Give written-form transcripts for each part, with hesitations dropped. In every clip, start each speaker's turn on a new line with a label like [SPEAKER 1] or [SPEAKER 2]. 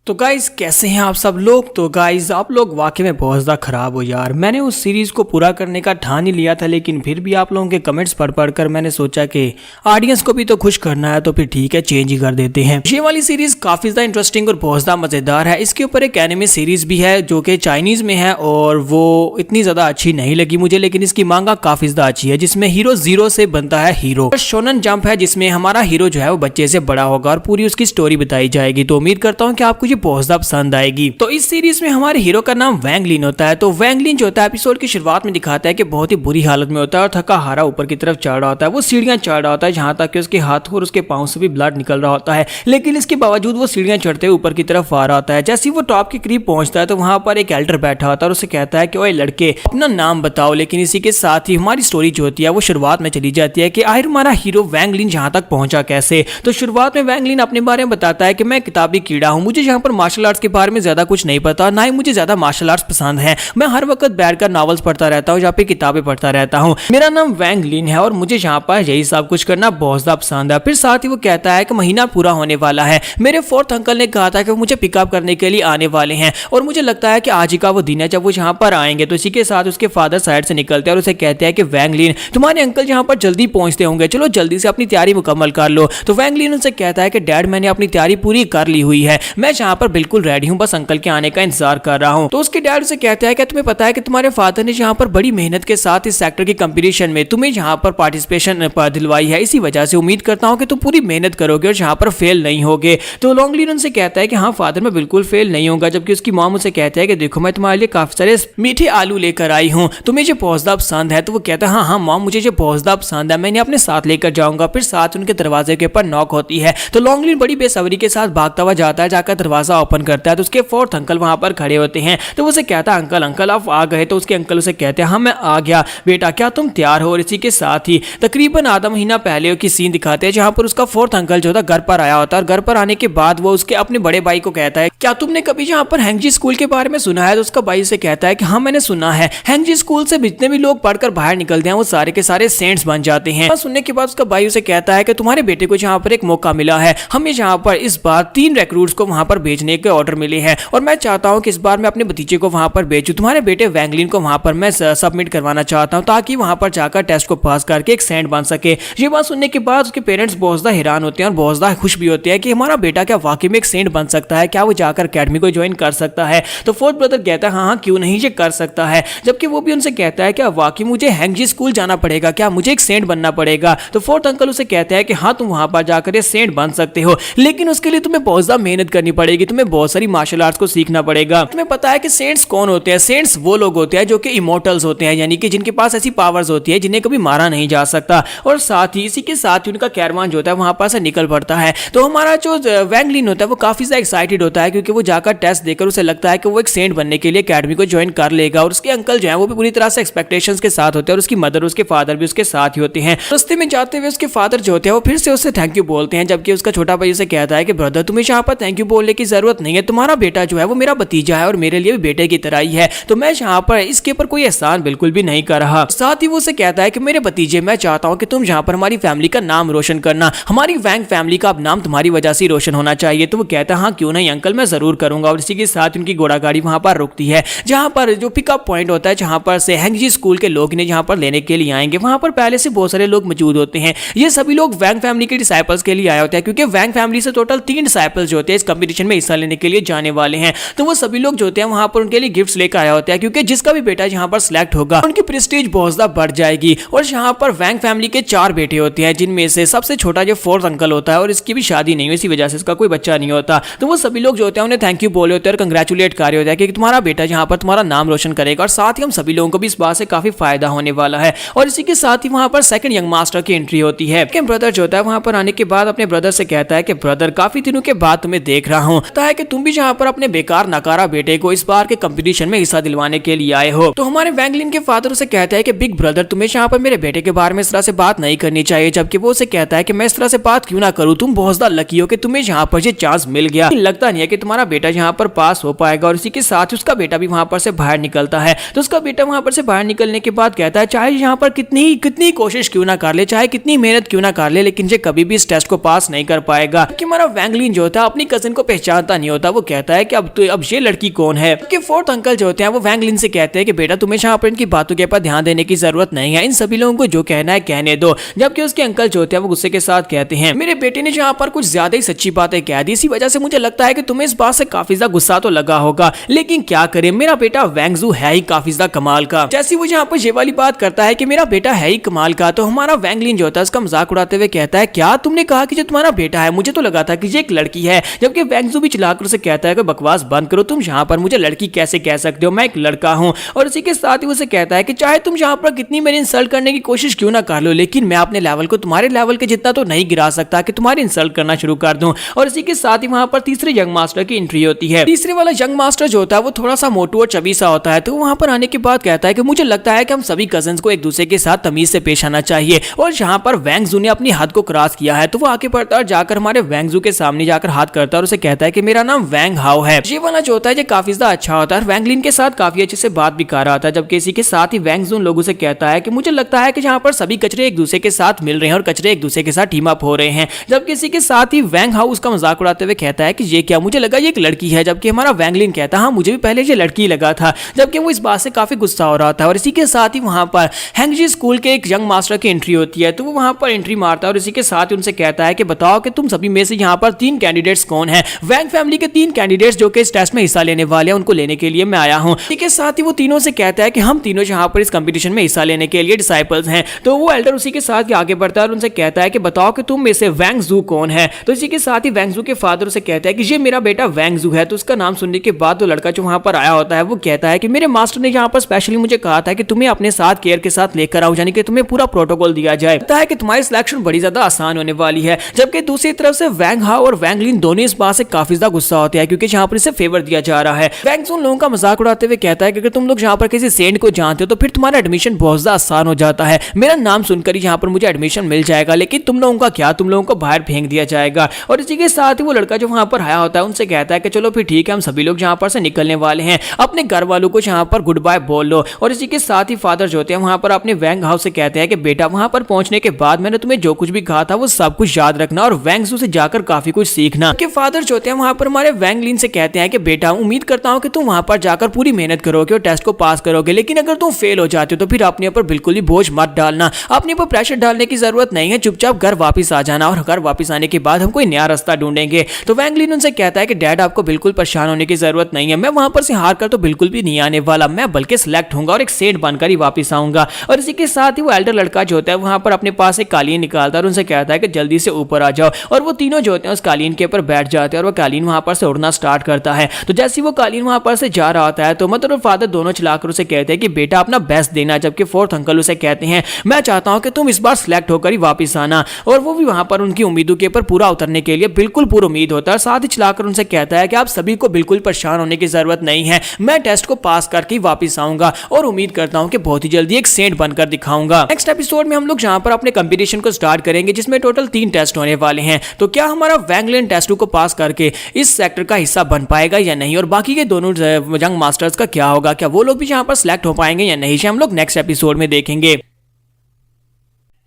[SPEAKER 1] तो गाइज कैसे हैं आप सब लोग। तो गाइज आप लोग वाकई में बहुत ज़्यादा ख़राब हो यार। मैंने उस सीरीज़ को पूरा करने का ठान ही लिया था, लेकिन फिर भी आप लोगों के कमेंट्स पढ़ कर मैंने सोचा कि ऑडियंस को भी तो खुश करना है, तो फिर ठीक है चेंज ही कर देते हैं। ये वाली सीरीज़ काफ़ी ज़्यादा इंटरेस्टिंग और बहुत ज़्यादा मज़ेदार है। इसके ऊपर एक एनिमे सीरीज़ भी है जो कि चाइनीज़ में है और वो इतनी ज़्यादा अच्छी नहीं लगी मुझे, लेकिन इसकी मांगा काफ़ी ज़्यादा अच्छी है, जिसमें हीरो जीरो से बनता है हीरो। शोनन जंप है जिसमें हमारा हीरो जो है वो बच्चे से बड़ा होगा और पूरी उसकी स्टोरी बताई जाएगी। तो उम्मीद करता हूँ कि आपको ये बहुत ज़्यादा पसंद आएगी। तो इस सीरीज में हमारे हीरो का नाम वैंग लिन होता है। तो वैंग लिन जो होता है एपिसोड की शुरुआत में दिखाता है कि बहुत ही बुरी हालत में होता है और थका हारा ऊपर की तरफ चढ़ रहा होता है। वो सीढ़ियां चढ़ रहा होता है जहां तक कि उसके हाथों और उसके पांव से भी ब्लड निकल रहा होता है, लेकिन इसके बावजूद वो सीढ़ियां चढ़ते हुए ऊपर की तरफ आ रहा होता है। जैसे ही वो टॉप के करीब पहुंचता है तो वहां पर एक एल्डर बैठा होता है और उसे कहता है कि ओए लड़के अपना नाम बताओ। लेकिन इसी के साथ ही हमारी स्टोरी जो होती है वो शुरुआत में चली जाती है कि आखिर हमारा हीरो वैंग लिन जहां तक पहुंचा कैसे। तो शुरुआत में वैंग लिन अपने बारे में बताता है कि मैं किताबी कीड़ा हूं, मुझे यहाँ पर मार्शल आर्ट्स के बारे में ज्यादा कुछ नहीं पता, ना ही मुझे ज्यादा मार्शल आर्ट्स पसंद है। मैं हर वक्त बैठकर नॉवेल्स पढ़ता रहता हूँ, यहाँ पे किताबें पढ़ता रहता हूँ। मेरा नाम वैंग लिन है और मुझे यहाँ पर यही सब कुछ करना बहुत ज्यादा पसंद है। फिर साथ ही वो कहता है कि महीना पूरा होने वाला है, मेरे फोर्थ अंकल ने कहा था कि वो मुझे पिकअप करने के लिए आने वाले हैं और मुझे लगता है कि आज ही का वो दिन है जब वो यहाँ पर आएंगे। तो इसी के साथ उसके फादर साइड से निकलते हैं और उसे कहते हैं कि वैंग लिन तुम्हारे अंकल यहाँ पर जल्दी पहुंचते होंगे, चलो जल्दी से अपनी तैयारी मुकम्मल कर लो। तो वैंग लिन उनसे कहता है कि डैड मैंने अपनी तैयारी पूरी कर ली हुई है, मैं यहाँ पर बिल्कुल रेडी हूँ, बस अंकल के आने का इंतजार कर रहा हूँ। तो उसके डैड से कहता है कि तुम्हें पता है कि तुम्हारे फादर ने यहाँ पर बड़ी मेहनत के साथ इस सेक्टर की कंपटीशन में तुम्हें यहाँ पर पार्टिसिपेशन दिलवाई है, इसी वजह से उम्मीद करता हूँ कि तुम पूरी मेहनत करोगे और यहाँ पर फेल नहीं होगे। तो लॉन्ग लिन उनसे कहता है कि हाँ फादर मैं बिल्कुल फेल नहीं होगा, जबकि उसकी मॉम उसे कहता है कि देखो मैं तुम्हारे लिए काफी सारे मीठे आलू लेकर आई हूँ, तुम्हें ये बहुत ज्यादा पसंद है। तो वो कहता है हाँ हाँ मॉम मुझे ये बहुत ज्यादा पसंद है, मैं इन्हें अपने साथ लेकर जाऊंगा। फिर साथ उनके दरवाजे के ऊपर नॉक होती है तो लॉन्ग लिन बड़ी बेसब्री के साथ भागता हुआ जाता है, जाकर दरवाजा ओपन करता है तो उसके फोर्थ अंकल वहां पर खड़े होते हैं। तो उसे कहता है अंकल अंकल आप आ गए। तो उसके अंकल उसे कहते हैं हाँ मैं आ गया बेटा, क्या तुम तैयार हो। और इसी के साथ ही तकरीबन आधा महीना पहले की सीन दिखाते हैं जहां पर उसका फोर्थ अंकल जो था घर पर आया होता है और घर पर आने के बाद वो उसके अपने बड़े भाई को कहता है क्या तुमने कभी यहाँ पर हैंगजी स्कूल के बारे में सुना है। तो उसका भाई से कहता है कि हाँ मैंने सुना है, हैंगजी स्कूल से जितने भी लोग पढ़कर बाहर निकलते हैं वो सारे के सारे सेंट्स बन जाते हैं। सुनने के बाद उसका भाई उसे कहता है कि तुम्हारे बेटे को यहाँ पर एक मौका मिला है, हमें यहाँ पर इस बार 3 रिक्रूट्स को वहां पर भेजने के ऑर्डर मिले हैं और मैं चाहता हूँ कि इस बार मैं अपने भतीजे को वहां पर भेजूं, तुम्हारे बेटे वैंग लिन को वहां पर मैं सबमिट करवाना चाहता हूं ताकि वहां पर जाकर टेस्ट को पास करके एक सेंट बन सके। ये बात सुनने के बाद उसके पेरेंट्स बहुत ज्यादा हैरान होते हैं और बहुत ज्यादा खुश भी होते हैं कि हमारा बेटा क्या वाकई में एक सेंट बन सकता है, क्या वो जाकर अकेडमी को ज्वाइन कर सकता है। तो फोर्थ ब्रदर कहता है हाँ हाँ क्यों नहीं ये कर सकता है, जबकि वो भी उनसे कहता है क्या वाकई मुझे हैंगजी स्कूल जाना पड़ेगा, क्या मुझे एक सेंट बनना पड़ेगा। तो फोर्थ अंकल उसे कहता है कि हाँ तुम वहां पर जाकर सेंट बन सकते हो, लेकिन उसके लिए तुम्हें बहुत ज्यादा मेहनत करनी पड़ेगी, तुम्हें बहुत सारी मार्शल आर्ट्स को सीखना पड़ेगा। तुम्हें पता है कि सेंट्स कौन होते हैं, सेंट्स वो लोग होते हैं जो कि इमोर्टल्स होते हैं, यानी कि जिनके पास ऐसी पावर्स होती है जिन्हें कभी मारा नहीं जा सकता। और साथ ही इसी के साथ ही उनका कैरवान जो होता है वहां पर से निकल पड़ता है। तो हमारा जो वैंग लिन होता है वो काफी ज्यादा एक्साइटेड होता है क्योंकि वो जाकर टेस्ट देकर उसे लगता है कि वो एक सेंट बनने के लिए अकेडमी को ज्वाइन कर लेगा। और उसके अंकल जो है वो भी पूरी तरह से एक्सपेक्टेशंस के साथ होते हैं और उसकी मदर उसके फादर भी उसके साथ ही होते हैं। रास्ते में जाते हुए उसके फादर जो होते हैं वो फिर से उससे थैंक यू बोलते हैं, जबकि उसका छोटा भाई उसे कहता है कि ब्रदर तुम्हें यहाँ पर थैंक यू बोलने की जरूरत नहीं है, तुम्हारा बेटा जो है वो मेरा भतीजा है और मेरे लिए भी बेटे की तरह ही है, तो मैं यहाँ पर इसके ऊपर कोई एहसान बिल्कुल भी नहीं कर रहा। साथ ही वो उसे कहता है कि मेरे भतीजे मैं चाहता हूँ कि तुम यहाँ पर हमारी फैमिली का नाम रोशन करना, हमारी वैंग फैमिली का अब नाम तुम्हारी वजह से रोशन होना चाहिए। तो वो कहता है हाँ क्यों नहीं अंकल मैं जरूर करूंगा। और इसी के साथ उनकी घोड़ा गाड़ी वहां पर रुकती है जहां पर जो पिकअप पॉइंट होता है जहां पर से हैंगजी स्कूल के लोग इन्हें यहाँ पर लेने के लिए आएंगे। वहां पर पहले से बहुत सारे लोग मौजूद होते हैं, ये सभी लोग वैंग फैमिली के डिसाइपल्स के लिए आए होते हैं क्योंकि वैंग फैमिली से टोटल 3 डिसाइपल्स जो होते हैं इस कंपटीशन में हिस्सा लेने के लिए जाने वाले हैं। तो वो सभी लोग जो होते हैं वहां पर उनके लिए गिफ्ट्स लेकर आया होता है क्योंकि जिसका भी बेटा यहाँ पर सिलेक्ट होगा उनकी प्रेस्टीज बहुत ज्यादा बढ़ जाएगी। और यहाँ पर वैंग फैमिली के 4 बेटे होते हैं जिनमें से सबसे छोटा जो फोर्थ अंकल होता है और इसकी भी शादी नहीं हुई, इसी वजह से इसका कोई बच्चा नहीं होता। तो वो सभी लोग जो होते हैं उन्हें थैंक यू बोले होते हैं और कंग्रेचुलेट कर रहे होते हैं कि तुम्हारा बेटा यहाँ पर तुम्हारा नाम रोशन करेगा। और साथ ही हम सभी लोगों को भी इस बात से काफी फायदा होने वाला है। और इसी के साथ ही वहां पर सेकंड यंग मास्टर की एंट्री होती है। ब्रदर जो होता है वहां पर आने के बाद अपने ब्रदर से कहता है कि ब्रदर काफी दिनों के बाद तुम्हें देख रहा हूँ, पता है कि तुम भी यहाँ पर अपने बेकार नकारा बेटे को इस बार के कंपटीशन में हिस्सा दिलवाने के लिए आए हो। तो हमारे वैंग लिन के फादर उसे कहता है कि बिग ब्रदर तुम्हें यहाँ पर मेरे बेटे के बारे में इस तरह से बात नहीं करनी चाहिए, जबकि वो उसे कहता है कि मैं इस तरह से बात क्यों ना करूँ, तुम बहुत ज्यादा लकी हो कि तुम्हें यहाँ पर ये चांस मिल गया, लगता नहीं है कि तुम्हारा बेटा यहाँ पर पास हो पाएगा। और इसी के साथ ही उसका बेटा भी वहां पर से बाहर निकलता है। तो उसका बेटा वहां पर से बाहर निकलने के बाद कहता है चाहे यहाँ पर कितनी कितनी कोशिश क्यों ना कर ले, चाहे कितनी मेहनत क्यों ना कर ले, लेकिन ये कभी भी इस टेस्ट को पास नहीं कर पाएगा। कि हमारा वैंगलिन जो होता है अपनी कजिन को पहचानता नहीं होता। वो कहता है कि अब ये लड़की कौन है। कि फोर्थ अंकल जो होते हैं वो वैंगलिन से कहते हैं कि बेटा तुम्हें यहाँ पर इनकी बातों के ऊपर ध्यान देने की जरूरत नहीं है, इन सभी लोगों को जो कहना है कहने दो। जबकि उसके अंकल जो होते हैं वो गुस्से के साथ कहते हैं मेरे बेटे ने यहाँ पर कुछ ज्यादा ही सच्ची बातें कह दी, इसी वजह से मुझे लगता है कि तुम्हें इस बात से काफी ज्यादा गुस्सा तो लगा होगा, लेकिन क्या करे मेरा बेटा वैंगजू है ही काफी ज्यादा कमाल का। जैसे वो यहाँ पर ये वाली बात करता है कि मेरा बेटा है ही कमाल का, तो हमारा वैंगलिन जो होता है उसका मजाक उड़ाते हुए कहता है क्या तुमने कहा कि जो तुम्हारा बेटा है, मुझे तो लगा था कि ये एक लड़की है। जबकि वैंगजू भी चिल्लाकर उसे कहता है कि बकवास बंद करो, तुम यहाँ पर मुझे लड़की कैसे कह सकते हो, मैं एक लड़का हूँ। और इसी के साथ ही उसे कहता है कि चाहे तुम यहाँ पर कितनी मेरी इंसल्ट करने की कोशिश क्यों ना कर लो, लेकिन मैं अपने लेवल को तुम्हारे लेवल के जितना तो नहीं गिरा सकता कि तुम्हारी इंसल्ट करना शुरू कर दूं। और इसी के साथ ही वहां पर तीसरे यंग मास्टर की एंट्री होती है। तीसरे वाला यंग मास्टर जो होता है वो थोड़ा सा मोटू और चबी सा होता है। तो वहां पर आने के बाद कहता है कि मुझे लगता है कि हम सभी कजन्स को एक दूसरे के साथ तमीज से पेश आना चाहिए। और यहाँ पर वैंगजू ने अपनी हद को क्रॉस किया है। तो वो आगे बढ़ता है और जाकर हमारे वैंगजू के सामने जाकर हाथ करता है और उसे कहता है कि मेरा नाम वैंग हाओ है। ये वाला जो होता है ये काफी ज्यादा अच्छा होता है, वैंगलिन के साथ काफी अच्छे से बात भी कर रहा था। जबकि इसी के साथ ही वैंगजू लोगों से कहता है कि मुझे लगता है कि यहाँ पर सभी कचरे एक दूसरे के साथ मिल रहे हैं और कचरे एक दूसरे के साथ टीम अप हो रहे हैं। जबकि इसी के साथ ही वैंग हाउ उसका मजाक उड़ाते हुए कहता है कि ये क्या, मुझे लगा ये एक लड़की है। जबकि हमारा वैंगलिन कहता है हाँ मुझे भी पहले ये लड़की लगा था। जबकि वो इस बात से काफी गुस्सा हो रहा था। और इसी के साथ ही वहां पर हैंगजी स्कूल के एक यंग मास्टर की एंट्री होती है। तो वो वहां पर एंट्री मारता है और इसी के साथ ही उनसे कहता है कि बताओ कि तुम सभी में से यहाँ पर 3 कैंडिडेट्स कौन है। वैंग फैमिली के 3 कैंडिडेट्स जो कि इस टेस्ट में हिस्सा लेने वाले हैं, उनको लेने के लिए मैं आया हूँ। इसी के साथ ही वो तीनों से कहता है कि हम तीनों यहाँ पर इस कंपटीशन में हिस्सा लेने के लिए डिसाइपल्स हैं। तो वो एल्डर उसी के साथ आगे बढ़ता है और उनसे कहता है कि बताओ कि तुम में से वैंगजू कौन है। तो इसी के साथ ही वैंगजू के फादर उसे कहता है कि ये मेरा बेटा वैंगजू है। तो उसका नाम सुनने के बाद वो लड़का जो वहां पर आया होता है वो कहता है कि मेरे मास्टर ने यहाँ पर स्पेशली मुझे कहा था कि तुम्हें अपने साथ केयर के साथ लेकर आओ, यानी कि तुम्हें पूरा प्रोटोकॉल दिया जाए। लगता है कि तुम्हारी सिलेक्शन बड़ी ज्यादा आसान होने वाली है। जबकि दूसरी तरफ से वैंग हाओ और वैंगलिन दोनों इस बात से काफी ज्यादा गुस्सा होते हैं क्योंकि यहाँ पर इसे फेवर दिया जा रहा है। वैंगजू लोगों का मजाक उड़ाते हुए कहता है कि अगर तुम लोग यहाँ पर किसी सेंट को जानते हो तो फिर तुम्हारा एडमिशन बहुत ज्यादा आसान हो जाता है। मेरा नाम सुनकर ही यहाँ पर मुझे एडमिशन मिल जाएगा, लेकिन तुम लोगों का क्या, तुम लोगों को बाहर फेंक दिया जाएगा। और इसी के साथ ही वो लड़का जो वहां पर आया होता है उनसे कहता है कि चलो फिर ठीक है, हम सभी लोग यहाँ पर से निकलने वाले हैं, अपने घर वालों को यहाँ पर गुड बाय बोल लो। और इसी के साथ ही फादर जो होते हैं वहां पर अपने वैंग हाउस से कहते हैं कि बेटा वहां पर पहुंचने के बाद मैंने तुम्हें जो कुछ भी कहा था वो सब कुछ याद रखना और वैंगजू से जाकर काफी कुछ सीखना। कि फादर जो होते हैं वहां पर हमारे वैंगलिन से कहते हैं कि बेटा उम्मीद करता हूं कि तुम वहां पर जाकर पूरी मेहनत करोगे और टेस्ट को पास करोगे, लेकिन अगर तुम फेल हो जाते हो तो फिर अपने ऊपर बिल्कुल भी बोझ मत डालना, अपने ऊपर प्रेशर डालने की जरूरत नहीं है, चुपचाप घर वापस आ जाना और घर वापस आने के बाद हम कोई नया रास्ता ढूंढेंगे। तो वैंगलिन उनसे कहता है कि डैड आपको बिल्कुल परेशान होने की जरूरत नहीं है, मैं वहां पर से हार कर तो बिल्कुल भी नहीं आने वाला, मैं बल्कि सिलेक्ट होऊंगा और एक सेठ बनकर ही वापस आऊंगा। और इसी के साथ ही वो एल्डर लड़का जो होता है वहां पर अपने पास एक कालीन निकालता है और उनसे कहता है कि जल्दी से ऊपर आ जाओ। और वो तीनों जो होते हैं उस कालीन के ऊपर बैठ जाते हैं और वो कालीन वहां पर से उड़ना स्टार्ट करता है। तो जैसे वो कालीन वहां पर से जा रहा होता है तो मदर और फादर दोनों चलाकर उसे कहते हैं कि बेटा अपना बेस्ट देना। जबकि फोर्थ अंकल उसे कहते हैं मैं चाहता हूं कि तुम इस बार सिलेक्ट होकर ही वापस आना। और वो भी वहां पर उनकी उम्मीदों के ऊपर पूरा उतरने के लिए बिल्कुल पूरी उम्मीद होता है। साथ ही चलाकर उनसे कहता है कि आप सभी को बिल्कुल परेशान होने की जरूरत नहीं है, मैं टेस्ट को पास करके वापस आऊंगा और उम्मीद करता हूं कि बहुत ही जल्दी एक सेंट बनकर दिखाऊंगा। नेक्स्ट एपिसोड में हम लोग जहां पर अपने कंपटीशन को स्टार्ट करेंगे जिसमें टोटल 3 टेस्ट होने वाले हैं। तो क्या हमारा वैंगलिन टेस्ट को पास करके इस सेक्टर का हिस्सा बन पाएगा या नहीं, और बाकी के दोनों यंग मास्टर्स का क्या होगा, क्या वो लोग भी यहाँ पर सिलेक्ट हो पाएंगे या नहीं, हम लोग नेक्स्ट एपिसोड में देखेंगे।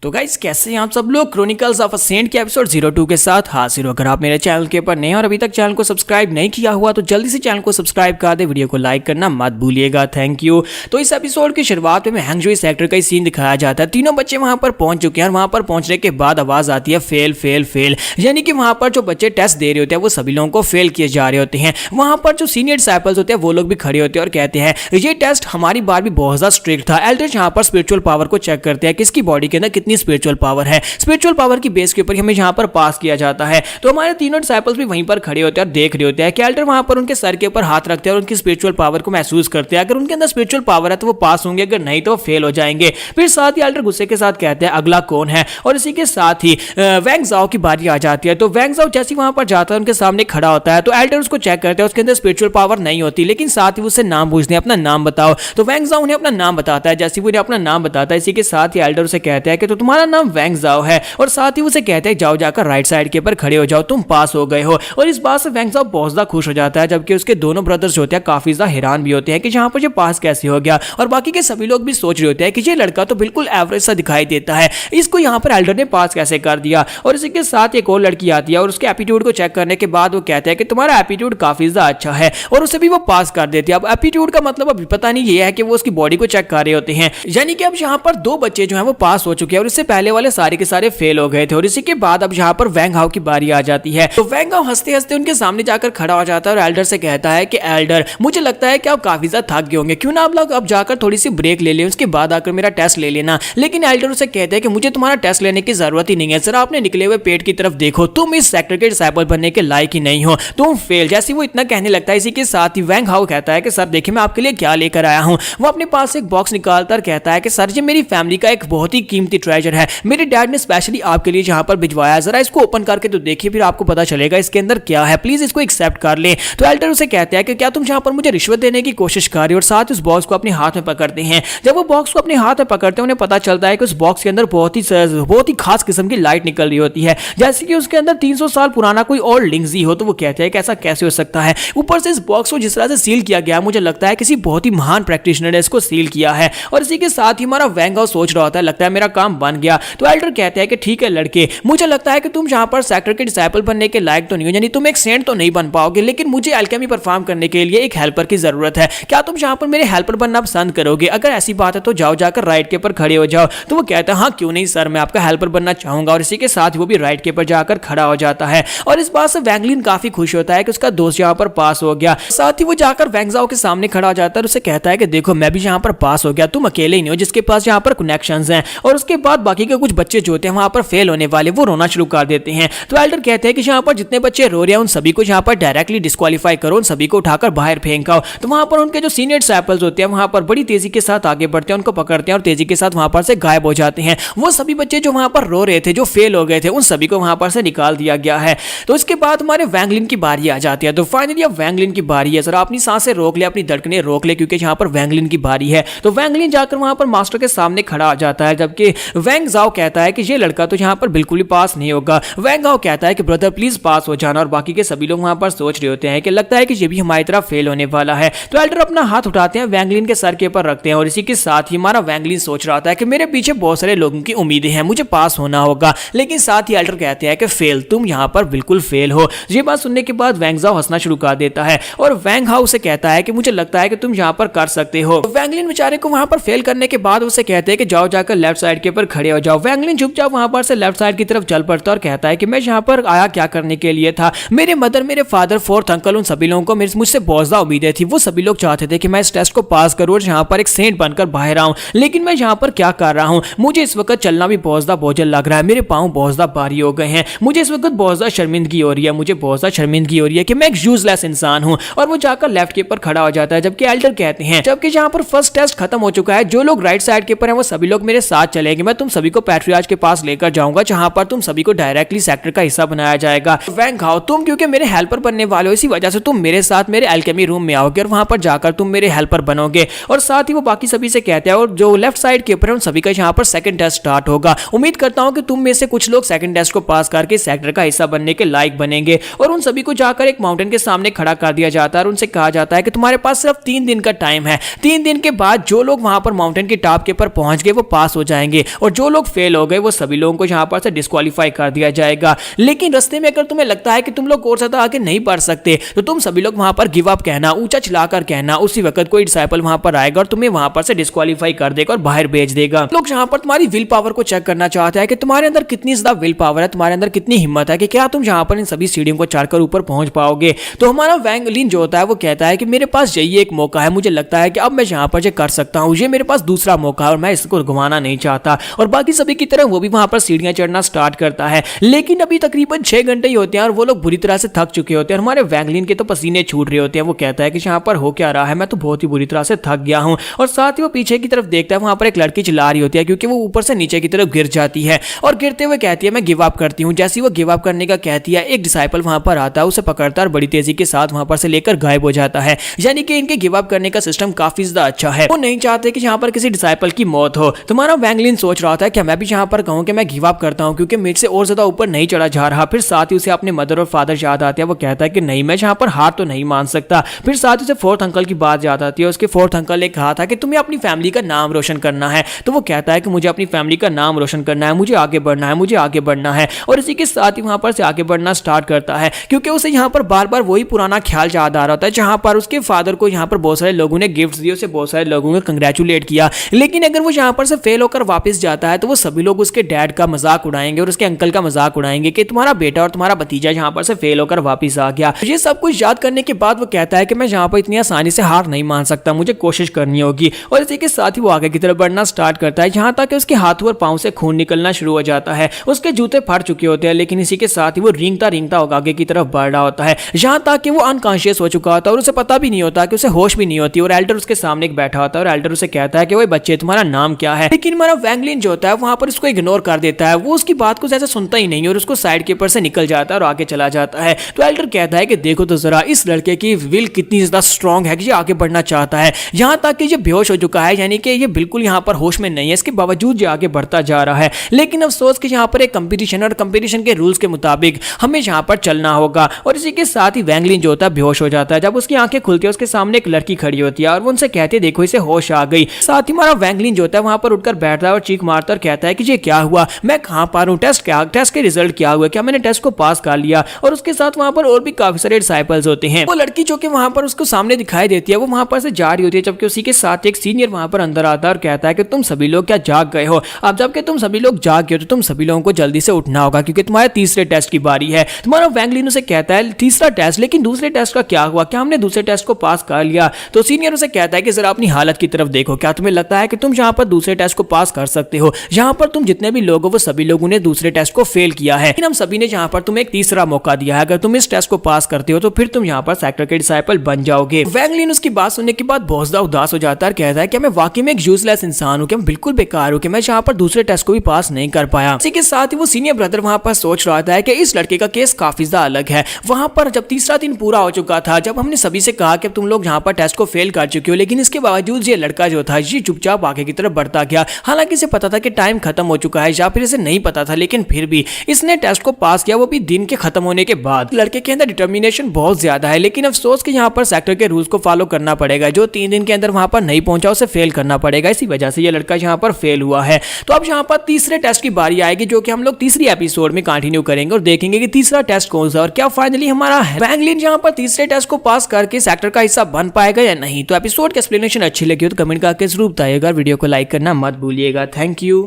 [SPEAKER 1] तो गाइस कैसे हैं आप सब लोग, क्रॉनिकल्स ऑफ अ सेंट के एपिसोड 02 के साथ हाजिर हो। अगर आप मेरे चैनल के ऊपर नए और अभी तक चैनल को सब्सक्राइब नहीं किया हुआ तो जल्दी से चैनल को सब्सक्राइब कर दे, वीडियो को लाइक करना मत भूलिएगा, थैंक यू। तो इस एपिसोड की शुरुआत में हैंगजू सेक्टर का सीन दिखाया जाता है। तीनों बच्चे वहां पर पहुंच चुके हैं और वहां पर पहुंचने के बाद आवाज आती है फेल फेल फेल, यानी कि वहां पर जो बच्चे टेस्ट दे रहे होते हैं वो सभी लोगों को फेल किए जा रहे होते हैं। वहां पर जो सीनियर डिसाइपल्स होते हैं वो लोग भी खड़े होते हैं और कहते हैं ये टेस्ट हमारी बार भी बहुत ज्यादा स्ट्रिक्ट था। एल्डर्स यहाँ पर स्पिरिचुअल पावर को चेक करते हैं किसकी बॉडी के अंदर कितनी स्पिरिचुअल पावर है, स्पिरिचुअल पावर की बेस के ऊपर हमें यहाँ पर पास किया जाता है। तो हमारे तीनों डिसाइपल्स भी वहीं पर खड़े होते हैं और देख रहे होते हैं कि एल्डर वहां पर उनके सर के ऊपर हाथ रखते हैं और उनकी स्पिरिचुअल पावर को महसूस करते हैं। अगर उनके अंदर स्पिरिचुअल पावर है तो वो पास होंगे, अगर नहीं तो वो फेल हो जाएंगे। फिर साथ ही एल्डर गुस्से के साथ कहते हैं अगला कौन है, और इसी के साथ ही वैंग जाओ की बारी आ जाती है। तो वैंग जाओ जैसे वहां पर जाता है उनके सामने खड़ा होता है तो एल्डर उसको चेक करते हैं, उसके अंदर स्पिरिचुअल पावर नहीं होती, लेकिन साथ ही उससे नाम पूछते हैं अपना नाम बताओ। तो वैंग जाओ उन्हें अपना नाम बताता है। जैसे वो अपना नाम बताता है इसी के साथ ही एल्डर उसे कहता है कि तो तुम्हारा नाम वैंग जाओ है, और साथ ही उसे कहते हैं जाओ जाकर राइट साइड के ऊपर खड़े हो जाओ, तुम पास हो गए हो। और इस बात से वैंग जाओ बहुत ज्यादा खुश हो जाता है, जबकि उसके दोनों ब्रदर्स होते हैं काफी ज्यादा हैरान भी होते हैं कि यहाँ पर ये पास कैसे हो गया। और बाकी के सभी लोग भी सोच रहे होते हैं कि ये लड़का तो बिल्कुल एवरेज सा दिखाई देता है, इसको यहाँ पर एल्डर ने पास कैसे कर दिया। और इसी के साथ एक और लड़की आती है और उसके एप्टीट्यूड को चेक करने के बाद वो कहते हैं कि तुम्हारा एप्टीट्यूड काफी ज्यादा अच्छा है, और उसे भी वो पास कर देती है। अब एप्टीट्यूड का मतलब अभी पता नहीं ये है कि वो उसकी बॉडी को चेक कर रहे होते हैं, यानी कि अब यहाँ पर दो बच्चे जो है वो पास हो चुके हैं और इससे पहले वाले सारे के सारे फेल हो गए थे। और इसी के बाद अब यहाँ पर वैंग हाउ की बारी आ जाती है, तो वैंग हाउ हंसते हंसते उनके सामने जाकर खड़ा हो जाता है और एल्डर से कहता है कि एल्डर मुझे लगता है कि आप काफी ज्यादा थक गए होंगे, क्यों ना आप लोग अब जाकर थोड़ी सी ब्रेक ले लें, उसके बाद आकर मेरा टेस्ट ले लेना। लेकिन एल्डर उसे कहते हैं कि मुझे तुम्हारा टेस्ट लेने की जरूरत ही नहीं है, सर आपने निकले हुए पेट की तरफ देखो, तुम इस सेक्टर के डिसाइपल बनने के लायक ही नहीं हो, तुम फेल। जैसे वो इतना कहने लगता है, इसी के साथ ही वैंग हाउ कहता है कि सर देखिए मैं आपके लिए क्या लेकर आया हूं। वो अपने पास एक बॉक्स निकालता और कहता है कि सर ये मेरी फैमिली का एक बहुत ही कीमती ट्रेजर है, मेरे डैड ने स्पेशली आपके लिए यहाँ पर भिजवाया, जरा इसको ओपन करके तो देखिए, फिर आपको पता चलेगा इसके अंदर क्या है, प्लीज इसको एक्सेप्ट कर ले। तो एल्डर उसे कहते हैं कि क्या तुम यहाँ पर मुझे रिश्वत देने की कोशिश कर रहे हो, और साथ उस बॉक्स को अपने हाथ में पकड़ते हैं। जब वो बॉक्स को अपने हाथ में पकड़ते हैं उन्हें पता चलता है कि उस बॉक्स के अंदर बहुत ही खास किस्म की लाइट निकल रही होती है, जैसे कि उसके अंदर 300 साल पुराना कोई और लिंक्स हो। तो वो कहते हैं कि ऐसा कैसे हो सकता है, ऊपर से इस बॉक्स को जिस तरह से सील किया गया मुझे लगता है किसी बहुत ही महान प्रैक्टिशनर ने इसको सील किया है। और इसी के साथ ही हमारा वैंग हाउ सोच रहा होता है लगता है मेरा काम बन गया। तो एल्डर कहते हैं कि ठीक है लड़के, मुझे लगता है कि तुम यहाँ पर सेक्टर के डिसाइपल बनने के लायक तो नहीं हो, यानी तुम एक सेंट तो नहीं बन पाओगे, लेकिन मुझे अल्केमी परफॉर्म करने के लिए एक हेल्पर की जरूरत है, क्या तुम यहाँ पर मेरे हेल्पर बनना पसंद करोगे? अगर ऐसी बात है तो जाओ जाकर राइट के ऊपर खड़े हो जाओ। तो वो कहता है हाँ क्यों नहीं सर, मैं आपका हेल्पर बनना चाहूंगा। और इसी के साथ वो भी राइट के ऊपर जाकर खड़ा हो जाता है, और इस बात से वैंगलिन काफी खुश होता है कि उसका दोस्त यहाँ पर पास हो गया। साथ ही वो जाकर वैंग जाओ के सामने खड़ा हो जाता है और उसे कहता है कि देखो मैं भी यहाँ पर पास हो गया, तुम अकेले ही नहीं हो जिसके पास यहाँ पर कनेक्शंस हैं। और उसके बाद बाकी के कुछ बच्चे जो होते हैं वहां पर फेल होने वाले वो रोना शुरू कर देते हैं। तो एल्डर कहते हैं कि यहाँ पर जितने बच्चे रो रहे हैं उन सभी को यहाँ पर डायरेक्टली डिस्क्वालीफाई करो, उन सभी को उठाकर बाहर फेंक आओ। तो वहां पर उनके जो सीनियर डिसाइपल्स होते हैं वहां पर बड़ी तेजी के साथ आगे बढ़ते हैं, उनको पकड़ते हैं और तेजी के साथ वहां पर से गायब हो जाते हैं। वो सभी बच्चे जो वहां पर रो रहे थे, जो फेल हो गए थे, उन सभी को वहां पर से निकाल दिया गया है। तो इसके बाद हमारे वैंगलिन की बारी आ जाती है। तो फाइनली अब वैंगलिन की बारी है, सर अपनी सांसें रोक ले, अपनी धड़कनें रोक ले, क्योंकि यहाँ पर वैंगलिन की बारी है। तो वैंगलिन जाकर वहां पर मास्टर के सामने खड़ा आ जाता है, जबकि वैंग जाओ कहता है कि ये लड़का तो यहाँ पर बिल्कुल ही पास नहीं होगा। वैंग जाओ कहता है कि ब्रदर प्लीज पास हो जाना, और बाकी के सभी लोग वहां पर सोच रहे होते हैं कि लगता है कि ये भी हमारी तरह फेल होने वाला है। तो एल्डर अपना हाथ उठाते हैं, वैंगलिन के सर के ऊपर रखते हैं, और इसी के साथ ही हमारा वैंगलिन सोच रहा था कि मेरे पीछे बहुत सारे लोगों की उम्मीदें हैं, मुझे पास होना होगा, लेकिन साथ ही एल्डर कहते हैं कि फेल, तुम यहाँ पर बिल्कुल फेल हो। ये बात सुनने के बाद वैंग जाओ हंसना शुरू कर देता है, और वैंग हाउ से कहता है कि मुझे लगता है कि तुम यहाँ पर कर सकते हो। तो वैंगलिन बेचारे को वहां पर फेल करने के बाद उसे कहते हैं कि जाओ जाकर लेफ्ट साइड के ऊपर खड़े हो जाओ। वैंगलिन चुपचाप वहां पर से लेफ्ट साइड की तरफ चल पड़ता और कहता है कि मैं यहाँ पर आया क्या करने के लिए था, मेरे मदर, मेरे फादर, फोर्थ अंकल, उन सभी लोगों को मुझसे बहुत ज्यादा उम्मीदें थी। वो सभी लोग चाहते थे कि मैं इस टेस्ट को पास करूं और यहाँ पर एक सेंट बनकर बाहर आऊं, लेकिन मैं यहाँ पर क्या कर रहा हूँ, मुझे इस वक्त चलना भी बहुत ज्यादा बोझल लग रहा है, मेरे पाँव बहुत ज्यादा भारी हो गए हैं, मुझे इस वक्त बहुत ज्यादा शर्मिंदगी हो रही है, मुझे बहुत ज्यादा शर्मिंदगी हो रही है कि मैं एक यूजलेस इंसान हूँ। और वो जाकर लेफ्ट के ऊपर खड़ा हो जाता है, जबकि एल्डर कहते हैं जबकि यहाँ पर फर्स्ट टेस्ट खत्म हो चुका है, जो लोग राइट साइड के ऊपर हैं वो सभी लोग मेरे साथ चलेंगे, मैं तुम सभी को पैट्रियार्च के पास लेकर जाऊंगा, जहां पर तुम सभी को डायरेक्टली सेक्टर का हिस्सा बनाया जाएगा। वैंग हाउ, तुम क्योंकि मेरे हेल्पर बनने वाले हो, इसी वजह से तुम मेरे साथ मेरे अल्केमी रूम में आओगे और वहां पर जाकर तुम मेरे हेल्पर बनोगे। और साथ ही वो बाकी सभी से कहते हैं, और जो लेफ्ट साइड के ऊपर है उन सभी का यहाँ पर सेकंड टेस्ट स्टार्ट होगा, उम्मीद करता हूं कि तुम में से कुछ लोग सेकंड टेस्ट को पास करके सेक्टर का हिस्सा बनने के लायक बनेंगे। और उन सभी को जाकर एक माउंटेन के सामने खड़ा कर दिया जाता है और उनसे कहा जाता है कि तुम्हारे पास सिर्फ 3 दिन का टाइम है, 3 दिन के बाद जो लोग वहां पर माउंटेन के टॉप के ऊपर पहुंच गए वो पास हो जाएंगे, और जो लोग फेल हो गए वो सभी लोगों को यहाँ पर से डिस्क्वालीफाई कर दिया जाएगा। लेकिन रास्ते में अगर तुम्हें लगता है कि तुम लोग और ज्यादा आगे नहीं बढ़ सकते तो तुम सभी लोग वहां पर गिव अप कहना, ऊंचा चिल्लाकर कहना, उसी वक्त कोई डिसाइपल वहां पर आएगा और तुम्हें वहां पर से डिस्क्वालीफाई कर देगा और बाहर भेज देगा। लोग यहाँ पर तुम्हारी विल पावर को चेक करना चाहते हैं कि तुम्हारे अंदर कितनी ज्यादा विल पावर है, तुम्हारे अंदर कितनी हिम्मत है कि क्या तुम यहाँ पर इन सभी सीढ़ियों को चढ़कर ऊपर पहुंच पाओगे। तो हमारा वैंगलिन जो होता है वो कहता है कि मेरे पास यही एक मौका है, मुझे लगता है कि अब मैं यहाँ पर कर सकता हूँ, ये मेरे पास दूसरा मौका है और मैं इसको गंवाना नहीं चाहता। और बाकी सभी की तरह वो भी वहां पर सीढ़ियां चढ़ना स्टार्ट करता है, लेकिन अभी तकरीबन 6 घंटे ही होते हैं और वो लोग बुरी तरह से थक चुके होते हैं। हमारे वैंगलिन के तो पसीने छूट रहे होते हैं। वो कहता है कि यहाँ पर हो क्या रहा है, मैं तो बहुत ही बुरी तरह से थक गया हूँ। और साथ ही वो पीछे की तरफ देखता है, वहां पर एक लड़की चिल्ला रही होती है क्योंकि वो ऊपर से नीचे की तरफ गिर जाती है और गिरते हुए कहती है मैं गिव अप करती हूँ। जैसे वो गिव अप करने का कहती है, एक डिसाइपल वहां पर आता है, उसे पकड़ता है और बड़ी तेजी के साथ वहां पर से लेकर गायब हो जाता है। यानी कि इनके गिव अप करने का सिस्टम काफी ज्यादा अच्छा है, वो नहीं चाहते कि यहाँ पर किसी डिसाइपल की मौत हो। तुम्हारा वैंगलिन सोच रहा रहा था कि मैं भी यहाँ पर कहूँ कि मैं गिव अप करता हूँ क्योंकि मेरे से और ज्यादा ऊपर नहीं चढ़ा जा रहा। फिर साथ ही उसे अपने मदर और फादर याद आते हैं। वो कहता है कि नहीं, मैं यहाँ पर हार तो नहीं मान सकता। फिर साथ ही उसे फोर्थ अंकल की बात याद आती है। उसके फोर्थ अंकल ने कहा था कि तुम्हें अपनी फैमिली का नाम रोशन करना है। तो वो कहता है कि मुझे अपनी फैमिली का नाम रोशन करना है, मुझे आगे बढ़ना है, मुझे आगे बढ़ना है। और इसी के साथ ही वहां पर से आगे बढ़ना स्टार्ट करता है क्योंकि उसे यहाँ पर बार बार वही पुराना ख्याल याद आ रहा होता है जहां पर उसके फादर को यहाँ पर बहुत सारे लोगों ने गिफ्ट दिए, उसे बहुत सारे लोगों ने कंग्रेचुलेट किया। लेकिन अगर वो यहाँ पर से फेल होकर वापस जाता है तो वो सभी लोग उसके डैड का मजाक उड़ाएंगे और उसके अंकल का मजाक उड़ाएंगे कि तुम्हारा बेटा और तुम्हारा भतीजा यहाँ पर से फेल होकर वापस आ गया। ये सब कुछ याद करने के बाद वो कहता है कि मैं यहाँ पर इतनी आसानी से हार नहीं मान सकता, मुझे कोशिश करनी होगी। और इसी के साथ ही वो आगे की तरफ बढ़ना स्टार्ट करता है जहां तक उसके हाथों और पांव से खून निकलना शुरू हो जाता है। उसके जूते फट चुके होते हैं, लेकिन इसी के साथ ही वो रेंगता रेंगता आगे की तरफ बढ़ रहा होता है जहां तक कि वो अनकॉन्शियस हो चुका होता है और उसे पता भी नहीं होता कि उसे होश भी नहीं होती। और एल्डर उसके सामने एक बैठा होता है और एल्डर उसे कहता है कि वो बच्चे तुम्हारा नाम क्या है। लेकिन हमारा वैंगलिन जो होता है वहां पर उसको इग्नोर कर देता है, वो उसकी बात को जैसे सुनता ही नहीं और उसको साइड के ऊपर से निकल जाता है और आगे चला जाता है। तो एल्डर कहता है कि देखो तो जरा इस लड़के की विल कितनी ज्यादा स्ट्रांग है कि ये आगे बढ़ना चाहता है। यहां तक कि ये बेहोश हो चुका है, यानी कि ये बिल्कुल यहां पर होश में नहीं है, इसके बावजूद ये आगे बढ़ता जा रहा है। लेकिन अफसोस कि यहां पर एक कंपटीशन और कंपटीशन के रूल्स के मुताबिक हमें यहां पर चलना होगा। और इसी के साथ ही वैंगलिन जो होता है बेहोश हो जाता है। जब उसकी आंखें खुलती है उसके सामने एक लड़की खड़ी होती है और वो उनसे कहती है देखो इसे होश आ गई। साथ ही हमारा वैंगलिन जो होता है वहां पर उठकर बैठता है और चीख मारता और कहता है कि ये क्या हुआ, मैं कहां पर हूं, टेस्ट के रिजल्ट क्या हुए, क्या मैंने टेस्ट को पास कर लिया। और उसके साथ वहां पर और भी काफी सारे डिसाइपल्स होते हैं। वो लड़की जो कि वहां पर उसको सामने दिखाई देती है वो वहां पर से जा रही होती है, जबकि उसी के साथ एक सीनियर वहां पर अंदर आता है और कहता है कि तुम सभी लोग क्या जाग गए हो। अब जबकि तुम सभी लोग जाग गए हो तो तुम सभी लोगों को जल्दी से उठना होगा क्योंकि तुम्हारे तीसरे टेस्ट की बारी है। तुम्हारा वैंगलिन उसे कहता है तीसरा टेस्ट, लेकिन दूसरे टेस्ट का क्या हुआ, क्या हमने दूसरे टेस्ट को पास कर लिया। तो सीनियर उसे कहता है कि जरा अपनी हालत की तरफ देखो, क्या तुम्हें लगता है कि तुम यहाँ पर दूसरे टेस्ट को पास कर सकते हो। यहाँ पर तुम जितने भी लोग हो वो सभी लोगों ने दूसरे टेस्ट को फेल किया है, लेकिन हम सभी ने यहाँ पर तुम्हें एक तीसरा मौका दिया है। अगर तुम इस टेस्ट को पास करते हो तो फिर तुम यहाँ पर सेक्टर के डिसाइपल बन जाओगे। वैंगलिन उसकी बात सुनने के बाद बहुत ज्यादा उदास हो जाता है और कहता है कि मैं वाकई में एक यूजलेस इंसान हूँ, कि मैं बिल्कुल बेकार हूँ, कि मैं यहाँ पर दूसरे टेस्ट को भी पास नहीं कर पाया। इसी के साथ ही वो सीनियर ब्रदर वहां पर सोच रहा था कि इस लड़के का केस काफी ज्यादा अलग है। वहां पर जब तीसरा दिन पूरा हो चुका था, जब हमने सभी से कहा कि तुम लोग यहाँ पर टेस्ट को फेल कर चुके हो, लेकिन इसके बावजूद ये लड़का जो था ये चुपचाप आगे की तरफ बढ़ता गया। हालांकि इसे पता था कि टाइम खत्म हो चुका है या फिर इसे नहीं पता था, लेकिन फिर भी इसने टेस्ट को पास किया, वो भी दिन के खत्म होने के बाद। लड़के के अंदर डिटर्मिनेशन बहुत ज्यादा है, लेकिन अफसोस कि यहाँ पर सेक्टर के रूल्स को फॉलो करना पड़ेगा। जो 3 दिन के अंदर वहां पर नहीं पहुंचा उसे फेल करना पड़ेगा। इसी वजह से ये लड़का यहाँ पर फेल हुआ है। तो अब यहाँ पर तीसरे टेस्ट की बारी आएगी जो कि हम लोग तीसरी एपिसोड में कंटिन्यू करेंगे और देखेंगे कि तीसरा टेस्ट कौन सा और क्या फाइनली हमारा वैंगलिन यहाँ पर तीसरे टेस्ट को पास करके सेक्टर का हिस्सा बन पाएगा या नहीं। तो एपिसोड की एक्सप्लेनेशन अच्छी लगी हो तो कमेंट करके जरूर बताइएगा, वीडियो को लाइक करना मत भूलिएगा। Thank you.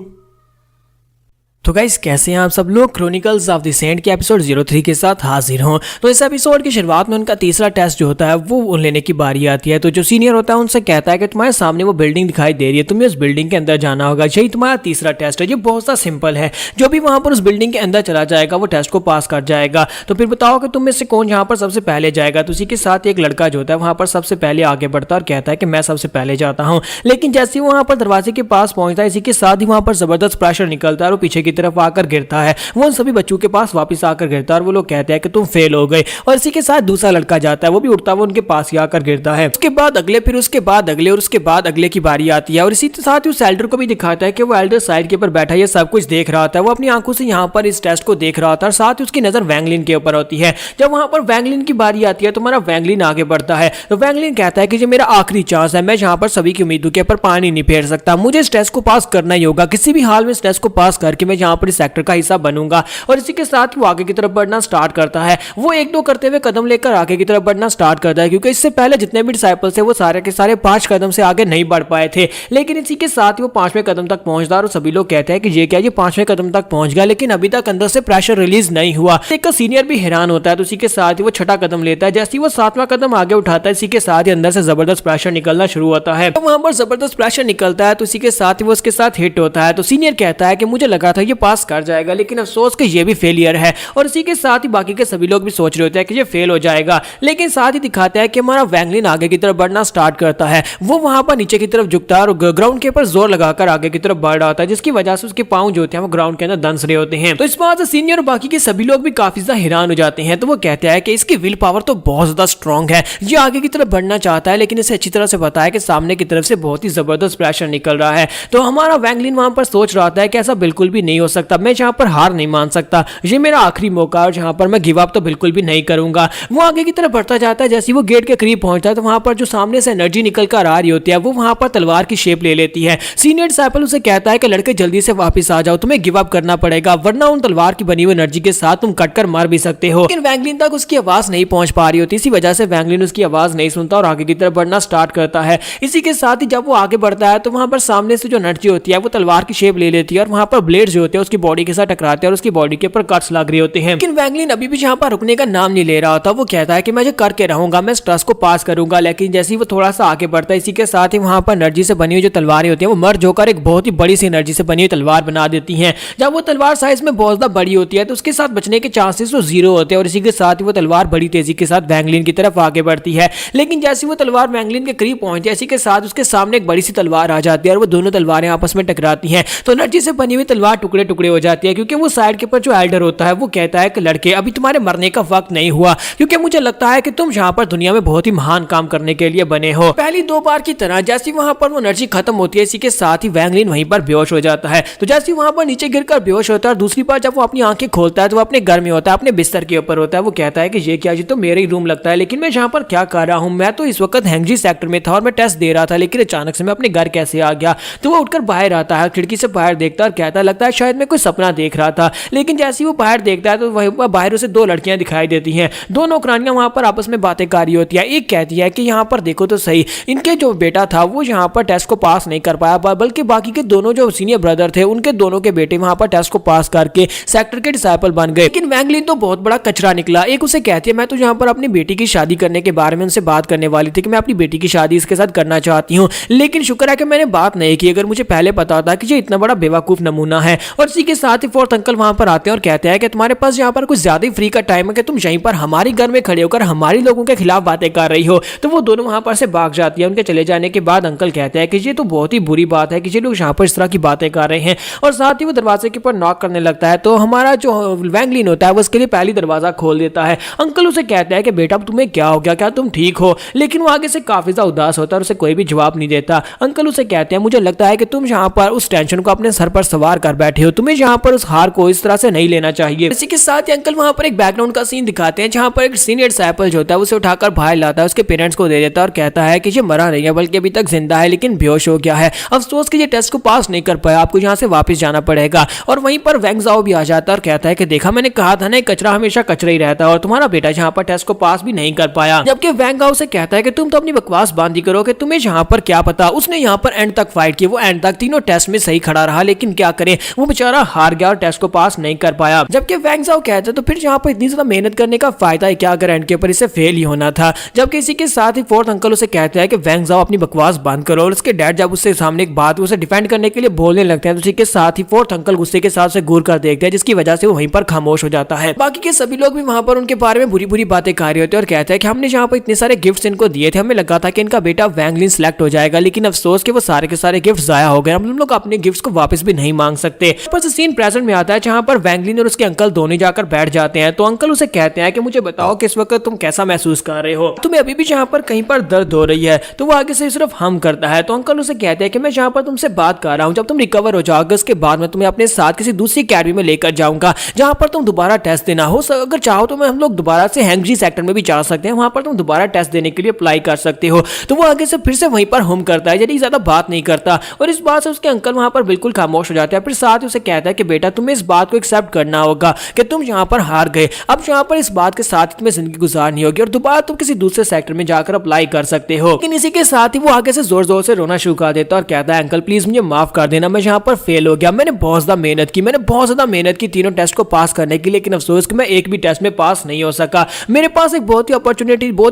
[SPEAKER 1] तो गाइस कैसे हैं आप सब लोग। क्रॉनिकल्स ऑफ द सेंट के एपिसोड 03 के साथ हाजिर हूं। तो इस एपिसोड की शुरुआत में उनका तीसरा टेस्ट जो होता है वो लेने की बारी आती है। तो जो सीनियर होता है उनसे कहता है कि तुम्हारे सामने वो बिल्डिंग दिखाई दे रही है, तुम्हें उस बिल्डिंग के अंदर जाना होगा, यही तुम्हारा तीसरा टेस्ट है। ये बहुत सा सिंपल है, जो भी वहां पर उस बिल्डिंग के अंदर चला जाएगा वो टेस्ट को पास कर जाएगा। तो फिर बताओ कि तुम में से कौन यहाँ पर सबसे पहले जाएगा। तो उसी के साथ एक लड़का जो होता है वहां पर सबसे पहले आगे बढ़ता है और कहता है कि मैं सबसे पहले जाता हूँ। लेकिन जैसे ही वहां पर दरवाजे के पास पहुंचता है, इसी के साथ ही वहां पर जबरदस्त प्रेशर निकलता है और पीछे की तरफ आकर गिरता है। वो उन सभी बच्चों के पास वापस आकर गिरता है और वो लोग कहते हैं कि तुम फेल हो गए। और इसी के साथ दूसरा लड़का जाता है, वो भी उठता है, वो उनके पास ही आकर गिरता है। उसके बाद अगले, फिर उसके बाद अगले और उसके बाद अगले की बारी आती है। और इसी के साथ ही उस एल्डर को भी दिखाता है कि वो एल्डर साइड के ऊपर बैठा ये सब कुछ देख रहा होता है। वो अपनी आंखों से यहाँ पर इस टेस्ट को देख रहा होता है और साथ ही उसकी नजर वैंगलिन के ऊपर होती है। जब वहां पर वैंगलिन की बारी आती है तो हमारा वैंगलिन आगे बढ़ता है। तो वैंगलिन कहता है कि ये मेरा आखिरी चांस है, मैं यहाँ पर सभी की उम्मीदों के ऊपर पानी नहीं फेर सकता, मुझे इस टेस्ट को पास करना ही होगा। किसी भी हाल में इस टेस्ट को पास करके मैं यहाँ पर इस सेक्टर का हिस्सा बनूंगा। और इसी के साथ वो आगे की तरफ बढ़ना स्टार्ट करता है। वो 1-2 करते हुए कदम लेकर आगे की तरफ बढ़ना स्टार्ट करता है, क्योंकि इससे पहले जितने भी डिसाइपल्स थे वो सारे के सारे 5 कदम से आगे नहीं बढ़ पाए थे। लेकिन इसी के साथ ही वो 5वें कदम तक पहुंचता और सभी लोग कहते हैं कि ये क्या, ये 5वें कदम तक पहुंच गया, लेकिन अभी तक अंदर से प्रेशर रिलीज नहीं हुआ। एक सीनियर भी हैरान होता है। तो इसी के साथ ही वो 6ठा कदम लेता है। जैसे ही वो 7वां कदम आगे उठाता है, इसी के साथ ही अंदर से जबरदस्त प्रेशर निकलना शुरू होता है। तो वहां पर जबरदस्त प्रेशर निकलता है तो इसी के साथ ही वो उसके साथ हिट होता है। तो सीनियर कहता है कि मुझे लगा था ये पास कर जाएगा, लेकिन अफसोस कि ये भी फेलियर है। और इसी के साथ ही बाकी के सभी लोग भी सोच रहे होते हैं कि ये फेल हो जाएगा, लेकिन साथ ही दिखाता है कि हमारा वैंगलिन आगे की तरफ बढ़ना स्टार्ट करता है। वो वहां पर नीचे की तरफ झुकता है और ग्राउंड के ऊपर जोर लगाकर आगे की तरफ बढ़ रहा होता है, जिसकी वजह से उसके पांव जो होते हैं वो ग्राउंड के अंदर दंस रहे होते हैं। तो इस बात से सीनियर और बाकी के सभी लोग भी काफी ज्यादा हैरान हो जाते हैं। तो वो कहते हैं कि इसकी विल पावर तो बहुत ज्यादा स्ट्रांग है, ये आगे की तरफ बढ़ना चाहता है, लेकिन इसे अच्छी तरह से पता है कि सामने की तरफ से बहुत ही जबरदस्त प्रेशर निकल रहा है। तो हमारा वैंगलिन वहां पर सोच रहा था कि ऐसा बिल्कुल भी नहीं हो सकता, मैं जहां पर हार नहीं मान सकता, ये मेरा आखिरी मौका है, जहां पर मैं गिव अप तो बिल्कुल भी नहीं करूंगा। वो आगे की तरफ बढ़ता जाता है। जैसे वो गेट के करीब पहुंचता है तो वहां पर जो सामने से एनर्जी निकल कर आ रही होती है वो वहां पर तलवार की शेप ले लेती है। सीनियर डिसिपल उसे कहता है कि लड़के जल्दी से वापस आ जाओ, तुम्हें गिव अप करना पड़ेगा, वरना उन तलवार की बनी हुई एनर्जी के साथ तुम कटकर मर भी सकते हो। लेकिन वैंगलिन तक उसकी आवाज नहीं पहुंच पा रही होती, इसी वजह से वैंगलिन उसकी आवाज नहीं सुनता और आगे की तरफ बढ़ना स्टार्ट करता है। इसी के साथ ही जब वो आगे बढ़ता है तो वहां पर सामने से जो एनर्जी होती है वो तलवार की शेप ले लेती है और वहां पर ब्लेड जो होते हैं उसकी बॉडी के साथ टकराते हैं और उसकी बॉडी के ऊपर कट्स लग रहे होते हैं। लेकिन वैंगलिन अभी भी जहां पर रुकने का नाम नहीं ले रहा होता। वो कहता है कि मैं जो करके रहूंगा, मैं स्ट्रेस को पास करूंगा। लेकिन जैसे ही वो थोड़ा सा आगे बढ़ता है, इसी के साथ ही वहां पर एनर्जी से बनी हुई जो तलवारें होती हैं वो मर्ज होकर एक बहुत ही बड़ी सी एनर्जी से बनी हुई तलवार बना देती हैं। जब वो तलवार साइज में बहुत ज्यादा बड़ी होती है तो उसके साथ बचने के चांसेस तो जीरो होते हैं और इसी के साथ ही वो तलवार बड़ी तेजी के साथ वैंगलिन की तरफ आगे बढ़ती है। लेकिन जैसे वो तलवार वैंगलिन के करीब पहुंचती है, इसी के साथ उसके सामने एक बड़ी सी तलवार आ जाती है और वो दोनों तलवारें आपस में टकराती हैं। तो एनर्जी से बनी हुई तलवार टुकड़े टुकड़े हो जाती है, क्योंकि वो साइड के ऊपर जो एल्डर होता है वो कहता है कि लड़के अभी तुम्हारे मरने का वक्त नहीं हुआ, क्योंकि मुझे लगता है कि तुम यहाँ पर दुनिया में बहुत ही महान काम करने के लिए बने हो। पहली दो बार की तरह जैसे वहां पर वो एनर्जी खत्म होती है, इसी के साथ ही वैंगलिन वहीं पर बेहोश हो जाता है। तो जैसे वहां पर नीचे गिरकर बेहोश होता है और दूसरी बार जब वो अपनी आंखें खोलता है तो वो अपने घर में होता है, अपने बिस्तर के ऊपर होता है। वो कहता है कि ये क्या, ये तो मेरा ही रूम लगता है, लेकिन मैं यहाँ पर क्या कर रहा हूँ, मैं तो इस वक्त हैंगजी सेक्टर में था और मैं टेस्ट दे रहा था, लेकिन अचानक से मैं अपने घर कैसे आ गया। तो वो उठकर बाहर आता है, खिड़की से बाहर देखता है और कहता है लगता है शायद मैं कोई सपना देख रहा था। लेकिन जैसे वो बाहर देखता है तो वहीं बाहर उसे दो लड़कियां दिखाई देती हैं। दो नौकरानियां वहां पर आपस में बातें कर रही होती है। एक कहती है कि यहाँ पर देखो तो सही, इनके जो बेटा था वो यहाँ पर टेस्ट को पास नहीं कर पाया, बल्कि बाकी के दोनों जो सीनियर ब्रदर थे उनके दोनों के बेटे वहां पर टेस्ट को पास करके सेक्टर के डिसिपल बन गए। लेकिन वैंगलिन तो बहुत बड़ा कचरा निकला। एक उसे कहती है मैं तो यहाँ पर अपनी बेटी की शादी करने के बारे में उनसे बात करने वाली थी कि मैं अपनी बेटी की शादी इसके साथ करना चाहती हूँ, लेकिन शुक्र है कि मैंने बात नहीं की, अगर मुझे पहले पता होता कि ये इतना बड़ा बेवकूफ नमूना है। और इसी के साथ ही फोर्थ अंकल वहां पर आते हैं और कहते हैं कि तुम्हारे पास यहाँ पर कुछ ज्यादा ही फ्री का टाइम है कि तुम यहीं पर हमारे घर में खड़े होकर हमारे लोगों के खिलाफ बातें कर रही हो। तो वो दोनों वहां पर से भाग जाती है। उनके चले जाने के बाद अंकल कहते हैं कि ये तो बहुत ही बुरी बात है कि ये लोग यहाँ पर इस तरह की बातें कर रहे हैं, और साथ ही वो दरवाजे के ऊपर नॉक करने लगता है। तो हमारा जो वैंगलिन होता है वो उसके लिए पहली दरवाजा खोल देता है। अंकल उसे कहता है कि बेटा तुम्हें क्या हो गया, क्या तुम ठीक हो? लेकिन वो आगे से काफी ज्यादा उदास होता है और उसे कोई भी जवाब नहीं देता। अंकल उसे कहते हैं मुझे लगता है कि तुम यहाँ पर उस टेंशन को अपने सर पर सवार कर बैठे हो, तुम्हें यहाँ पर उस हार को इस तरह से नहीं लेना चाहिए। इसी के साथ ही अंकल वहां पर एक बैकग्राउंड का सीन दिखाते हैं जहां पर एक सीनियर डिसिपल जो होता है उसे उठाकर बाहर लाता है, उसके पेरेंट्स को दे देता है और कहता है कि ये मरा नहीं है बल्कि अभी तक जिंदा है, लेकिन बेहोश हो गया है। अफसोस कि ये टेस्ट को पास नहीं कर पाया, आपको यहाँ से वापस जाना पड़ेगा। और वहीं पर वैंग ज़ाओ भी आ जाता है और कहता है कि देखा मैंने कहा था ना, कचरा हमेशा कचरा ही रहता है और तुम्हारा बेटा यहाँ पर टेस्ट को पास भी नहीं कर पाया। जबकि वैंग ज़ाओ से कहता है कि तुम तो अपनी बकवास बांधी करो कि तुम्हें यहाँ पर क्या पता। उसने यहाँ पर एंड तक फाइट की, वो एंड तक तीनों टेस्ट में सही खड़ा रहा, लेकिन क्या करे वो बेचारा हार गया और टेस्ट को पास नहीं कर पाया। जबकि वैंग ज़ाओ कहता है तो फिर यहाँ पर इतनी ज्यादा मेहनत करने का फायदा है क्या, अगर एंड के ऊपर इसे फेल ही होना था। जबकि इसी के साथ ही फोर्थ अंकल उसे कहता है कि वैंग ज़ाओ अपनी बकवास बंद करो, और उसके डैड जब उससे सामने एक बात उसे डिफेंड करने के लिए बोलने लगते हैं तो उसी के साथ ही फोर्थ अंकल गुस्से के साथ उसे घूर कर देखते हैं, जिसकी वजह से वो वहीं पर खामोश हो जाता है। बाकी के सभी लोग भी वहां पर उनके बारे में बुरी बुरी बातें कर रहे होते हैं और कहते हैं कि हमने यहाँ पर इतने सारे गिफ्ट्स इनको दिए थे, हमें लगा था कि इनका बेटा वैंगलिन सिलेक्ट हो जाएगा, लेकिन अफसोस कि वो सारे के सारे गिफ्ट जाया हो गए, हम लोग अपने गिफ्ट्स को वापस भी नहीं मांग सकते। पर सीन प्रेजेंट में आता है जहां पर वैंगलिन और उसके अंकल दोनों जाकर बैठ जाते हैं। तो अंकल उसे कहते हैं कि मुझे बताओ कि इस वक्त तुम कैसा महसूस कर रहे हो, तुम्हें अभी भी यहाँ पर कहीं पर दर्द हो रही है? तो वो आगे से सिर्फ हम करता है। तो अंकल उसे कहते हैं कि मैं यहाँ पर तुमसे बात कर रहा हूँ, जब तुम रिकवर हो जाओगे उसके बाद मैं तुम्हें अपने साथ किसी दूसरी अकेडमी में लेकर जाऊंगा जहां पर तुम दोबारा टेस्ट देना हो। अगर चाहो तो हम लोग दोबारा से हैंगजी सेक्टर में भी जा सकते हैं, वहां पर तुम दोबारा टेस्ट देने के लिए अप्लाई कर सकते हो। तो वो आगे से फिर से वहीं पर हम करता है, यानी ज्यादा बात नहीं करता, और इस बात से उसके अंकल वहां पर बिल्कुल खामोश हो जाते हैं। फिर साथ ही उसे कहता है कि बेटा तुम्हें इस बात को एक्सेप्ट करना होगा कि तुम यहाँ पर हार गए, अब यहाँ पर इस बात के साथ तुम्हें जिंदगी गुजारनी होगी और दोबारा तुम किसी दूसरे सेक्टर में जाकर अप्लाई कर सकते हो। लेकिन इसी के साथ ही वो आगे से जोर जोर से रोना शुरू कर देता है और कहता है अंकल प्लीज मुझे माफ कर देना, मैं यहाँ पर फेल हो गया, मैंने बहुत ज्यादा मेहनत की, मैंने बहुत ज्यादा मेहनत की तीनों टेस्ट को पास करने की, लेकिन अफसोस कि मैं एक भी टेस्ट में पास नहीं हो सका। मेरे पास एक बहुत ही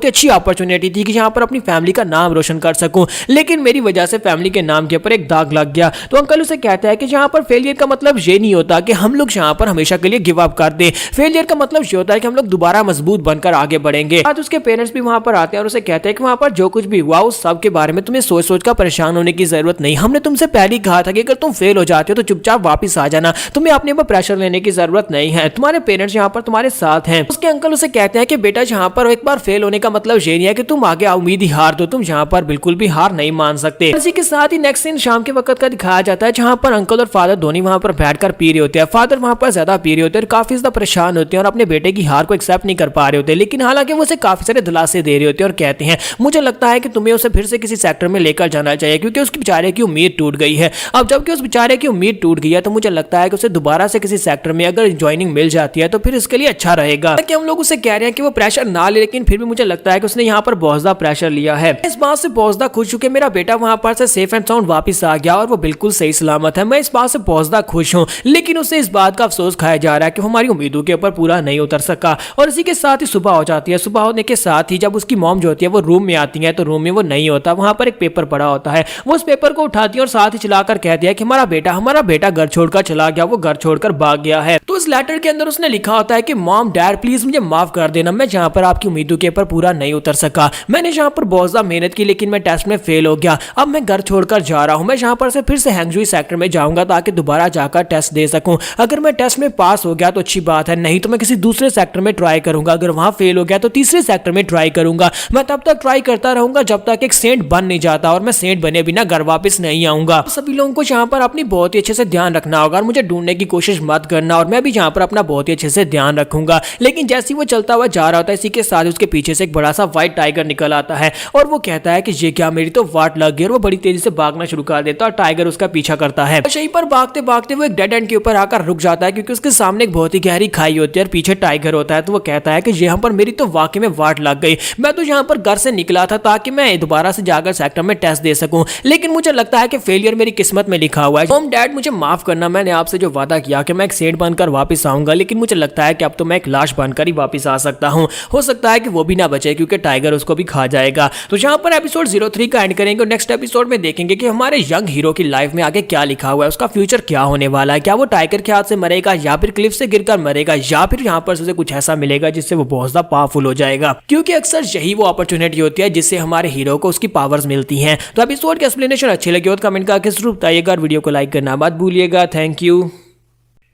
[SPEAKER 1] अच्छी अपॉर्चुनिटी थी कि यहाँ पर अपनी फैमिली का नाम रोशन कर सकूं, लेकिन मेरी वजह से फैमिली के नाम के ऊपर एक दाग लग गया। तो अंकल उसे कहता है कि यहाँ पर फेलियर का मतलब ये नहीं होता कि हम लोग यहाँ पर हमेशा के लिए गिव अप कर दें। फेलियर का मतलब ये होता है कि हम लोग दोबारा मजबूत बनकर आगे बढ़ेंगे। आज उसके पेरेंट्स भी वहां पर आते हैं और उसे कहते हैं कि वहां पर जो कुछ भी हुआ उस सब के बारे में तुम्हें सोच सोच कर परेशान होने की जरूरत नहीं। हमने तुमसे पहले ही कहा था कि अगर तुम फेल हो जाते हो तो चुपचाप वापस आ जाना, तुम्हें अपने ऊपर प्रेशर लेने की जरूरत नहीं है, तुम्हारे पेरेंट्स यहाँ पर तुम्हारे साथ हैं। उसके अंकल उसे कहते हैं कि बेटा यहाँ पर एक बार फेल होने का मतलब ये नहीं है कि तुम आगे उम्मीद ही हार दो, तुम यहाँ पर बिल्कुल भी हार नहीं मान सकते। इसी के साथ ही नेक्स्ट सीन शाम के वक्त का दिखाया जाता है जहाँ पर अंकल और फादर दोनों वहां पर बैठकर पी रहे होते हैं। फादर वहां पर ज्यादा पी रहे होते हैं और काफी ज्यादा परेशान होते हैं और अपने बेटे की हार को एक्सेप्ट नहीं कर पा रहे होते, लेकिन हालांकि वो उसे काफी सारे दिलासे दे रहे होते हैं और कहते हैं मुझे लगता है कि तुम्हें उसे फिर से किसी सेक्टर में लेकर जाना चाहिए क्योंकि उसके बेचारे की उम्मीद टूट गई है। अब जबकि उस बेचारे की उम्मीद टूट गई है तो मुझे लगता है कि उसे दोबारा से किसी सेक्टर में अगर ज्वाइनिंग मिल जाती है तो फिर इसके लिए अच्छा रहेगा। कि हम लोग उसे कह रहे हैं कि वो प्रेशर ना ले, लेकिन फिर भी मुझे लगता है कि उसने यहाँ पर बहुत ज्यादा प्रेशर लिया है। इस बात से बहुत ज्यादा खुश हूँ कि मेरा बेटा वहां पर से सेफ एंड साउंड वापस आ गया और वो बिल्कुल सही सलामत है। मैं इस बात से बहुत ज्यादा खुश हूँ, लेकिन उसे इस बात का अफसोस खाया जा रहा है कि वो हमारी उम्मीदों के ऊपर पूरा नहीं उतर सका। और इसी के साथ ही सुबह हो जाती है। सुबह होने के साथ ही जब उसकी मॉम जो होती है वो रूम में आती है तो रूम में वो नहीं होता, वहां पर एक पेपर पड़ा होता है। वो उस पेपर को उठाती है और साथ ही चलाकर कहती है कि हमारा बेटा घर छोड़कर चला गया, वो घर छोड़कर भाग गया है। तो इस लेटर के अंदर उसने लिखा होता है कि मॉम डैड प्लीज मुझे माफ कर देना, मैं जहाँ पर आपकी उम्मीदों के ऊपर पूरा नहीं उतर सका। मैंने जहाँ पर बहुत ज्यादा मेहनत की लेकिन मैं टेस्ट में फेल हो गया। अब मैं घर छोड़कर जा रहा हूँ, मैं जहाँ पर से फिर से हैंगजुई सेक्टर में जाऊंगा ताकि दोबारा जाकर टेस्ट दे सकूं। अगर मैं टेस्ट में पास हो गया तो अच्छी बात है, नहीं तो मैं किसी दूसरे सेक्टर में ट्राई करूंगा। अगर वहां फेल हो गया तो तीसरे सेक्टर में ट्राई करूंगा। मैं तब तक ट्राई करता रहूंगा जब तक एक सेंट बन नहीं जाता और मैं सेंट बने बिना घर वापस नहीं आऊंगा। सभी लोगों को यहाँ पर अपनी बहुत ही अच्छे से ध्यान रखना होगा और मुझे ढूंढने की कोशिश मत करना, और मैं भी यहाँ पर अपना बहुत ही अच्छे से ध्यान रखूंगा। लेकिन जैसे वो चलता हुआ जा रहा होता है, इसी के साथ उसके पीछे से एक बड़ा सा व्हाइट टाइगर निकल आता है और वो कहता है कि ये क्या, मेरी तो वाट लग गई। और वो बड़ी तेजी से भागना शुरू कर देता है और टाइगर उसका पीछा करता है। यहीं पर भागते भागते वो एक डेड एंड के ऊपर आकर रुक जाता है क्योंकि उसके सामने एक बहुत ही गहरी खाई होती है और पीछे टाइगर होता है। तो वो कहता है कि यहाँ पर मेरी तो वाकई में वाट लग गई, मैं तो यहाँ पर घर से निकला था ताकि मैं दोबारा से जाकर सेक्टर में टेस्ट दे सकूं, लेकिन मुझे लगता है कि फेलियर मेरी किस्मत में लिखा हुआ है। मॉम डैड मुझे माफ करना, मैंने आपसे जो वादा किया कि मैं एक सेंट बनकर वापस आऊंगा, लेकिन मुझे लगता है कि अब तो मैं एक लाश बनकर ही वापस आ सकता हूँ। हो सकता है कि वो भी ना बचे क्योंकि टाइगर उसको भी खा जाएगा। तो यहाँ पर एपिसोड 03 का एंड करेंगे और नेक्स्ट एपिसोड में देखेंगे कि हमारे यंग हीरो की लाइफ में आगे क्या लिखा हुआ है, उसका फ्यूचर क्या होने वाला है। क्या वो टाइगर के हाथ से मरेगा या फिर क्लिफ से गिरकर मरेगा, या फिर यहाँ पर उसे कुछ ऐसा मिलेगा जिससे वो बहुत ज्यादा पावरफुल हो जाएगा, क्योंकि अक्सर यही वो अपॉर्चुनिटी होती है जिससे हमारे हीरो को उसकी पावर्स मिलती हैं। तो एपिसोड के एक्सप्लेनेशन अच्छे लगे हो तो कमेंट करके जरूर बताइएगा और वीडियो को लाइक करना मत भूलिएगा। Thank you.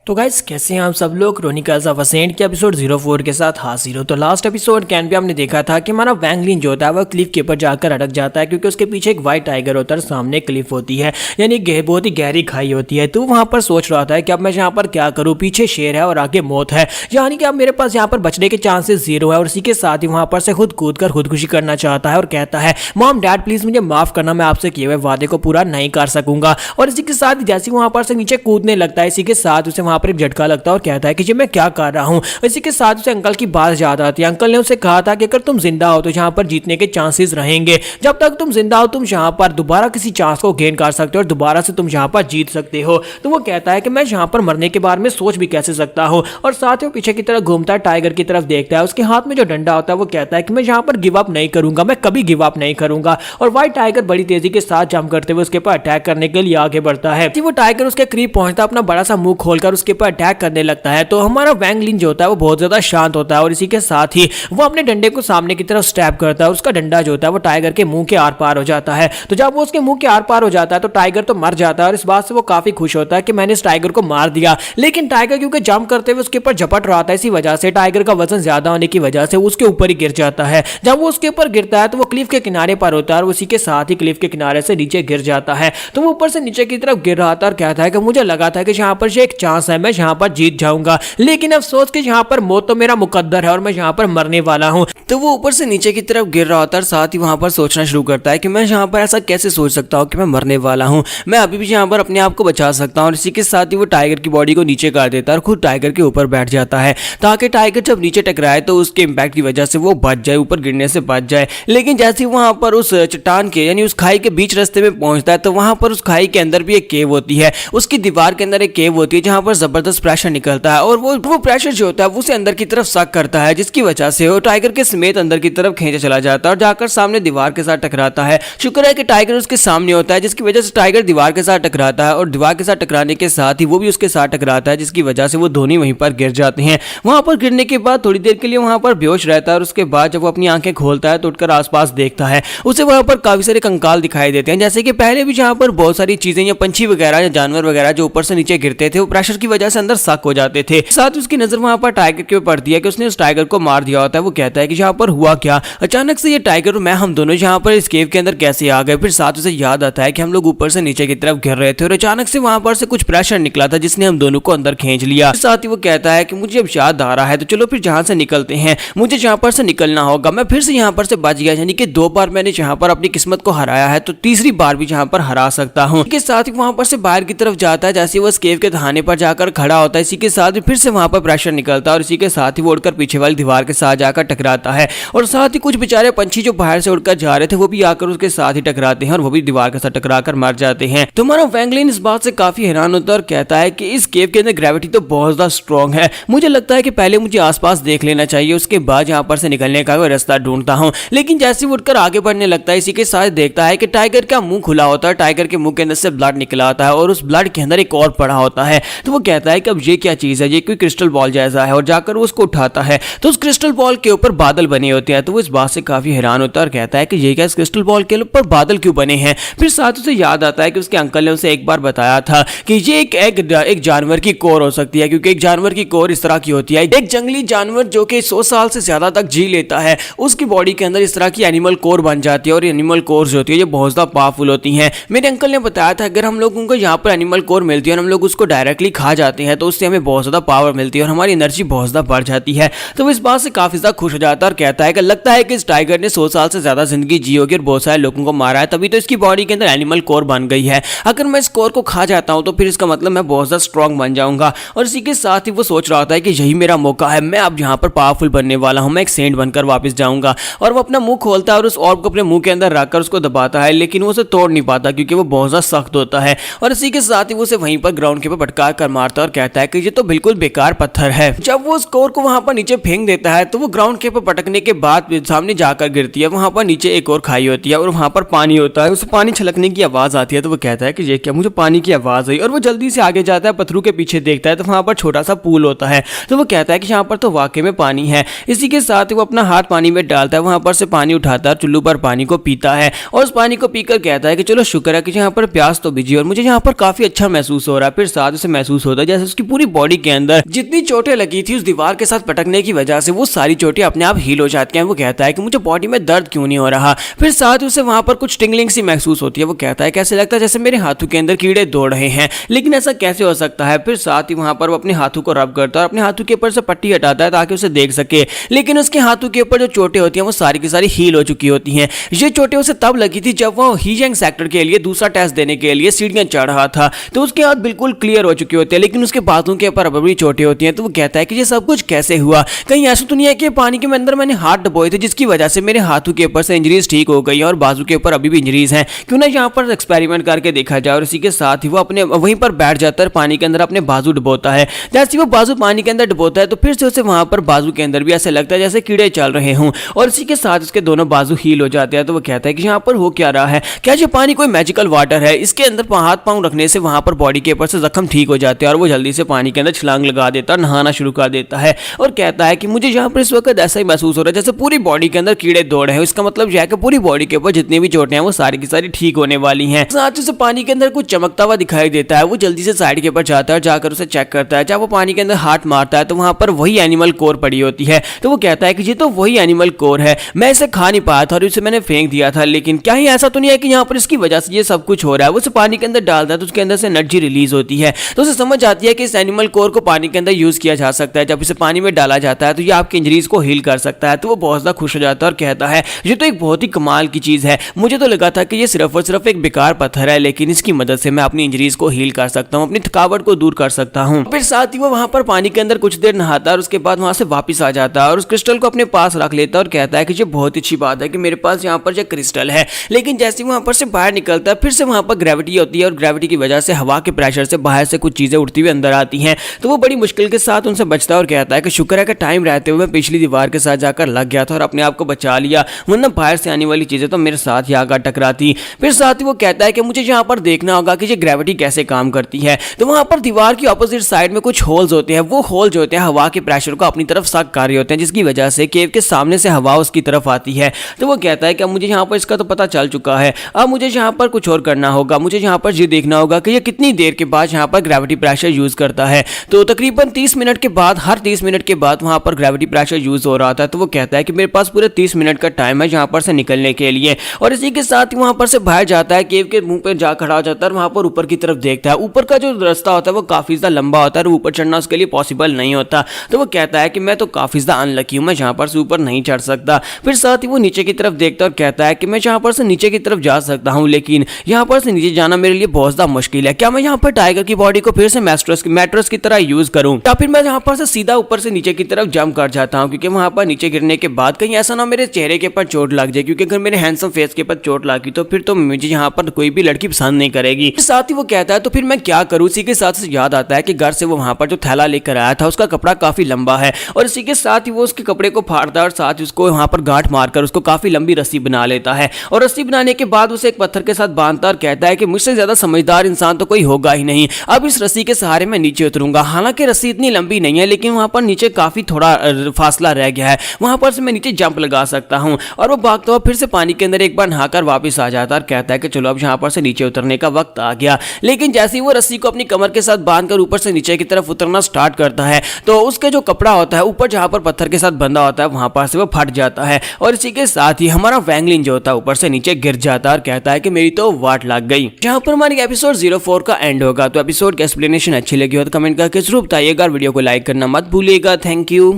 [SPEAKER 1] तो गाइस कैसे हैं आप सब लोग, क्रोनिकल्स ऑफ अ सेंट के एपिसोड 04 के साथ हाजिर हो। तो लास्ट एपिसोड कैन पे हमने देखा था कि हमारा वैंग लिन जो होता है वो क्लिफ के ऊपर जाकर अटक जाता है क्योंकि उसके पीछे एक व्हाइट टाइगर होता है, सामने क्लिफ होती है, यानी बहुत ही गहरी खाई होती है। तो वहां पर सोच रहा था कि अब मैं यहाँ पर क्या करूँ, पीछे शेर है और आगे मौत है, यानी कि अब मेरे पास यहाँ पर बचने के चांसेस 0 है। और इसी के साथ ही वहां पर से खुद कूद कर खुदकुशी करना चाहता है और कहता है मॉम डैड प्लीज मुझे माफ करना, मैं आपसे किए हुए वादे को पूरा नहीं कर सकूंगा। और इसी के साथ जैसे वहां पर से नीचे कूदने लगता है, इसी के साथ उसे वहां पर एक झटका लगता है और कहता है कि ये मैं क्या कर रहा हूं। इसी के साथ उसे अंकल की बात याद आती है। अंकल ने उसे कहा था कि अगर तुम जिंदा हो तो यहाँ पर जीतने के चांसेस रहेंगे, जब तक तुम जिंदा हो तुम यहाँ पर दोबारा किसी चांस को गेन कर सकते हो और दोबारा से तुम यहाँ पर जीत सकते हो। तो वो कहता है कि मैं यहाँ पर मरने के बारे में सोच भी कैसे सकता हूँ। और साथ ही वो पीछे की तरफ घूमता है, टाइगर की तरफ देखता है, उसके हाथ में जो डंडा होता है वो कहता है कि मैं यहाँ पर गिव अप नहीं करूंगा, मैं कभी गिव अप नहीं करूंगा। और व्हाइट टाइगर बड़ी तेजी के साथ जंप करते हुए उसके ऊपर अटैक करने के लिए आगे बढ़ता है। वो टाइगर उसके करीब पहुंचता है, अपना बड़ा सा मुंह खोलकर उसके ऊपर अटैक करने लगता है। तो हमारा वैंग लिन जो होता है वो बहुत ज्यादा शांत होता है और इसी के साथ ही वो अपने डंडे को सामने की तरफ स्टैब करता है और उसका डंडा जो होता है वो टाइगर के मुंह के आर पार हो जाता है। तो जब वो उसके मुंह के आर पार हो जाता है तो टाइगर तो मर जाता है और इस बात से वो काफी खुश होता है कि मैंने इस टाइगर को मार दिया। लेकिन टाइगर क्योंकि जंप करते हुए उसके ऊपर झपट रहा था, इसी वजह से टाइगर का वजन ज्यादा होने की वजह से उसके ऊपर ही गिर जाता है। जब वो उसके ऊपर गिरता है तो वो क्लिफ के किनारे पर होता है और उसी के साथ ही क्लिफ के किनारे से नीचे गिर जाता है। तो वो ऊपर से नीचे की तरफ गिर रहा था और कहता है कि मुझे लगा था कि यहाँ पर एक चांस है, मैं यहाँ पर जीत जाऊंगा, लेकिन अफसोस कि यहाँ पर मौत तो मेरा मुकद्दर है और मैं यहाँ पर मरने वाला हूँ। तो वो ऊपर से नीचे की तरफ गिर रहा होता है, साथ ही वहां पर सोचना शुरू करता है कि मैं यहाँ पर ऐसा कैसे सोच सकता हूँ कि मैं मरने वाला हूँ, मैं अभी भी यहाँ पर अपने आप को बचा सकता हूँ। और इसी के साथ ही वो टाइगर की बॉडी को नीचे कर देता है और खुद टाइगर के ऊपर बैठ जाता है ताकि टाइगर जब नीचे टकराए तो उसके इम्पैक्ट की वजह से वो बच जाए, ऊपर गिरने से बच जाए। लेकिन जैसे ही वहां पर उस चट्टान के यानी उस खाई के बीच रास्ते में पहुंचता है तो वहां पर उस खाई के अंदर भी एक केव होती है, उसकी दीवार के अंदर एक केव होती है जहां पर जबरदस्त प्रेशर निकलता है और वो प्रेशर जो होता है वो उसे अंदर की तरफ सक करता है, जिसकी वजह से वो टाइगर के समेत अंदर की तरफ खींचा चला जाता है और जाकर सामने दीवार के साथ टकराता है। शुक्र है कि टाइगर उसके सामने होता है, जिसकी वजह से टाइगर दीवार के साथ टकराता है और दीवार के साथ टकराने के साथ ही वो भी उसके साथ टकराता है, जिसकी वजह से वो दोनों वहीं पर गिर जाते हैं। वहां पर गिरने के बाद थोड़ी देर के लिए वहां पर बेहोश रहता है और उसके बाद जब वो अपनी आंखें खोलता है तो उठकर आसपास देखता है, उसे वहां पर काफी सारे कंकाल दिखाई देते हैं। जैसे कि पहले भी जहां पर बहुत सारी चीजें या पंछी वगैरह या जानवर वगैरह जो ऊपर से नीचे गिरते थे वो प्रेशर की वजह से अंदर सक हो जाते थे। साथ उसकी नजर वहां पर टाइगर के ऊपर पड़ती है कि उसने उस टाइगर को मार दिया होता है। वो कहता है कि यहाँ पर हुआ क्या, अचानक से ये टाइगर और मैं हम दोनों यहाँ पर इस केव के अंदर कैसे आ गए। फिर साथ उसे याद आता है कि हम लोग ऊपर से नीचे की तरफ गिर रहे थे और अचानक से वहां पर से कुछ प्रेशर निकला था जिसने हम दोनों को अंदर खींच लिया। साथ ही वो कहता है कि मुझे अब याद आ रहा है तो चलो फिर जहां से निकलते हैं, मुझे जहां पर से निकलना होगा। मैं फिर से यहाँ पर से बच गया, यानी कि 2 बार मैंने जहां पर अपनी किस्मत को हराया है तो तीसरी बार भी जहां पर हरा सकता हूँ। इसके साथ ही वहां पर से बाहर की तरफ जाता है। जैसे वो इस केव के दहाने पर जाकर खड़ा होता है, इसी के साथ ही फिर से वहां पर प्रेशर निकलता है और इसी के साथ ही वो उड़कर पीछे वाली दीवार के साथ जाकर टकराता है और साथ ही कुछ बेचारे पंछी जो बाहर से उड़कर जा रहे थे वो भी आकर उसके साथ ही टकराते हैं और वो भी दीवार के साथ टकराकर मर जाते हैं। तो हमारा फ्रैंकलिन इस बात से काफी हैरान होता है और कहता है कि इस केव के अंदर ग्रेविटी तो बहुत ज्यादा स्ट्रॉन्ग है, मुझे लगता है कि पहले मुझे आसपास देख लेना चाहिए, उसके बाद यहाँ पर से निकलने का कोई रास्ता ढूंढता हूँ। लेकिन जैसे वो उठकर आगे बढ़ने लगता है, इसी के साथ देखता है कि टाइगर का मुंह खुला होता है, टाइगर के मुंह के अंदर से ब्लड निकला होता है और उस ब्लड के अंदर एक और पड़ा होता है। तो वो कहता है कि अब ये क्या चीज है, ये कोई क्रिस्टल बॉल जैसा है और जाकर वो उसको उठाता है तो उस क्रिस्टल बॉल के ऊपर बादल बने होते हैं। तो वो इस बात से काफी हैरान होता है और कहता है कि ये क्या, इस क्रिस्टल बॉल के ऊपर बादल क्यों बने हैं। फिर साथ उसे याद आता है कि उसके अंकल ने उसे एक बार बताया था कि ये एक जानवर की कोर हो सकती है, क्योंकि एक जानवर की कोर इस तरह की होती है। एक जंगली जानवर जो कि 100 साल से ज्यादा तक जी लेता है, उसकी बॉडी के अंदर इस तरह की एनिमल कोर बन जाती है और एनिमल कोर जो होती है ये बहुत ज्यादा पावरफुल होती है। मेरे अंकल ने बताया था अगर हम लोगों को यहाँ पर एनिमल कोर मिलती है और हम लोग उसको डायरेक्टली खा जाते हैं तो उससे हमें बहुत ज्यादा पावर मिलती है और हमारी एनर्जी बहुत ज्यादा बढ़ जाती है। तो वो इस बात से काफी ज्यादा खुश हो जाता है और कहता है कि लगता है कि इस टाइगर ने 100 साल से ज्यादा जिंदगी जी होगी और बहुत सारे लोगों को मारा है, तभी तो इसकी बॉडी के अंदर एनिमल कोर बन गई है। अगर मैं इस कोर को खा जाता हूं तो फिर इसका मतलब मैं बहुत ज्यादा स्ट्रांग बन जाऊंगा। और इसी के साथ ही वो सोच रहा होता है कि यही मेरा मौका है, मैं अब यहाँ पर पावरफुल बनने वाला हूँ, मैं एक सेंट बनकर वापस जाऊंगा। और वो अपना मुंह खोलता है और उस ऑर्ब को अपने मुंह के अंदर रखकर उसको दबाता है, लेकिन वो उसे तोड़ नहीं पाता क्योंकि वो बहुत ज्यादा सख्त होता है। और इसी के साथ ही वो उसे वहीं पर ग्राउंड के ऊपर पटका कर मारता है और कहता है कि ये तो बिल्कुल बेकार पत्थर है। जब वो उस कोर को वहां पर नीचे फेंक देता है तो वो ग्राउंड के ऊपर पटकने के बाद सामने जाकर गिरती है। वहां पर नीचे एक और खाई होती है और वहां पर पानी होता है, उसे पानी छलकने की आवाज आती है। तो वो कहता है कि ये क्या, मुझे पानी की आवाज आई। और वो जल्दी से आगे जाता है, पत्थरों के पीछे देखता है तो वहां पर छोटा सा पूल होता है। तो वो कहता है कि यहाँ पर तो वाकई में पानी है। इसी के साथ ही वो अपना हाथ पानी में डालता है, वहां पर से पानी उठाता है, चुल्लू पर पानी को पीता है और उस पानी को पीकर कहता है कि चलो शुक्र है कि यहाँ पर प्यास तो बुझी और मुझे यहाँ पर काफी अच्छा महसूस हो रहा है। फिर साथ उसे महसूस होता है जैसे उसकी पूरी बॉडी के अंदर जितनी चोटें लगी थी उस दीवार के साथ पटकने की वजह से वो सारी चोटें अपने आप हील हो जाती हैं। वो कहता है कि मुझे बॉडी में दर्द क्यों नहीं हो रहा। फिर साथ उसे वहां पर कुछ टिंगलिंग सी महसूस होती है। वो कहता है कैसे लगता है जैसे मेरे हाथों के अंदर कीड़े दौड़ रहे हैं, लेकिन ऐसा कैसे हो सकता है। फिर साथ ही वहां पर वो अपने हाथों को रब करता है और अपने हाथों के ऊपर से पट्टी हटाता है ताकि उसे देख सके, लेकिन उसके हाथों के ऊपर जो चोटें होती हैं वो सारी की सारी हील हो चुकी होती हैं। ये चोटें उसे तब लगी थी जब वो हीजेंग सेक्टर के लिए दूसरा टेस्ट देने के लिए सीढ़ियां चढ़ रहा था, तो उसके हाथ बिल्कुल क्लियर हो चुके होते हैं, लेकिन उसके बाजू के ऊपर अभी चोटें होती हैं। तो वो कहता है कि ये सब कुछ कैसे हुआ, कहीं ऐसा तो नहीं है कि पानी के अंदर मैंने हाथ डुबोए थे जिसकी वजह से मेरे हाथों के ऊपर से इंजरीज ठीक हो गई और बाजू के ऊपर अभी भी इंजरीज हैं, क्यों ना यहाँ पर एक्सपेरिमेंट करके देखा जाए। और इसी के साथ ही वो अपने वहीं पर बैठ जाता है, पानी के अंदर अपने बाजू डुबोता है। जैसे वो बाजू पानी के अंदर डुबोता है तो फिर से उसे वहां पर बाजू के अंदर भी ऐसे लगता है जैसे कीड़े चल रहे हों और इसी के साथ उसके दोनों बाजू हील हो जाते हैं। तो वो कहता है कि यहाँ पर हो क्या रहा है, क्या ये पानी कोई मैजिकल वाटर है, इसके अंदर हाथ पांव रखने से वहां पर बॉडी के ऊपर से जख्म ठीक हो जाते हैं। और वो जल्दी से पानी के अंदर छलांग लगा देता है, नहाना शुरू कर देता है और कहता है कि मुझे यहाँ पर इस वक्त ऐसा ही महसूस हो रहा है जैसे पूरी बॉडी के अंदर कीड़े दौड़ रहे हैं। इसका मतलब यह है कि पूरी बॉडी के ऊपर जितनी भी चोटें हैं वो सारी की सारी ठीक होने वाली हैं। साथ ही पानी के अंदर कुछ चमकता हुआ दिखाई देता है। वो जल्दी से साइड के ऊपर जाता है, जाकर उसे चेक करता है। जब वो पानी के अंदर हाथ मारता है तो वहां पर वही एनिमल कोर पड़ी होती है। तो वो कहता है कि ये तो वही एनिमल कोर है, मैं इसे खा नहीं पाया था और इसे मैंने फेंक दिया था, लेकिन क्या ही ऐसा तो नहीं है कि यहाँ पर इसकी वजह से ये सब कुछ हो रहा है। वो उसे पानी के अंदर डालता है तो उसके अंदर से एनर्जी रिलीज होती है। तो उसे समझ आती है कि इस एनिमल कोर को पानी के अंदर यूज किया जा सकता है। जब इसे पानी में डाला जाता है तो ये आपकी इंजरीज को हील कर सकता है। तो वो बहुत ज्यादा खुश हो जाता है और कहता है ये तो एक बहुत ही कमाल की चीज है, मुझे तो लगा था कि ये सिर्फ और सिर्फ एक बेकार पत्थर है, लेकिन इसकी मदद से मैं अपनी इंजरीज को हील कर सकता हूँ, अपनी थकावट को दूर कर सकता हूँ। फिर साथ ही वो वहां पर पानी के अंदर कुछ देर नहाता है और उसके बाद वहां से वापस आ जाता है और उस क्रिस्टल को अपने पास रख लेता है और कहता है कि ये बहुत अच्छी बात है कि मेरे पास यहाँ पर जो क्रिस्टल है। लेकिन जैसे वहां पर से बाहर निकलता है फिर से वहां पर ग्रेविटी होती है और ग्रेविटी की वजह से हवा के प्रेशर से बाहर से कुछ चीजें उड़ती उड़ती हुई अंदर आती हैं। तो वो बड़ी मुश्किल के साथ उनसे बचता है और कहता है कि शुक्र है कि टाइम रहते हुए मैं पिछली दीवार के साथ जाकर लग गया था और अपने आप को बचा लिया, वरना बाहर से आने वाली चीजें तो मेरे साथ ही आकर टकराती। फिर साथ ही वो कहता है कि मुझे यहाँ पर देखना होगा कि ये ग्रेविटी कैसे काम करती है। तो वहां पर दीवार की ऑपोजिट साइड में कुछ होल्स होते हैं, वो होल जो होते हैं हवा के प्रेशर को अपनी तरफ सक कर रहे होते हैं, जिसकी वजह से केव के सामने से हवा उसकी तरफ आती है। तो वो कहता है कि मुझे यहाँ पर इसका तो पता चल चुका है, अब मुझे यहाँ पर कुछ और करना होगा, मुझे यहाँ पर ये देखना होगा कि ये कितनी देर के बाद यहाँ पर ग्रेविटी प्रेशर यूज करता है। तो तकरीबन 30 मिनट के बाद, हर 30 मिनट के बाद वहां पर ग्रेविटी प्रेशर यूज हो रहा था। तो वो कहता है कि मेरे पास पूरे 30 मिनट का टाइम है यहाँ पर से निकलने के लिए, और इसी के साथ ही वहां पर से बाहर जाता है, केव के मुंह पर जा खड़ा हो जाता है और वहां पर ऊपर की तरफ देखता है। ऊपर का जो रास्ता होता है वो काफी ज्यादा लंबा होता है और ऊपर चढ़ना उसके लिए पॉसिबल नहीं होता। तो वो कहता है कि मैं तो काफी ज्यादा अनलकी हूं, मैं यहाँ पर से ऊपर नहीं चढ़ सकता। फिर साथ ही वो नीचे की तरफ देखता है और कहता है कि मैं यहाँ पर से नीचे की तरफ जा सकता हूँ, लेकिन यहाँ पर से नीचे जाना मेरे लिए बहुत ज्यादा मुश्किल है। क्या मैं यहाँ पर टाइगर की बॉडी को फिर से मैट्रेस की तरह यूज करूँ, या फिर मैं यहाँ पर से सीधा ऊपर से नीचे की तरफ जंप कर जाता हूँ, क्योंकि वहां पर नीचे गिरने के बाद कहीं ऐसा ना मेरे चेहरे के ऊपर चोट लग जाए, क्योंकि अगर मेरे हैंडसम फेस के ऊपर चोट लगी तो फिर तो मुझे यहाँ पर कोई भी लड़की पसंद नहीं करेगी। साथ ही वो कहता है तो फिर मैं क्या करूँ। इसी के साथ याद आता है कि घर से वो वहां पर जो थैला लेकर आया था उसका कपड़ा काफी लंबा है, और इसी के साथ ही वो उसके कपड़े को फाड़ता है और साथ ही उसको वहां पर गांठ मारकर उसको काफी लंबी रस्सी बना लेता है, और रस्सी बनाने के बाद उसे एक पत्थर के साथ बांधता और कहता है कि मुझसे ज्यादा समझदार इंसान तो कोई होगा ही नहीं, अब इस रस्सी के सहारे मैं नीचे उतरूंगा। हालांकि रस्सी इतनी लंबी नहीं है, लेकिन वहां पर नीचे काफी थोड़ा फासला रह गया है, वहां पर से मैं नीचे जंप लगा सकता हूं। और वो भागता हुआ फिर से पानी के अंदर एक बार नहाकर वापस आ जाता है और कहता है कि चलो अब यहाँ पर से नीचे उतरने का वक्त आ गया। लेकिन जैसे ही वो रस्सी को अपनी कमर के साथ बांधकर ऊपर से नीचे की तरफ उतरना स्टार्ट करता है, तो उसका जो कपड़ा होता है ऊपर जहां पर पत्थर के साथ बंधा होता है वहां पर से वो फट जाता है, और इसी के साथ ही हमारा वैंगलिन जो होता है ऊपर से नीचे गिर जाता है और कहता है कि मेरी तो वाट लग गई। जहां पर हमारी एपिसोड 04 का एंड होगा। तो एपिसोड की एक्सप्लेनेशन अच्छी लगी हो तो कमेंट करके जरूर बताइएगा, वीडियो को लाइक करना मत भूलिएगा। Thank you.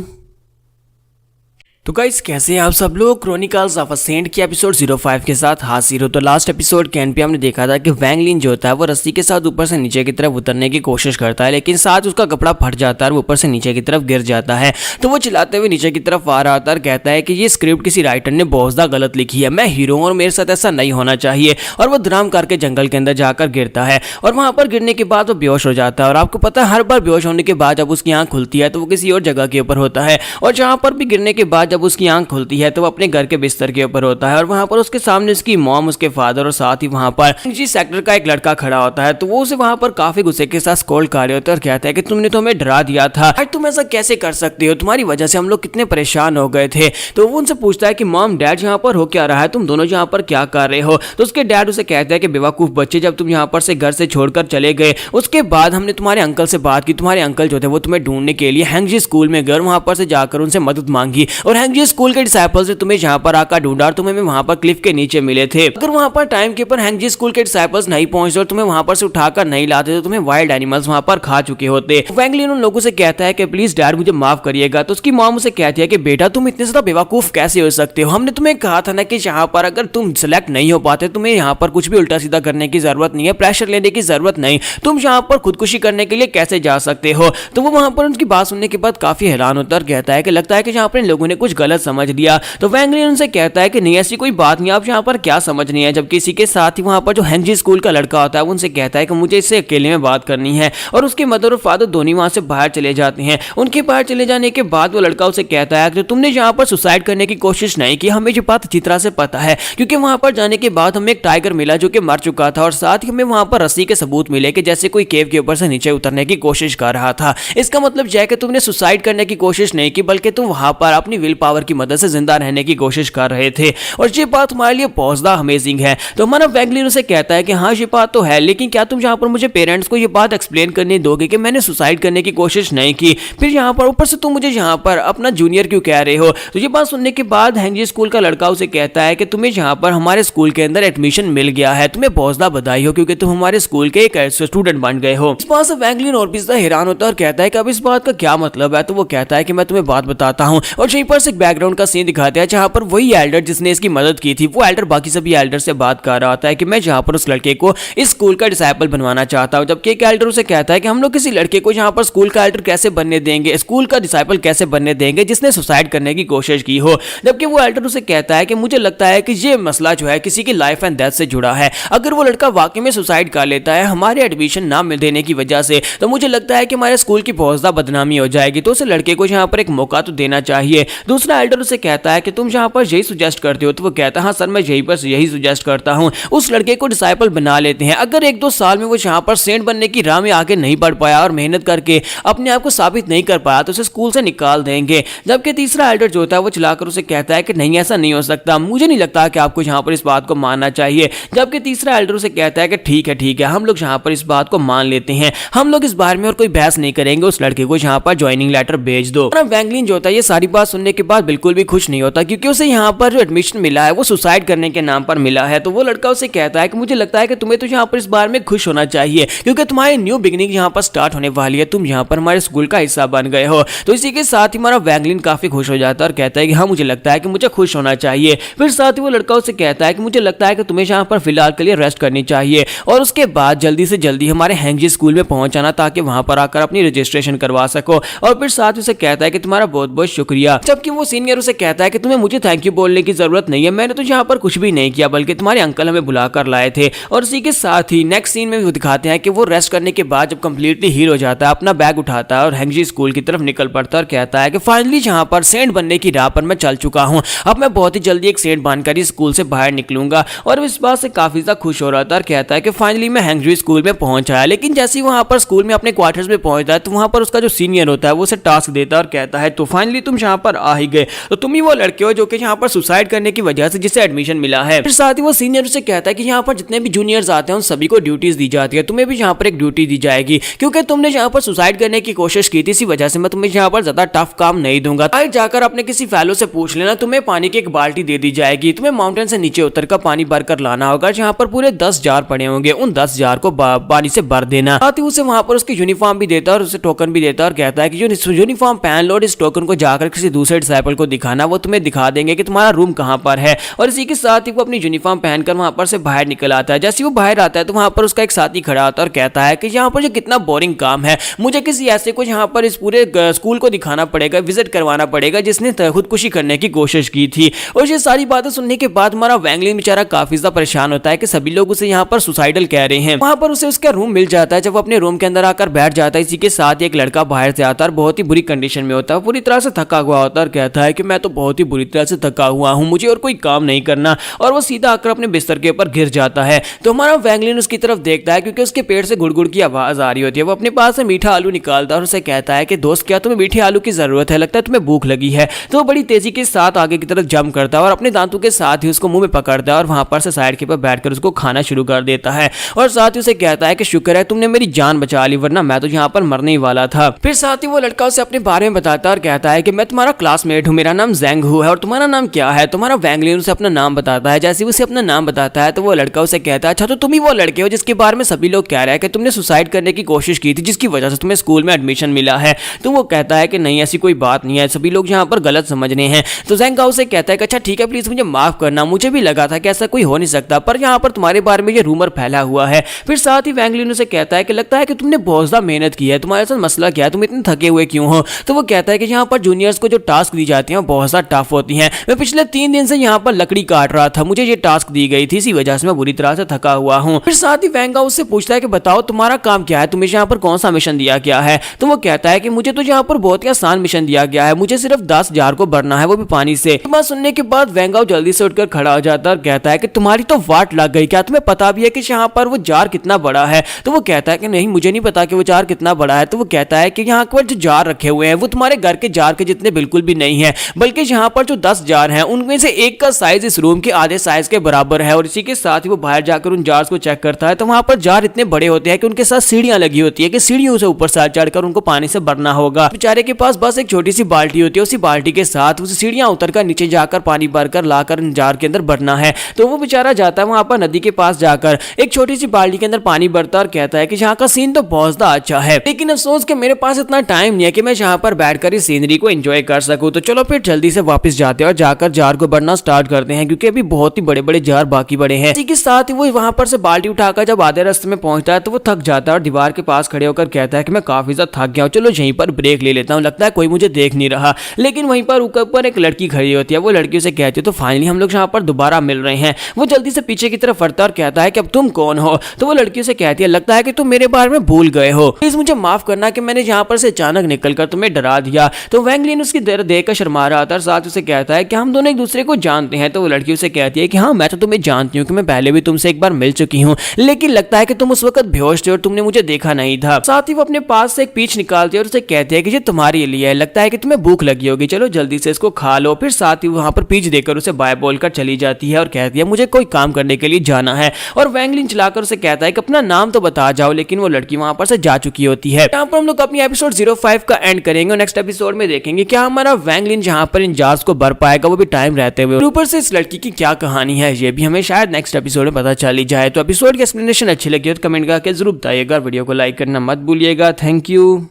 [SPEAKER 1] तो गाइस कैसे हैं आप सब लोग। क्रॉनिकल्स ऑफ अ सेंट की एपिसोड 05 के साथ हाजिर हो। तो लास्ट एपिसोड के एंड पे हमने देखा था कि वैंगलिन जो होता है वो रस्सी के साथ ऊपर से नीचे की तरफ उतरने की कोशिश करता है, लेकिन साथ उसका कपड़ा फट जाता है और वो ऊपर से नीचे की तरफ गिर जाता है। तो वो चिल्लाते हुए नीचे की तरफ आ रहा था और कहता है कि ये स्क्रिप्ट किसी राइटर ने बहुत ज़्यादा गलत लिखी है, मैं हीरो हूं और मेरे साथ ऐसा नहीं होना चाहिए। और वो धड़ाम करके जंगल के अंदर जाकर गिरता है, और वहां पर गिरने के बाद वो बेहोश हो जाता है। और आपको पता है हर बार बेहोश होने के बाद जब उसकी आंख खुलती है तो वो किसी और जगह के ऊपर होता है, और जहां पर भी गिरने के बाद जब उसकी आंख खुलती है तो वो अपने घर के बिस्तर के ऊपर होता है, और वहां पर उसके सामने उसकी मॉम, उसके फादर और साथ ही वहां पर जी सेक्टर का एक लड़का खड़ा होता है। तो वो उसे वहां पर काफी गुस्से के साथ स्कोल्ड कर रहे होते हैं और कहता है कि तुमने तो हमें डरा दिया था, आज तुम ऐसा कैसे कर सकते हो, तुम्हारी वजह से हम लोग कितने परेशान हो गए थे। तो वो उनसे पूछता है कि मॉम डैड यहाँ पर हो क्या रहा है, तुम दोनों यहाँ पर क्या कर रहे हो। तो उसके डैड उसे कहता है कि बेवकूफ बच्चे, जब तुम यहाँ पर से घर से छोड़कर चले गए उसके बाद हमने तुम्हारे अंकल से बात की, तुम्हारे अंकल जो थे वो तुम्हें ढूंढने के लिए हैंगजी स्कूल में गए, वहां पर से जाकर उनसे मदद मांगी, और हैंगजी स्कूल के डिसाइपल्स ने तुम्हें यहाँ पर आकर ढूंढा और तुम्हें वहां पर क्लिफ के नीचे मिले थे। अगर वहां पर टाइम के ऊपर हैंगजी स्कूल के डिसाइपल्स नहीं पहुंचते और तुम्हें वहां पर से उठाकर नहीं लाते तो तुम्हें वाइल्ड एनिमल्स वहां पर खा चुके होते। वैंगलिन उन लोगों से कहता है कि प्लीज डैड मुझे माफ करिएगा। तो उसकी मॉम उसे कहती है कि बेटा तुम इतने ज्यादा बेवकूफ कैसे हो सकते हो, हमने तुम्हें कहा था ना कि यहाँ पर अगर तुम सिलेक्ट नहीं हो पाते तुम्हें यहाँ पर कुछ भी उल्टा सीधा करने की जरूरत नहीं है, प्रेशर लेने की जरूरत नहीं, तुम यहाँ पर खुदकुशी करने के लिए कैसे जा सकते हो। तो वो वहां पर उनकी बात सुनने के बाद काफी हैरान होता है और कहता है कि लगता है कि यहाँ पर इन लोगों ने कुछ गलत समझ लिया। तो वैंगलिन उनसे कहता है कि नहीं ऐसी कोई बात नहीं, आप यहाँ पर क्या समझ नहीं है। जबकि इसी के साथ ही वहां पर जो हैंगजी स्कूल का लड़का होता है वो उनसे कहता है कि मुझे इससे अकेले में बात करनी है, और उसके मदर और फादर दोनों वहां से बाहर चले जाते हैं। उनके बाहर चले जाने के बाद वो लड़का उसे कहता है कि तुमने यहाँ पर सुसाइड करने की कोशिश नहीं की, हमें ये बात अच्छी तरह से पता है, क्योंकि वहां पर जाने के बाद हमें एक टाइगर मिला जो कि मर चुका था, और साथ ही हमें वहां पर रस्सी के सबूत मिले कि जैसे कोई केव के ऊपर से नीचे उतरने की कोशिश कर रहा था। इसका मतलब यह है कि तुमने सुसाइड करने की कोशिश नहीं की, बल्कि तुम वहां पर अपनी विल पावर की मदद से जिंदा रहने की कोशिश कर रहे थे, और ये बात हमारे लिए बहुत ज्यादा अमेजिंग है। तो हमारा वैंगलिन उसे कहता है कि हाँ ये बात तो है, लेकिन क्या तुम यहाँ पर मुझे पेरेंट्स को ये बात एक्सप्लेन करने दोगे कि मैंने सुसाइड करने की कोशिश नहीं की, फिर यहाँ पर ऊपर से तुम मुझे यहाँ पर अपना जूनियर क्यों कह रहे हो। तो ये बात सुनने के बाद हैंगजी स्कूल का लड़का उसे कहता है कि तुम्हें यहाँ पर हमारे स्कूल के अंदर एडमिशन मिल गया है, तुम्हें बहुत ज्यादा बधाई हो क्योंकि तुम हमारे स्कूल के एक स्टूडेंट बन गए हो। इस बात से वैंगलिन और भी ज्यादा हैरान होता है और कहता है कि अब इस बात का क्या मतलब है। तो वो कहता है कि मैं तुम्हें बात बताता हूँ, और यहीं पर से एक बैकग्राउंड का सीन दिखाते हैं जहां पर वही एल्डर जिसने इसकी मदद की थी, वो एल्डर बाकी सभी एल्डर से बात कर रहा होता है कि मैं जहां पर उस लड़के को इस स्कूल का डिसाइपल बनवाना चाहता हूं। जबकि एक एल्डर उसे कहता है कि हम लोग किसी लड़के को जहां पर स्कूल का एल्डर कैसे बनने देंगे, स्कूल का डिसाइपल कैसे बनने देंगे जिसने सुसाइड करने की कोशिश की हो। जबकि वो एल्डर उसे कहता है कि मुझे लगता है कि ये मसला जो है किसी की लाइफ एंड डेथ से जुड़ा है। अगर वो लड़का वाकई में सुसाइड कर लेता है हमारे एडमिशन ना मिल देने की वजह से, तो मुझे लगता है कि हमारे स्कूल की बहुत ज्यादा बदनामी हो जाएगी, तो उस लड़के को यहाँ पर एक मौका तो देना चाहिए। दूसरा एल्डर उसे कहता है कि तुम यहाँ पर यही सुजेस्ट करते हो, तो वो कहता है हाँ सर मैं यही सुजेस्ट करता हूँ, उस लड़के को डिसाइपल बना लेते हैं। अगर 1-2 साल में वो यहाँ पर सेंट बनने की राह में आगे नहीं बढ़ पाया और मेहनत करके अपने आप को साबित नहीं कर पाया तो उसे स्कूल से निकाल देंगे। जबकि तीसरा एल्डर जो होता है वो चलाकर उसे कहता है कि नहीं ऐसा नहीं हो सकता, मुझे नहीं लगता कि आपको यहाँ पर इस बात को मानना चाहिए। जबकि तीसरा एल्डर उसे कहता है कि ठीक है हम लोग यहाँ पर इस बात को मान लेते हैं, हम लोग इस बारे में और कोई बहस नहीं करेंगे, उस लड़के को यहाँ पर ज्वाइनिंग लेटर भेज दो। वैंगलिन जो होता है ये सारी बात सुनने के बाद बिल्कुल भी खुश नहीं होता, क्योंकि उसे यहाँ पर जो एडमिशन मिला है वो सुसाइड करने के नाम पर मिला है। तो वो लड़का उसे कहता है कि मुझे लगता है कि तुम्हें तो यहाँ पर इस बारे में खुश होना चाहिए, क्योंकि तुम्हारी न्यू बिगिनिंग यहाँ पर स्टार्ट होने वाली है, तुम यहाँ पर हमारे स्कूल का हिस्सा बन गए हो। तो इसी के साथ ही हमारा वैंगलिन काफी खुश हो जाता है और कहता है कि हाँ मुझे लगता है कि मुझे खुश होना चाहिए। फिर साथ ही वो लड़का उसे कहता है कि मुझे लगता है कि तुम्हें यहाँ पर फिलहाल के लिए रेस्ट करनी चाहिए और उसके बाद जल्दी से जल्दी हमारे हैंगजी स्कूल में पहुंच जाना ताकि वहां पर आकर अपनी रजिस्ट्रेशन करवा सको। और फिर साथ ही उसे कहता है कि तुम्हारा बहुत बहुत शुक्रिया। जबकि वो सीनियर उसे कहता है कि तुम्हें मुझे थैंक यू बोलने की जरूरत नहीं है, मैंने तो यहाँ पर कुछ भी नहीं किया बल्कि तुम्हारे अंकल हमें बुलाकर लाए थे। और इसी के साथ ही नेक्स्ट सीन में वो दिखाते हैं कि वो रेस्ट करने के बाद जब कंप्लीटली हील हो जाता है अपना बैग उठाता है और हैंगजी स्कूल की तरफ निकल पड़ता है और कहता है कि फाइनली यहाँ पर सेंट बनने की राह पर मैं चल चुका हूँ, अब मैं बहुत ही जल्दी एक सेंट बनकर इस स्कूल से बाहर निकलूंगा। और इस बात से काफी ज्यादा खुश हो रहा था और कहता है कि फाइनली मैं हैंगजी स्कूल में पहुंच आया। लेकिन जैसे ही वहां पर स्कूल में अपने क्वार्टर्स में पहुंचता है तो वहां पर उसका जो सीनियर होता है वो उसे टास्क देता है और कहता है तो फाइनली तुम यहाँ पर आ ही गए, तो तुम ही वो लड़के हो जो कि यहाँ पर सुसाइड करने की वजह से जिसे एडमिशन मिला है। फिर साथ ही वो सीनियर उसे कहता है कि यहाँ पर जितने भी जूनियर्स आते हैं उन सभी को ड्यूटीज दी जाती है, तुम्हें भी यहाँ पर एक ड्यूटी दी जाएगी, क्योंकि तुमने यहाँ पर सुसाइड करने की कोशिश की थी, इसी वजह से मैं तुम्हें यहाँ पर ज्यादा टफ काम नहीं दूंगा। आज जाकर अपने किसी फैलो से पूछ लेना, तुम्हें पानी की एक बाल्टी दे दी जाएगी, तुम्हें माउंटेन से नीचे उतर कर पानी भर कर लाना होगा, जहाँ पर पूरे 10 जार पड़े होंगे, उन 10 जार को पानी से भर देना। साथ ही उसे वहां पर उसकी यूनिफॉर्म भी देता है और उसे टोकन भी देता है और कहता है कि जो यूनिफॉर्म पहन लो और इस टोकन को जाकर किसी दूसरे डिसाइपल को दिखाना, वो तुम्हें दिखा देंगे कि तुम्हारा रूम कहाँ पर है। और इसी के साथ ही वो अपनी यूनिफॉर्म पहनकर वहां पर से बाहर निकल आता है। जैसे वो बाहर आता है तो वहां पर उसका एक साथी खड़ा होता है और कहता है कि यहाँ पर जो कितना बोरिंग काम है, मुझे किसी ऐसे को यहाँ पर इस पूरे स्कूल को दिखाना पड़ेगा, विजिट करवाना पड़ेगा जिसने खुदकुशी करने की कोशिश की थी। और ये सारी बातें सुनने के बाद हमारा वैंगलिन बेचारा काफी ज्यादा परेशान होता है कि सभी लोग उसे यहाँ पर सुसाइडल कह रहे हैं। वहां पर उसे उसका रूम मिल जाता है। जब वो अपने रूम के अंदर आकर बैठ जाता है, इसी के साथ एक लड़का बाहर से आता है और बहुत ही बुरी कंडीशन में होता है, पूरी तरह से थका हुआ होता है और कहता है कि मैं तो बहुत ही बुरी तरह से थका हुआ हूँ, मुझे और कोई काम नहीं करना। और वो सीधा आकर अपने बिस्तर के ऊपर गिर जाता है। तो हमारा वैंगलिन उसकी तरफ देखता है क्योंकि उसके पेट से गुड़गुड़ की आवाज आ रही होती है। वो अपने पास से मीठा आलू निकालता है और उसे कहता है कि दोस्त क्या तुम्हें मीठे आलू की जरूरत है, लगता है तुम्हें भूख लगी है। तो वो बड़ी तेजी के साथ आगे की तरफ जंप करता है और अपने दांतों के साथ ही उसको मुंह में पकड़ता है और वहां पर से साइड के ऊपर बैठकर उसको खाना शुरू कर देता है। और साथ ही उसे कहता है कि शुक्र है तुमने मेरी जान बचा ली, वरना मैं तो यहाँ पर मरने ही वाला था। फिर साथ ही वो लड़का उसे अपने बारे में बताता है और कहता है कि मैं तुम्हारा क्लासमेट हूँ, मेरा नाम ज़ेंग हू है और तुम्हारा नाम क्या है। तुम्हारा वैंगलिन उसे अपना नाम बताता है। जैसे उसे अपना नाम बताता है तो वो लड़का उसे कहता है अच्छा तो तुम ही वो लड़के हो जिसके बारे में सभी लोग कह रहे हैं कि तुमने सुसाइड करने की कोशिश की थी, जिसकी वजह से तुम्हें स्कूल में एडमिशन मिला है। तो वो कहता है कि नहीं ऐसी कोई बात नहीं है, सभी लोग यहाँ पर गलत समझ रहे हैं। तो ज़ेंग उसे कहता है कि अच्छा ठीक है प्लीज मुझे माफ करना, मुझे भी लगा था कि ऐसा कोई हो नहीं सकता, पर यहाँ पर तुम्हारे बारे में ये रूमर फैला हुआ है। फिर साथ ही वैंगलिन उसे कहता है कि लगता है कि तुमने बहुत ज्यादा मेहनत की है, तुम्हारे साथ मसला क्या है, तुम इतने थके हुए क्यों हो। तो वो कहता है कि यहाँ पर जूनियर्स को जो टास्क दी जाती है बहुत ज्यादा टफ होती हैं, मैं पिछले 3 दिन से यहाँ पर लकड़ी काट रहा था, मुझे ये टास्क दी गई थी, इसी वजह से मैं बुरी तरह से थका हुआ हूँ। फिर साथ ही वैंगा उससे पूछता है कि बताओ तुम्हारा काम क्या है, तुम्हें यहाँ पर कौन सा मिशन दिया गया है। तो वो कहता है कि मुझे तो यहाँ पर बहुत ही आसान मिशन दिया गया है, मुझे सिर्फ 10 जार को भरना है, वो भी पानी से। बात सुनने के बाद वैंगा जल्दी से उठकर खड़ा हो जाता है और कहता है कि तुम्हारी तो वाट लग गई, क्या तुम्हें पता भी है कि यहाँ पर वो जार कितना बड़ा है। तो वो कहता है कि नहीं मुझे नहीं पता कि वो जार कितना बड़ा है। तो वो कहता है कि यहाँ पर जो जार रखे हुए हैं वो तुम्हारे घर के जार के जितने बिल्कुल भी नहीं है, बल्कि यहाँ पर जो 10 जार हैं उनमें से एक का साइज इस रूम के आधे साइज के बराबर है। और इसी के साथ ही वो बाहर जाकर उन जार्स को चेक करता है तो वहां पर जार इतने बड़े होते हैं कि उनके साथ सीढ़ियां लगी होती है कि सीढ़ियों से ऊपर साथ चढ़कर उनको पानी से भरना होगा। बेचारे के पास बस एक छोटी सी बाल्टी होती है, उसी बाल्टी के साथ उसे सीढ़ियां उतरकर नीचे जाकर पानी भरकर लाकर जार के अंदर भरना है। तो वो बेचारा जाता है वहां पर नदी के पास जाकर एक छोटी सी बाल्टी के अंदर पानी भरता और कहता है कि यहाँ का सीन तो बहुत ज्यादा अच्छा है, लेकिन अफसोस कि मेरे पास इतना टाइम नहीं है कि मैं यहाँ पर बैठकर इस सीनरी को एंजॉय कर सकूं। तो चलो फिर जल्दी से वापस जाते हैं और जाकर जार को भरना स्टार्ट करते हैं, क्योंकि अभी बहुत ही बड़े बड़े जार बाकी बड़े हैं। इसी के साथ ही वो वहां पर से बाल्टी उठाकर जब आधे रास्ते में पहुंचता है तो वो थक जाता है और दीवार के पास खड़े होकर कहता है कि मैं काफी ज्यादा थक गया हूँ, चलो यहीं पर ब्रेक ले लेता हूँ, लगता है कोई मुझे देख नहीं रहा। लेकिन वहीं पर ऊपर एक लड़की खड़ी होती है, वो लड़की उसे कहती है तो फाइनली हम लोग यहाँ पर दोबारा मिल रहे हैं। वो जल्दी से पीछे की तरफ फरता और कहता है कि अब तुम कौन हो? तो वो लड़की उसे कहती है लगता है कि तुम मेरे बारे में भूल गए हो, प्लीज मुझे माफ करना कि मैंने यहाँ पर से अचानक निकलकर तुम्हें डरा दिया। तो वैंग लिन उसकी देख कर शर्मा रहा था और साथ उसे कहता है कि हम दोनों एक दूसरे को जानते हैं। तो वो लड़की उसे कहती है कि हाँ मैं तो तुम्हें जानती हूँ कि मैं पहले भी तुमसे एक बार मिल चुकी हूँ, लेकिन लगता है कि तुम उस वक्त बेहोश थे और तुमने मुझे देखा नहीं था। साथ ही वो अपने पास से एक पीच निकालती है और उसे कहती है कि ये तुम्हारे लिए है, लगता है कि तुम्हें भूख लगी होगी, चलो जल्दी से इसको खा लो। फिर साथ ही वहां पर पीच देकर उसे बाय बोलकर चली जाती है और कहती है मुझे कोई काम करने के लिए जाना है। और वैंग लिन चलाकर उसे कहता है कि अपना नाम तो बता जाओ, लेकिन वो लड़की वहां पर से जा चुकी होती है। यहाँ पर हम लोग अपनी एपिसोड 05 का एंड करेंगे और नेक्स्ट एपिसोड में देखेंगे क्या हमारा वैंग लिन जहाँ पर इन जार्स को भर पाएगा, वो भी टाइम रहते हुए। ऊपर से इस लड़की की क्या कहानी है ये भी हमें शायद नेक्स्ट एपिसोड में पता चल ही जाए। तो एपिसोड की एक्सप्लेनेशन अच्छी लगी हो तो कमेंट करके जरूर बताइएगा, वीडियो को लाइक करना मत भूलिएगा। Thank you.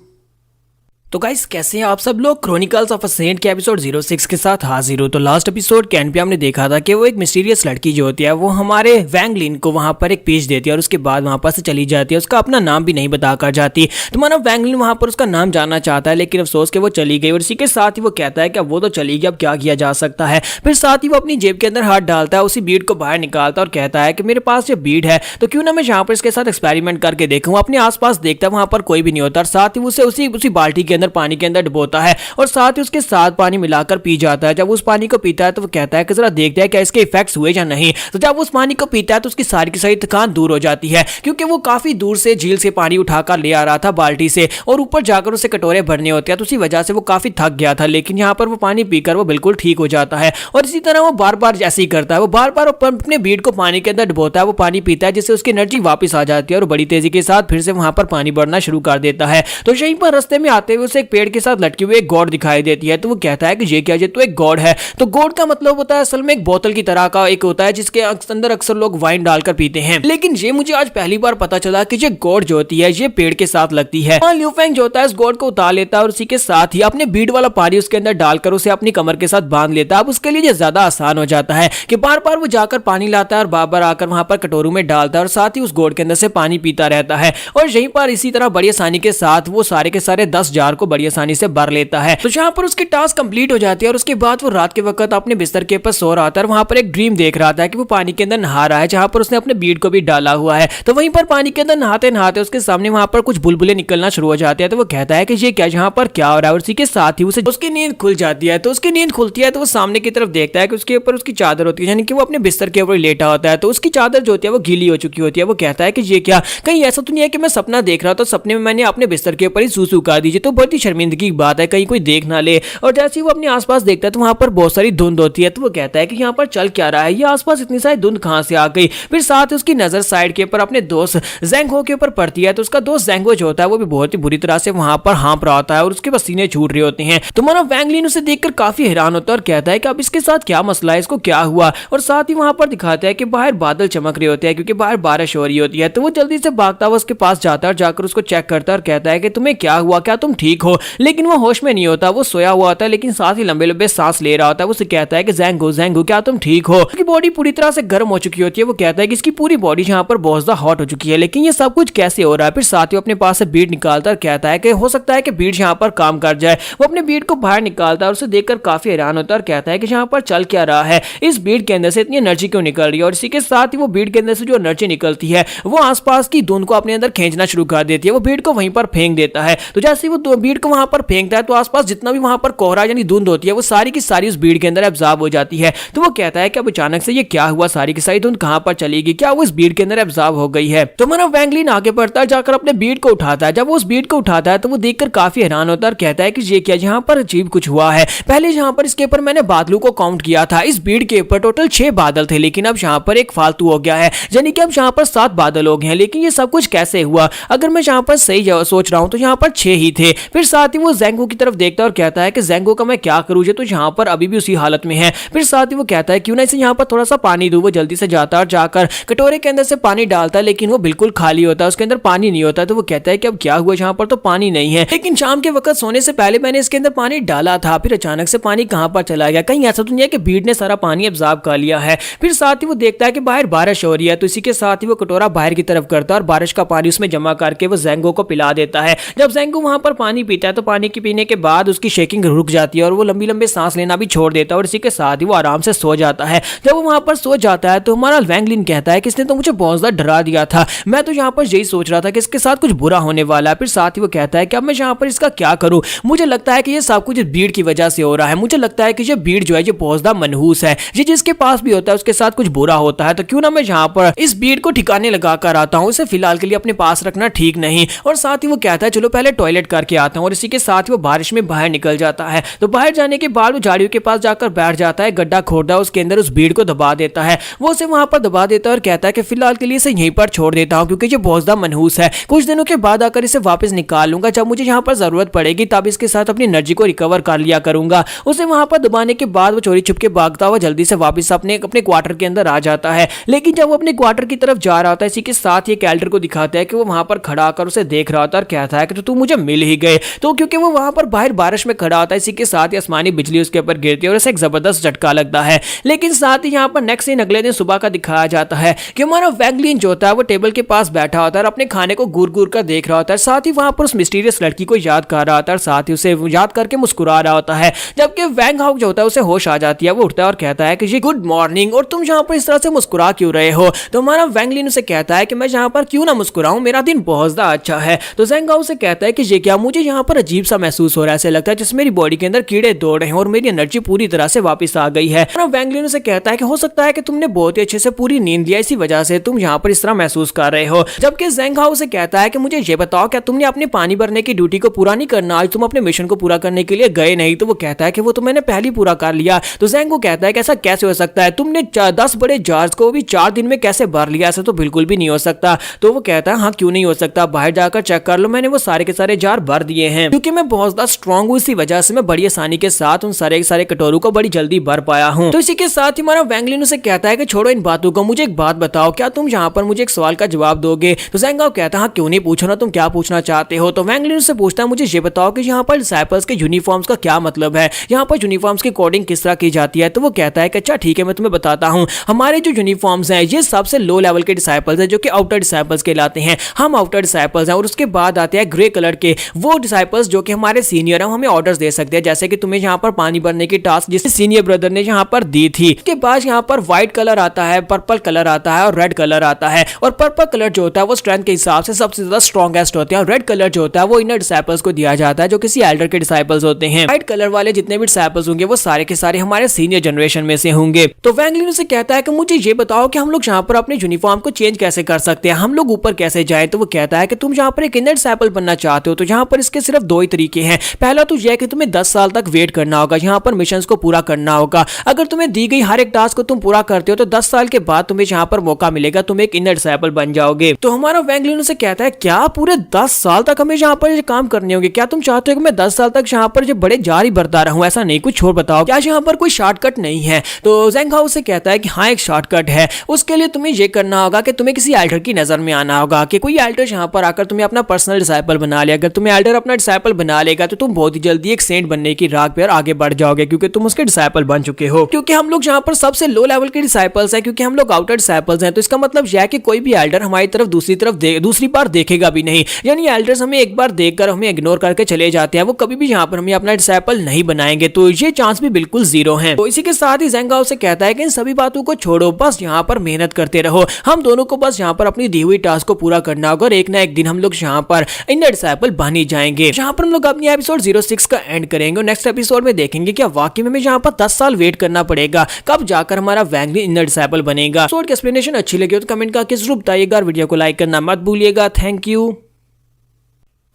[SPEAKER 1] तो गाइस कैसे हैं आप सब लोग? क्रॉनिकल्स ऑफ अ सेंट के एपिसोड 06 के साथ हाजिर हो। तो लास्ट एपिसोड के एंड पे हमने देखा था कि वो एक मिस्टीरियस लड़की जो होती है वो हमारे वैंग लिन को वहां पर एक पेज देती है और उसके बाद वहां पर से चली जाती है, उसका अपना नाम भी नहीं बताकर जाती। तो मानो वैंग लिन वहां पर उसका नाम जानना चाहता है, लेकिन अफसोस के वो चली गई। और इसी के साथ ही वो कहता है कि अब वो तो चली गई, अब क्या किया जा सकता है। फिर साथ ही वो अपनी जेब के अंदर हाथ डालता है, उसी बीड को बाहर निकालता है और कहता है कि मेरे पास ये बीड है तो क्यों ना मैं यहाँ पर इसके साथ एक्सपेरिमेंट करके देखूँ। अपने आसपास देखता है वहां पर कोई भी नहीं होता और साथ ही उसे उसी बाल्टी के अंदर पानी के अंदर होता है और साथ ही उसके साथ पानी मिलाकर पी जाता है। जब उस पानी को पीता है तो वो कहता है कि जरा देखते हैं क्या इसके इफेक्ट्स हुए या नहीं। तो जब उस पानी को पीता है तो उसकी सारी की सारी थकान दूर हो जाती है, क्योंकि वो काफी दूर से झील से पानी उठाकर ले आ रहा था बाल्टी से और ऊपर जाकर उसे कटोरे भरने होते हैं, तो उसी वजह से वो काफी थक गया था। लेकिन यहाँ पर वो पानी पीकर वो बिल्कुल ठीक हो जाता है और इसी तरह वो बार बार जैसे ही करता है, वो बार बार अपने बीड को पानी के अंदर डुबोता है, वो पानी पीता है जिससे उसकी एनर्जी वापस आ जाती है और बड़ी तेजी के साथ फिर से वहां पर पानी बढ़ना शुरू कर देता है। तो यहीं पर रास्ते में आते हुए उसे एक पेड़ के साथ लटकी हुई एक गॉड दिखाई देती है। तो वो कहता है कि ये क्या, ये तो एक गॉड है। तो गॉड का मतलब होता है असल में एक बोतल की तरह का एक होता है जिसके अंदर अक्सर लोग वाइन डालकर पीते हैं, लेकिन ये मुझे आज पहली बार पता चला कि ये गॉड जो होती है ये पेड़ के साथ लगती है। लियू फेंग जो होता है इस गॉड को उतार लेता है और उसी के साथ ही अपने बीड वाला पानी उसके अंदर डालकर उसे अपनी कमर के साथ बांध लेता है। अब उसके लिए ये ज्यादा आसान हो जाता है कि बार बार वो जाकर पानी लाता है और बार बार आकर वहां पर कटोरों में डालता है और साथ ही उस गॉड के अंदर से पानी पीता रहता है। और यहीं पर इसी तरह बड़ी आसानी के साथ वो सारे के सारे 10 जार को बड़ी आसानी से भर लेता है। तो यहाँ पर उसकी टास्क कंप्लीट हो जाती है और उसके बाद वो रात के वक्त अपने बिस्तर के ऊपर सो रहा था और वहां पर एक ड्रीम देख रहा था कि वो पानी के अंदर नहा रहा है, जहां पर उसने अपने बीड को भी डाला हुआ है। तो वहीं पर पानी के अंदर नहाते नहाते उसके सामने वहां पर कुछ बुलबुले निकलना शुरू हो जाते हैं। तो वो कहता है कि ये क्या, यहाँ पर क्या हो रहा है। और उसी के साथ ही उसकी नींद खुल जाती है। तो उसकी नींद खुलती है तो वो सामने की तरफ देखता है कि उसके ऊपर उसकी चादर होती है, यानी कि वो अपने बिस्तर के ऊपर लेटा होता है। तो उसकी चादर जो होती है वो गीली हो चुकी होती है। वो कहता है कि ये क्या, कहीं ऐसा तो नहीं है कि मैं सपना देख रहा था, सपने में मैंने अपने बिस्तर के ऊपर ही सूसू कर दीजिए, तो बहुत ही शर्मिंदगी की बात है, कहीं कोई देख ना ले। और जैसे ही वो अपने आसपास देखता है तो वहां पर बहुत सारी धुंध होती है। तो वो कहता है कि यहाँ पर चल क्या रहा है, ये आसपास इतनी सारी धुंध कहां से आ गई। फिर साथ ही उसकी नजर साइड के ऊपर अपने दोस्त ज़ैंगहो के ऊपर पड़ती है। तो उसका दोस्त ज़ैंगहो जो होता है वो भी बहुत ही बुरी तरह से वहां पर हाँफ रहा होता है और उसके पसीने छूट रहे होते हैं। तो मानो वैंग लिन उसे देखकर काफी हैरान होता है और कहता है कि अब इसके साथ क्या मसला है, इसको क्या हुआ। और साथ ही वहां पर दिखाता है कि बाहर बादल चमक रहे होते हैं क्योंकि बाहर बारिश हो रही होती है। तो वो जल्दी से भागता हुआ उसके पास जाता है और जाकर उसको चेक करता है और कहता है कि तुम्हें क्या हुआ, क्या तुम ठीक हो। लेकिन वो होश में नहीं होता, वो सोया हुआ होता है, लेकिन साथ ही लंबे लंबे सांस ले रहा होता है। वो उसे कहता है कि ज़ैंगहो ज़ैंगहो क्या तुम ठीक हो। उसकी बॉडी पूरी तरह से गर्म हो चुकी होती है। वो कहता है कि इसकी पूरी बॉडी यहाँ पर बहुत ज्यादा हॉट हो चुकी है, लेकिन ये सब कुछ कैसे हो रहा है। फिर साथ ही अपने पास से बीड निकालता है और कहता है कि हो सकता है कि बीड यहाँ पर काम कर जाए। वो अपने बीड को बाहर निकालता है और उसे देखकर काफी हैरान होता है और कहता है कि यहाँ पर चल क्या रहा है, इस बीड के अंदर से इतनी एनर्जी क्यों निकल रही है। और इसी के साथ ही वो बीड के अंदर से जो एनर्जी निकलती है वो आसपास की धुंध को अपने अंदर खींचना शुरू कर देती है। वो बीड को वहीं पर फेंक देता है। तो जैसे ही वो बीड को वहां पर फेंकता है तो आसपास जितना भी वहां पर कोहरा यानी धुंध होती है वो सारी की सारी उस बीड के अंदर एब्जॉर्ब हो जाती है। तो वो कहता है कि अब अचानक से ये क्या हुआ, सारी की सारी धुंध कहां पर चली गई, क्या वो इस बीड के अंदर एब्जॉर्ब हो गई है। तो मानो वैंग लिन आगे बढ़ता है, जाकर अपने बीड को उठाता है। जब वो उस बीड को उठाता है तो वो देखकर काफी हैरान होता है और कहता है कि ये क्या, यहाँ पर अजीब कुछ हुआ है। पहले यहाँ पर इसके ऊपर मैंने बादलों को काउंट किया था, इस बीड के ऊपर टोटल 6 बादल थे, लेकिन अब यहाँ पर एक फालतू हो गया है, यानी कि अब यहाँ पर 7 बादल हो गए हैं। लेकिन ये सब कुछ कैसे हुआ, अगर मैं यहाँ पर सही सोच रहा हूँ तो यहाँ पर 6 ही थे। फिर साथ ही वो ज़ेंगो की तरफ देखता है और कहता है कि ज़ेंगो का मैं क्या करूँ, ये तो यहाँ पर अभी भी उसी हालत में है। फिर साथ ही वो कहता है क्यों ना इसे यहाँ पर थोड़ा सा पानी दूं। वो जल्दी से जाता है और जाकर कटोरे के अंदर से पानी डालता है, लेकिन वो बिल्कुल खाली होता है, उसके अंदर पानी नहीं होता। तो वो कहता है कि अब क्या हुआ, यहाँ पर तो पानी नहीं है, लेकिन शाम के वक्त सोने से पहले मैंने इसके अंदर पानी डाला था, फिर अचानक से पानी कहाँ पर चला गया, कहीं ऐसा तो नहीं है कि भीड़ ने सारा पानी अब्सॉर्ब कर लिया है। फिर साथ ही वो देखता है कि बाहर बारिश हो रही है, तो इसी के साथ ही वो कटोरा बाहर की तरफ करता है और बारिश का पानी उसमें जमा करके वो ज़ेंगो को पिला देता है। जब ज़ेंगो वहां पर पानी पीता है तो पानी के पीने के बाद उसकी शेकिंग रुक जाती है और वो लंबी लंबी सांस लेना भी छोड़ देता है और इसी के साथ ही वो आराम से सो जाता है। जब वो वहां पर सो जाता है तो हमारा वैंग लिन कहता है कि इसने तो मुझे बहुत ज्यादा डरा दिया था, मैं तो यहाँ पर यही सोच रहा था कि इसके साथ कुछ बुरा होने वाला है। फिर साथ ही वो कहता है कि अब मैं यहाँ पर इसका क्या करूँ, मुझे लगता है कि ये सब कुछ भीड़ की वजह से हो रहा है, मुझे लगता है कि ये भीड़ जो है ये बहुत ज्यादा मनहूस है, ये जिसके पास भी होता है उसके साथ कुछ बुरा होता है, तो क्यों ना मैं यहाँ पर इस भीड़ को ठिकाने लगा कर आता हूँ, इसे फिलहाल के लिए अपने पास रखना ठीक नहीं। और साथ ही वो कहता है चलो पहले टॉयलेट करके आता हूँ, और इसी के साथ ही वो बारिश में बाहर निकल जाता है। तो बाहर जाने के बाद वो झाड़ियों के पास जाकर बैठ जाता है, गड्ढा खोदा उसके अंदर उस भीड़ को दबा देता है। वो उसे वहां पर दबा देता है और कहता है कि फिलहाल के लिए इसे यहीं पर छोड़ देता हूँ क्योंकि ये बहुत ज्यादा मनहूस है, कुछ दिनों के बाद आकर इसे वापस निकाल लूंगा, जब मुझे यहाँ पर जरूरत पड़ेगी तब इसके साथ अपनी एनर्जी को रिकवर कर लिया करूंगा। उसे वहां पर दबाने के बाद वो चोरी छुप के भागता हुआ जल्दी से वापस अपने क्वार्टर के अंदर आ जाता है। लेकिन जब वो अपने क्वार्टर की तरफ जा रहा होता है, इसी के साथ ये कैल्डर को दिखाता है कि वो वहां पर खड़ा होकर उसे देख रहा होता है और कहता है कि तू मुझे मिल ही गए। तो क्योंकि वो वहां पर बाहर बारिश में खड़ा होता है, इसी के साथ ही आसमानी बिजली उसके ऊपर गिरती है और उसे एक जबरदस्त झटका लगता है। लेकिन साथ ही यहाँ पर नेक्स्ट दिन अगले दिन सुबह का दिखाया जाता है कि हमारा वैंग लिन जो होता है वो टेबल के पास बैठा होता है और अपने खाने को घूर घूर कर देख रहा होता है, साथ ही वहां पर उस मिस्टीरियस लड़की को याद कर रहा होता है और साथ ही उसे याद करके मुस्कुरा रहा होता है। जबकि वैंग हाउक जो होता है उसे होश आ जाती है, वो उठता है और कहता है कि जी गुड मॉर्निंग, और तुम यहाँ पर इस तरह से मुस्कुरा क्यों रहे हो। तो हमारा वैंग लिन उसे कहता है कि मैं यहाँ पर क्यों ना मुस्कुराऊं, मेरा दिन बहुत ज्यादा अच्छा है। तो ज़ेंग हाउक से कहता है कि ये क्या, मुझे यहाँ पर अजीब सा महसूस हो रहा है, ऐसा लगता है जिसमें मेरी बॉडी के अंदर कीड़े दौड़ रहे हैं और मेरी एनर्जी पूरी तरह से वापस आ गई है। वैंग लिन उसे कहता है कि हो सकता है कि तुमने बहुत ही अच्छे से पूरी नींद लिया, इसी वजह से तुम यहाँ पर इस तरह महसूस कर रहे हो। जबकि ज़ेंग हाउक से कहता है कि मुझे ये बताओ क्या तुमने अपने पानी भरने की ड्यूटी को पूरा नहीं करना, आज तुम अपने मिशन को पूरा करने के लिए गए नहीं। तो वो कहता है कि वो तो मैंने पहले पूरा कर लिया। तो ज़ेंग को कहता है कि ऐसा कैसे हो सकता है, तुमने 10 बड़े जार्स को भी 4 दिन में कैसे भर लिया, ऐसा तो बिल्कुल भी नहीं हो सकता। तो वो कहता है हाँ क्यों नहीं हो सकता, बाहर जाकर चेक कर लो, मैंने वो सारे के सारे जार भर दिए हैं, क्योंकि मैं बहुत ज्यादा स्ट्रांग हूँ, इसी वजह से मैं बड़ी आसानी के साथ उन सारे के सारे कटोरों को बड़ी जल्दी भर पाया हूँ। तो इसी के साथ ही हमारा वैंग लिन उसे कहता है कि छोड़ो इन बातों को, मुझे एक बात बताओ, क्या तुम यहाँ पर मुझे एक सवाल का जवाब दोगे। तो ज़ेंग हाउक कहता है हाँ क्यों नहीं, पूछो ना तुम क्या पूछना चाहते हो। तो वैंग लिन से पूछता है मुझे ये बताओ कि यहाँ पर डिसाइपल्स के यूनिफॉर्म्स का क्या मतलब है, यहाँ पर यूनिफॉर्म्स की कोडिंग किस तरह की जाती है। तो वो कहता है कि अच्छा ठीक है मैं तुम्हें बताता हूँ, हमारे जो यूनिफॉर्म्स हैं ये सबसे लो लेवल के डिसाइपल्स हैं जो कि आउटर डिसाइपल्स कहलाते हैं, हम आउटर डिसाइपल्स हैं। और उसके बाद आते हैं ग्रे कलर के वो डिसाइपल्स जो कि हमारे सीनियर हैं, हमें ऑर्डर्स दे सकते हैं, जैसे कि तुम्हें यहाँ पर पानी भरने की टास्क जिसे सीनियर ब्रदर ने यहाँ पर दी थी। उसके बाद यहाँ पर व्हाइट कलर आता है, पर्पल कलर आता है और रेड कलर आता है। और पर्पल कलर जो होता है वो स्ट्रेंथ के हिसाब से सबसे ज्यादा स्ट्रॉन्गेस्ट होते हैं, और रेड कलर जो होता है वो इनर डिसाइपल्स को दिया जाता है जो किसी एल्डर के डिसाइपल्स होते हैं। व्हाइट कलर वाले जितने भी डिसाइपल्स होंगे वो सारे के सारे हमारे सीनियर जनरेशन में से होंगे। तो वैंग लिन से कहता है कि मुझे ये बताओ कि हम लोग यहाँ पर अपने यूनिफॉर्म को चेंज कैसे कर सकते हैं, हम लोग ऊपर कैसे जाएं। तो वो कहता है कि तुम यहाँ पर एक इनर डिसाइपल बनना चाहते हो तो यहाँ पर इसके सिर्फ 2 ही तरीके हैं। पहला तो यह है कि तुम्हें 10 साल तक वेट करना होगा, यहाँ पर मिशंस को पूरा करना होगा। अगर तुम्हें दी गई हर एक टास्क को तुम पूरा करते हो तो 10 साल के बाद तुम्हें यहाँ पर मौका मिलेगा, तुम एक इनर डिसाइपल बन जाओगे। तो हमारा वैंग लिन से कहता है क्या पूरे 10 साल तक हमें यहाँ पर काम करने होंगे, क्या तुम चाहते हो कि मैं 10 साल तक यहाँ पर जो बड़े जारी बरता रहूं, ऐसा नहीं, कुछ और बताओ, क्या यहाँ पर कोई शॉर्टकट नहीं है। तो ज़ेंग हाउक से कहता है कि हाँ एक शॉर्टकट है, उसके लिए तुम्हें ये करना होगा कि तुम्हें किसी एल्डर की नजर में आना होगा, कि कोई एल्डर यहाँ पर आकर तुम्हें अपना पर्सनल डिसाइपल बना ले। अगर तुम्हें एल्डर अपना डिसाइपल बना लेगा तो तुम बहुत ही जल्दी एक सेंट बनने की राह पर आगे बढ़ जाओगे, क्योंकि तुम उसके डिसाइपल बन चुके हो। क्योंकि हम लोग यहाँ पर सबसे लो लेवल के डिसाइपल्स हैं, क्योंकि हम लोग आउटर डिसाइपल्स हैं, तो इसका मतलब यह है कि कोई भी एल्डर हमारी तरफ दूसरी बार देखेगा भी नहीं, यानी एल्डर्स हमें एक बार देखकर हमें इग्नोर करके चले जाते हैं, वो कभी भी यहाँ पर हमें अपना डिसाइपल नहीं बनाएंगे, तो ये चांस भी बिल्कुल 0 है। तो इसी के साथ ही ज़ेंग हाउक से कहता है कि इन सभी बातों को छोड़ो, बस यहाँ पर मेहनत करते रहो, हम दोनों को बस यहाँ पर अपनी दी हुई टास्क को पूरा करना होगा और एक ना एक दिन हम लोग यहाँ पर इनर डिसाइपल बन ही जाएंगे। यहाँ पर हम लोग अपनी एपिसोड 06 का एंड करेंगे और नेक्स्ट एपिसोड में देखेंगे क्या वाकई में हमें यहाँ पर 10 साल वेट करना पड़ेगा, कब जाकर हमारा वैंग लिन इनर डिसाइपल बनेगा। एपिसोड की एक्सप्लेनेशन अच्छी लगी हो तो कमेंट करके जरूर बताइएगा, वीडियो को लाइक करना मत भूलिएगा। Thank you.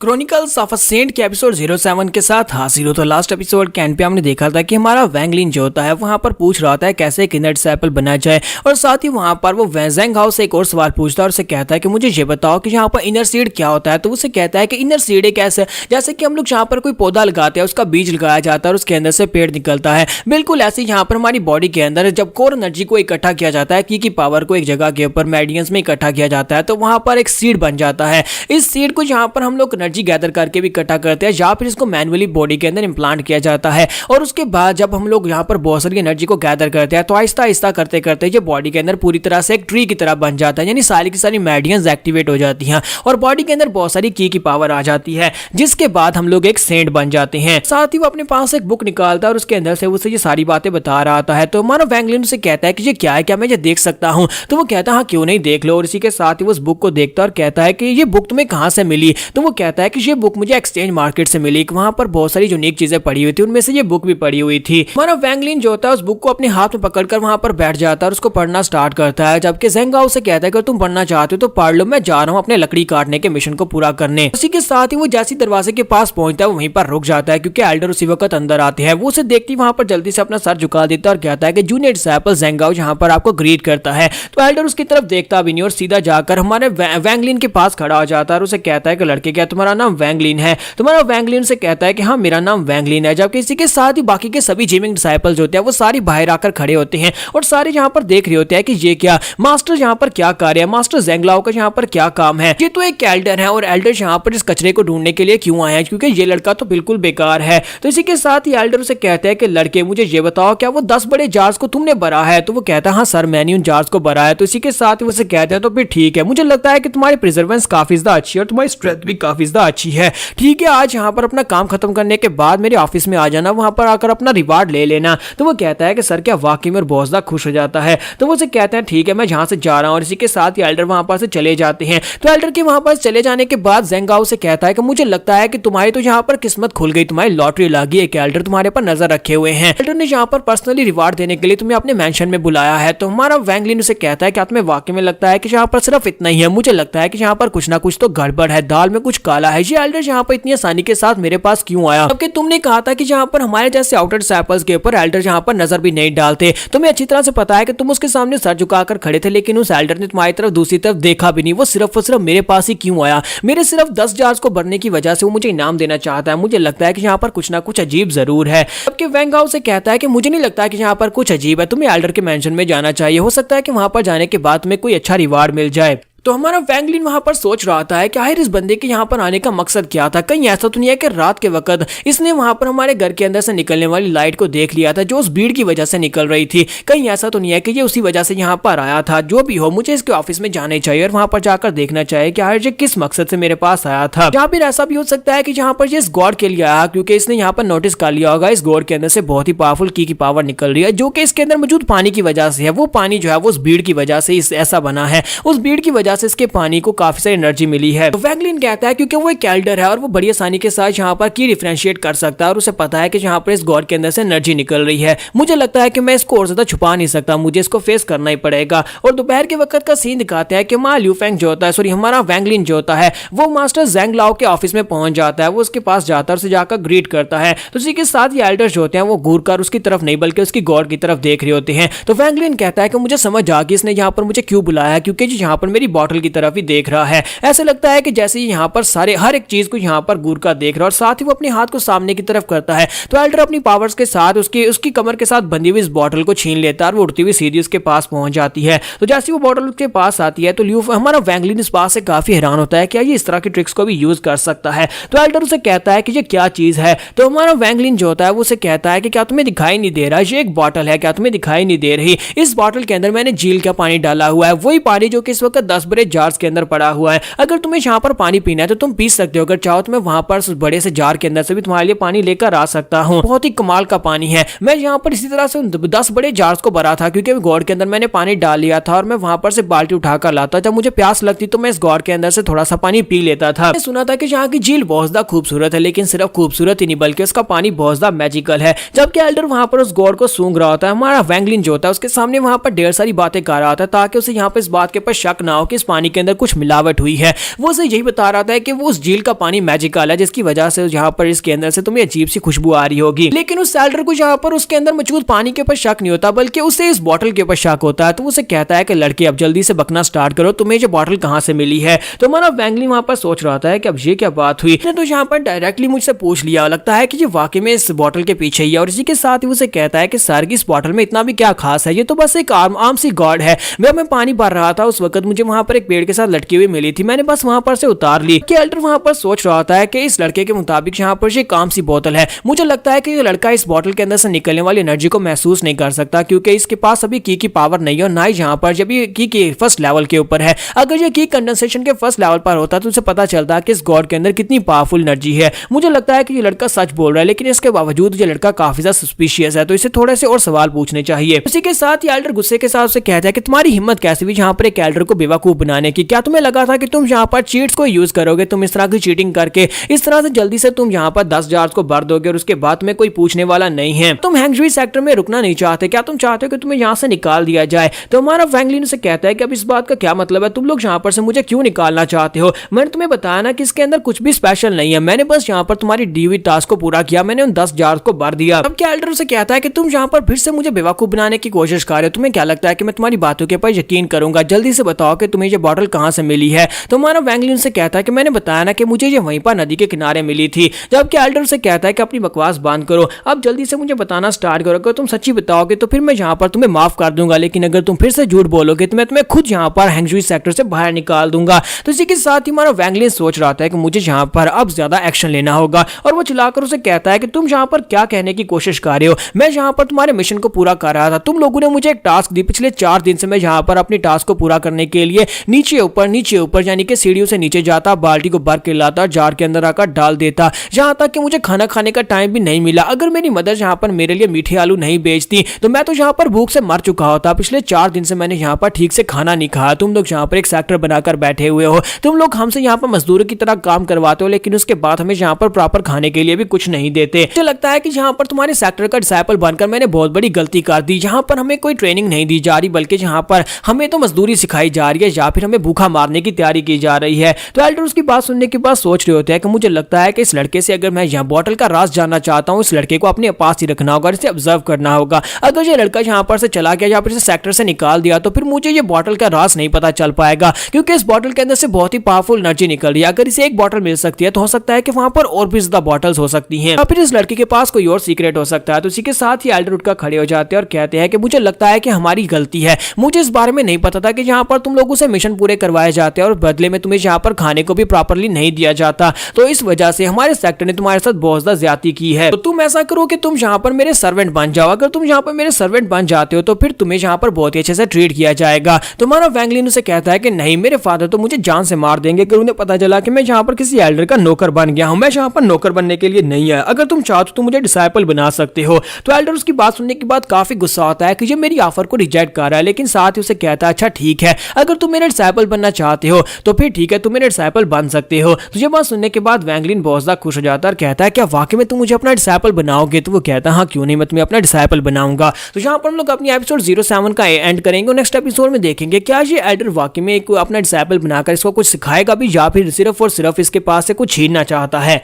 [SPEAKER 1] Chronicles of a saint के एपिसोड 07 के साथ हाजिर हो। तो लास्ट एपिसोड के एंड पे हमने देखा था कि हमारा वैंगलिन जो होता है वहां पर पूछ रहा होता है कैसे एक इनर डिसाइपल बनाया जाए, और साथ ही वहां पर वो वैंग हाउस से एक और सवाल पूछता है और उसे कहता है कि मुझे ये बताओ कि यहाँ पर इनर सीड क्या होता है। तो उसे कहता है कि इनर सीड एक ऐसा जैसे कि हम लोग यहाँ पर कोई पौधा लगाते हैं, उसका बीज लगाया जाता है और उसके अंदर से पेड़ निकलता है। बिल्कुल ऐसे यहाँ पर हमारी बॉडी के अंदर जब कोर एनर्जी को इकट्ठा किया जाता है, की पावर को एक जगह के ऊपर मेरिडियंस में इकट्ठा किया जाता है, तो वहां पर एक सीड बन जाता है। इस सीड को यहाँ पर हम लोग एनर्जी गैदर करके इकट्ठा करते हैं या फिर इसको मैन्युअली बॉडी के अंदर इंप्लांट किया जाता है। और उसके बाद जब हम लोग यहाँ पर बहुत सारी एनर्जी को गैदर करते हैं तो आहिस्ता आहिस्ता करते करते ये बॉडी के अंदर पूरी तरह से एक ट्री की तरह बन जाता है, यानी सारी की सारी मेरिडियंस एक्टिवेट हो जाती हैं और बॉडी के अंदर बहुत सारी की पावर आ जाती है, जिसके बाद हम लोग एक सेंट बन जाते हैं। साथ ही वो अपने पास एक बुक निकालता है और उसके अंदर से उसे ये सारी बातें बता रहा था। तो हमारा वैंगलिन से कहता है कि ये क्या है, क्या मैं ये देख सकता हूँ? तो वो कहता है हाँ क्यों नहीं, देख लो। और इसी के साथ ही वो उस बुक को देखता है और कहता है कि ये बुक तुम्हें कहाँ से मिली? तो वो कहता है कि ये बुक मुझे एक्सचेंज मार्केट से मिली, वहां पर बहुत सारी यूनिक चीजें पड़ी हुई थी, उनमें से ये बुक भी पड़ी हुई थी। हमारा वैंगलिन जो होता है उस बुक को अपने हाथ में पकड़कर वहां पर बैठ जाता है और उसको पढ़ना स्टार्ट करता है, जबकि ज़ेंगाओ से कहता है कि तुम पढ़ना चाहते हो तो पढ़ लो, मैं जा रहा हूं अपने लकड़ी काटने के मिशन को पूरा करने। उसी के साथ ही वो जैसे दरवाजे के पास पहुंचता है वहीं पर रुक जाता है क्योंकि एल्डर उसी वक्त अंदर आते हैं। वो उसे देखती वहां पर जल्दी से अपना सर झुका देता है और कहता है कि जूनियर डिसाइपल ज़ेंगाओ यहाँ पर आपको ग्रीट करता है। तो एल्डर उसकी तरफ देखता भी नहीं और सीधा जाकर हमारे वैंगलिन के पास खड़ा हो जाता है और उसे कहता है कि लड़के क्या तुम्हारा नाम वैंगलिन है? तुम्हारा वैंगलिन से कहता है कि हाँ मेरा नाम वैंगलिन है। जबकि इसी के साथ ही बाकी के सभी जिमिंग डिसाइपल्स होते हैं वो सारी बाहर आकर खड़े होते हैं और सारे यहाँ पर देख रहे होते हैं कि ये क्या मास्टर यहाँ पर क्या कार्य है, मास्टर ज़ेंगलाओ का यहाँ पर क्या काम है? ये तो एक एल्डर है और एल्डर यहाँ पर इस कचरे को ढूंढने के लिए क्यों आए हैं, क्योंकि ये लड़का तो बिल्कुल बेकार है। तो इसी के साथ ही एल्डर उसे कहते हैं कि लड़के मुझे ये बताओ क्या वो 10 बड़े जार्स को तुमने भरा है? तो वो कहता है हाँ सर मैंने उन जार्स को भरा है। तो इसी के साथ ही उसे कहते हैं तो फिर ठीक है, मुझे लगता है कि तुम्हारी प्रिजर्वेंस काफी ज्यादा अच्छी है और तुम्हारी स्ट्रेंथ भी काफी ज्यादा अच्छी है। ठीक है, आज यहाँ पर अपना काम खत्म करने के बाद मेरे ऑफिस में आ जाना, वहां पर आकर अपना रिवार्ड ले लेना। तो वो कहता है कि सर क्या वाकई में बहुत ज्यादा खुश हो जाता है। तो वो उसे कहते हैं ठीक है मैं यहाँ से जा रहा हूँ। और इसी के साथ ही एल्डर वहां पर से चले जाते हैं। तो एल्डर के वहां पर चले जाने के बाद ज़ेंगाओ से कहता है कि मुझे लगता है कि तुम्हारी तो यहाँ पर किस्मत खुल गई, तुम्हारी लॉटरी लगी है कि एल्डर तुम्हारे पर नजर रखे हुए हैं। एल्डर ने यहाँ पर पर्सनली रिवार्ड देने के लिए तुम्हें अपने मेंशन में बुलाया है। तो हमारा वैंगलिन उसे कहता है कि तुम्हें वाकई में लगता है कि यहाँ पर सिर्फ इतना ही है? मुझे लगता है कि यहाँ पर कुछ ना कुछ तो गड़बड़ है, दाल में कुछ काला है। ये एल्डर यहाँ पर इतनी आसानी के साथ मेरे पास क्यों आया? जबकि तुमने कहा था कि यहाँ पर हमारे जैसे आउटर डिसाइपल्स के ऊपर एल्डर यहाँ पर नजर भी नहीं डालते। तुम्हें अच्छी तरह से पता है कि तुम उसके सामने सर झुकाकर खड़े थे, लेकिन उस एल्डर ने तुम्हारी तरफ दूसरी तरफ देखा भी नहीं। वो सिर्फ और सिर्फ मेरे पास ही क्यों आया? मेरे सिर्फ 10 जार्स को भरने की वजह से वो मुझे इनाम देना चाहता है। मुझे लगता है कि यहाँ पर कुछ ना कुछ अजीब जरूर है। जबकि वैंगाओ से कहता है कि मुझे नहीं लगता कि यहाँ पर कुछ अजीब है, तुम्हें एल्डर के मेंशन में जाना चाहिए, हो सकता है कि वहां पर जाने के बाद तुम्हें कोई अच्छा रिवार्ड मिल जाए। तो हमारा वैंगलिन वहां पर सोच रहा था कि आखिर इस बंदे के यहाँ पर आने का मकसद क्या था? कहीं ऐसा तो नहीं है कि रात के वक्त इसने वहां पर हमारे घर के अंदर से निकलने वाली लाइट को देख लिया था जो उस भीड़ की वजह से निकल रही थी? कहीं ऐसा तो नहीं है कि ये उसी वजह से यहाँ पर आया था? जो भी हो मुझे इसके ऑफिस में जाना चाहिए और वहां पर जाकर देखना चाहिए कि आखिर ये किस मकसद से मेरे पास आया था। या फिर ऐसा भी हो सकता है कि यहाँ पर इस गॉड के लिए आया क्योंकि इसने यहाँ पर नोटिस कर लिया होगा इस गॉड के अंदर से बहुत ही पावरफुल की पावर निकल रही है, जो कि इसके अंदर मौजूद पानी की वजह से है। वो पानी जो है वो उस भीड़ की वजह से ऐसा बना है, उस भीड़ की वजह से इसके पानी को काफी सारी एनर्जी मिली है। तो वैंगलिन कहता है क्योंकि वो एक एल्डर है और वो बड़ी आसानी के साथ यहाँ पर की डिफरेंशिएट कर सकता है और उसे पता है कि यहाँ पर इस गॉड के अंदर से एनर्जी निकल रही है। मुझे लगता है कि मैं इसको और ज्यादा छुपा नहीं सकता, मुझे इसको फेस करना ही पड़ेगा। और दोपहर के वक्त का सीन दिखाते हैं कि हमारा ल्यूफेंग जो होता है, सॉरी हमारा वैंगलिन जो होता है, वो मास्टर ज़ेंगलाओ के ऑफिस में पहुंच जाता है। वो उसके पास जाता है, उसे जाकर ग्रीट करता है। तो उसी के साथ ये एल्डर जो होते हैं वो घूर कर उसकी तरफ नहीं बल्कि उसकी गॉड की तरफ देख रहे होते हैं। तो वैंगलिन कहता है कि मुझे समझ आ गई इसने यहाँ पर मुझे क्यों बुलाया है, क्योंकि यहाँ पर मेरी बॉटल की तरफ ही देख रहा है। ऐसे लगता है कि जैसे यहाँ पर सारे हर एक चीज को यहाँ पर घूर कर देख रहा है और साथ ही वो अपने हाथ को सामने की तरफ करता है। तो एल्डर अपनी पावर्स के साथ उसकी कमर के साथ बंधी हुई इस बॉटल को छीन लेता है और वो उड़ती हुई सीधी उसके पास पहुंच जाती है। तो जैसे वो बॉटल उसके पास आती है तो हमारा वैंगलिन इस बात से काफी हैरान होता है क्या ये इस तरह की ट्रिक्स को भी यूज कर सकता है। तो एल्डर उसे कहता है कि ये क्या चीज है? तो हमारा वैंगलिन जो होता है वो उसे कहता है कि क्या तुम्हें दिखाई नहीं दे रहा, ये एक बॉटल है, क्या तुम्हें दिखाई नहीं दे रही? इस बॉटल के अंदर मैंने झील का पानी डाला हुआ है, वही पानी जो कि इस वक्त 10 बड़े जार्स के अंदर पड़ा हुआ है। अगर तुम्हें यहाँ पर पानी पीना है तो तुम पी सकते हो, अगर चाहो तो मैं वहां पर उस बड़े से जार के अंदर से भी तुम्हारे लिए पानी लेकर आ सकता हूँ। बहुत ही कमाल का पानी है। मैं यहाँ पर इसी तरह से 10 बड़े जार्स को भरा था क्योंकि गॉड के अंदर मैंने पानी डाल लिया था और मैं वहां पर से बाल्टी उठाकर लाता, जब मुझे प्यास लगती तो मैं इस गॉड के अंदर से थोड़ा सा पानी पी लेता था। मैंने सुना था कि यहाँ की झील बहुत ज्यादा खूबसूरत है, लेकिन सिर्फ खूबसूरत ही नहीं बल्कि उसका पानी बहुत ज्यादा मैजिकल है। जबकि एल्डर वहां पर उस गॉड को सूंघ रहा होता है, हमारा वैंगलिन जो होता है उसके सामने वहां पर ढेर सारी बातें कर रहा था ताकि उसे यहाँ पर इस बात के ऊपर शक ना हो कि इस पानी के अंदर कुछ मिलावट हुई है। वो उसे यही बता रहा था कि वो उस झील का पानी मैजिकल है, जिसकी वजह से यहाँ पर इसके अंदर से तुम्हें अजीब सी खुशबू आ रही होगी। लेकिन उस सैल्डर को यहाँ पर उसके अंदर मौजूद पानी के ऊपर शक नहीं होता, बल्कि उसे इस बॉटल के ऊपर शक होता है। तो उसे कहता है कि लड़के अब जल्दी से बकना स्टार्ट करो, तुम्हें ये बॉटल कहाँ से मिली है। तो हमारा वैंगली वहां पर सोच रहा था कि अब ये क्या बात हुई। तो यहाँ पर डायरेक्टली मुझसे पूछ लिया, लगता है कि ये वाकई में इस बॉटल के पीछे ही है। और इसी के साथ ही उसे कहता है कि सर की इस बॉटल में इतना भी क्या खास है, ये तो बस एक आम सी गॉड है। मैं पानी भर रहा था, उस वक्त मुझे वहां पर एक पेड़ के साथ लटकी हुई मिली थी, मैंने बस वहां पर से उतार ली। एल्डर वहां पर सोच रहा था कि इस लड़के के मुताबिक यहाँ पर ये काम सी बोतल है। मुझे लगता है कि ये लड़का इस बोतल के अंदर से निकलने वाली एनर्जी को महसूस नहीं कर सकता, क्योंकि इसके पास अभी की पावर नहीं है और ना ही यहाँ पर जब ये की फर्स्ट लेवल के ऊपर है। अगर ये की कंडेंसेशन के फर्स्ट लेवल पर होता तो उसे पता चलता कि इस गॉड के अंदर कितनी पावरफुल एनर्जी है। मुझे लगता है कि ये लड़का सच बोल रहा है, लेकिन इसके बावजूद ये लड़का काफी ज्यादा सस्पिशियस है, तो इसे थोड़े से और सवाल पूछने चाहिए। उसी के साथ ही एल्डर गुस्से के साथ उसे कहता है कि तुम्हारी हिम्मत कैसे हुई यहाँ पर एक एल्डर को बेवकूफ बनाने की। क्या तुम्हें लगा था कि तुम यहाँ पर चीट्स को यूज करोगे, तुम इस तरह की चीटिंग करके इस तरह से जल्दी से तुम यहाँ पर 10 जार्स को भर दोगे और उसके बाद में कोई पूछने वाला नहीं है। तुम हैंगजुई सेक्टर में रुकना नहीं चाहते, क्या तुम चाहते हो कि तुम्हें यहाँ से निकाल दिया जाए। तो हमारा वैंगलिन से कहता है कि अब इस बात का क्या मतलब है, तुम लोग यहाँ पर से मुझे क्यों निकालना चाहते हो। मैंने तुम्हें बताया ना कि इसके अंदर कुछ भी स्पेशल नहीं है, मैंने बस यहाँ पर तुम्हारी दी हुई टास्क को पूरा किया, मैंने उन 10 जार्स को भर दिया। अब क्या एल्डर से कहता है कि तुम यहाँ पर फिर से मुझे बेवकूफ बनाने की कोशिश कर रहे हो, तुम्हें क्या लगता है कि मैं तुम्हारी बातों के ऊपर यकीन करूंगा। जल्दी से बताओ कि तुम्हें ये बॉटल कहाँ से मिली है। तो हमारा वैंगलिन से कहता है कि मैंने बताया ना कि मुझे ये वहीं पर नदी के किनारे मिली थी। जबकि एल्डर से कहता है कि अपनी बकवास बंद करो, अब जल्दी से मुझे बताना स्टार्ट करो। अगर तुम सच्ची बताओगे तो फिर मैं यहाँ पर तुम्हें माफ कर दूंगा, लेकिन अगर तुम फिर से झूठ बोलोगे तो मैं तुम्हें खुद यहाँ पर हैंगजुई सेक्टर से बाहर निकाल दूंगा। तो इसी के साथ ही हमारा वैंगलिन सोच रहा था कि मुझे यहाँ पर अब ज्यादा एक्शन लेना होगा, और वो चिल्लाकर उसे कहता है कि तुम यहाँ पर क्या कहने की कोशिश कर रहे हो। मैं यहाँ पर तुम्हारे मिशन को पूरा कर रहा था, तुम लोगों ने मुझे एक टास्क दी, पिछले 4 दिन से मैं यहाँ पर अपनी टास्क को पूरा करने के लिए नीचे ऊपर यानी कि सीढ़ियों से नीचे जाता, बाल्टी को भर के लाता, जार के अंदर आकर डाल देता, यहाँ तक कि मुझे खाना खाने का टाइम भी नहीं मिला। अगर मेरी मदर यहाँ पर मेरे लिए मीठे आलू नहीं बेचती तो मैं तो यहाँ पर भूख से मर चुका होता। पिछले 4 दिन से मैंने यहाँ पर ठीक से खाना नहीं खाया। तुम लोग यहाँ पर एक सेक्टर बनाकर बैठे हुए हो, तुम लोग हमसे यहाँ पर मजदूरों की तरह काम करवाते हो, लेकिन उसके बाद हमें यहाँ पर प्रॉपर खाने के लिए भी कुछ नहीं देते। मुझे लगता है कि यहाँ पर तुम्हारे सेक्टर का डिसाइपल बनकर मैंने बहुत बड़ी गलती कर दी। यहाँ पर हमें कोई ट्रेनिंग नहीं दी जा रही, बल्कि यहाँ पर हमें तो मजदूरी सिखाई जा रही है या फिर हमें भूखा मारने की तैयारी की जा रही है। तो एल्डर उसकी बात सुनने के बाद सोच रहे होते हैं कि मुझे लगता है कि इस लड़के से अगर मैं यहाँ बॉटल का राज जानना चाहता हूँ, इस लड़के को अपने पास ही रखना होगा, इसे ऑब्जर्व करना होगा। अगर ये लड़का यहाँ पर से चला गया या फिर इसे सेक्टर से निकाल दिया तो फिर मुझे ये बॉटल का राज नहीं पता चल पाएगा, क्योंकि इस बॉटल के अंदर से बहुत ही पावरफुल एनर्जी निकल रही है। अगर इसे एक बॉटल मिल सकती है तो हो सकता है कि वहां पर और भी ज्यादा बॉटल्स हो सकती हैं, या फिर इस लड़के के पास कोई और सीक्रेट हो सकता है। तो इसी के साथ ही एल्डर उठकर खड़े हो जाते हैं और कहते हैं कि मुझे लगता है कि हमारी गलती है, मुझे इस बारे में नहीं पता था कि यहाँ पर तुम लोगों से मिशन पूरे करवाए जाते हैं और बदले में तुम्हें यहाँ पर खाने को भी प्रॉपर्ली नहीं दिया जाता, तो इस वजह से हमारे सेक्टर ने तुम्हारे साथ बहुत ज्यादा ज्यादती की है। तो तुम ऐसा करो कि तुम यहाँ पर मेरे सर्वेंट बन जाओ। अगर तुम यहाँ पर मेरे सर्वेंट बन जाते हो तो फिर तुम्हें यहाँ पर बहुत ही अच्छे से ट्रीट किया जाएगा। तुम्हारा वैंगलिन उसे कहता है कि नहीं, मेरे फादर तो मुझे जान से मार देंगे अगर उन्हें पता चला कि मैं यहाँ पर किसी एल्डर का नौकर बन गया हूँ। मैं यहाँ पर नौकर बनने के लिए नहीं है, अगर तुम चाहो तो मुझे डिसाइपल बना सकते हो। तो एल्डर उसकी बात सुनने के बाद काफी गुस्सा होता है कि ये मेरी ऑफर को रिजेक्ट कर रहा है, लेकिन साथ ही उसे कहता है अच्छा ठीक है, अगर तुम मेरे डिसाइपल बनना चाहते हो तो फिर ठीक है, तुम मेरे डिसाइपल बन सकते हो। तो ये बात सुनने के बाद वैंगलिन बहुत ज्यादा खुश हो जाता है और कहता है क्या वाकई में तुम मुझे अपना डिसाइपल बनाओगे। तो वो कहता है हाँ क्यों नहीं, मैं तुम्हें अपना डिसाइपल बनाऊंगा। तो यहाँ पर हम लोग अपनी एपिसोड 07 का एंड करेंगे। नेक्स्ट एपिसोड में देखेंगे क्या ये एल्डर वाकई में अपना डिसाइपल बनाकर इसको कुछ सिखाएगा भी या फिर सिर्फ और सिर्फ इसके पास से कुछ छीनना चाहता है।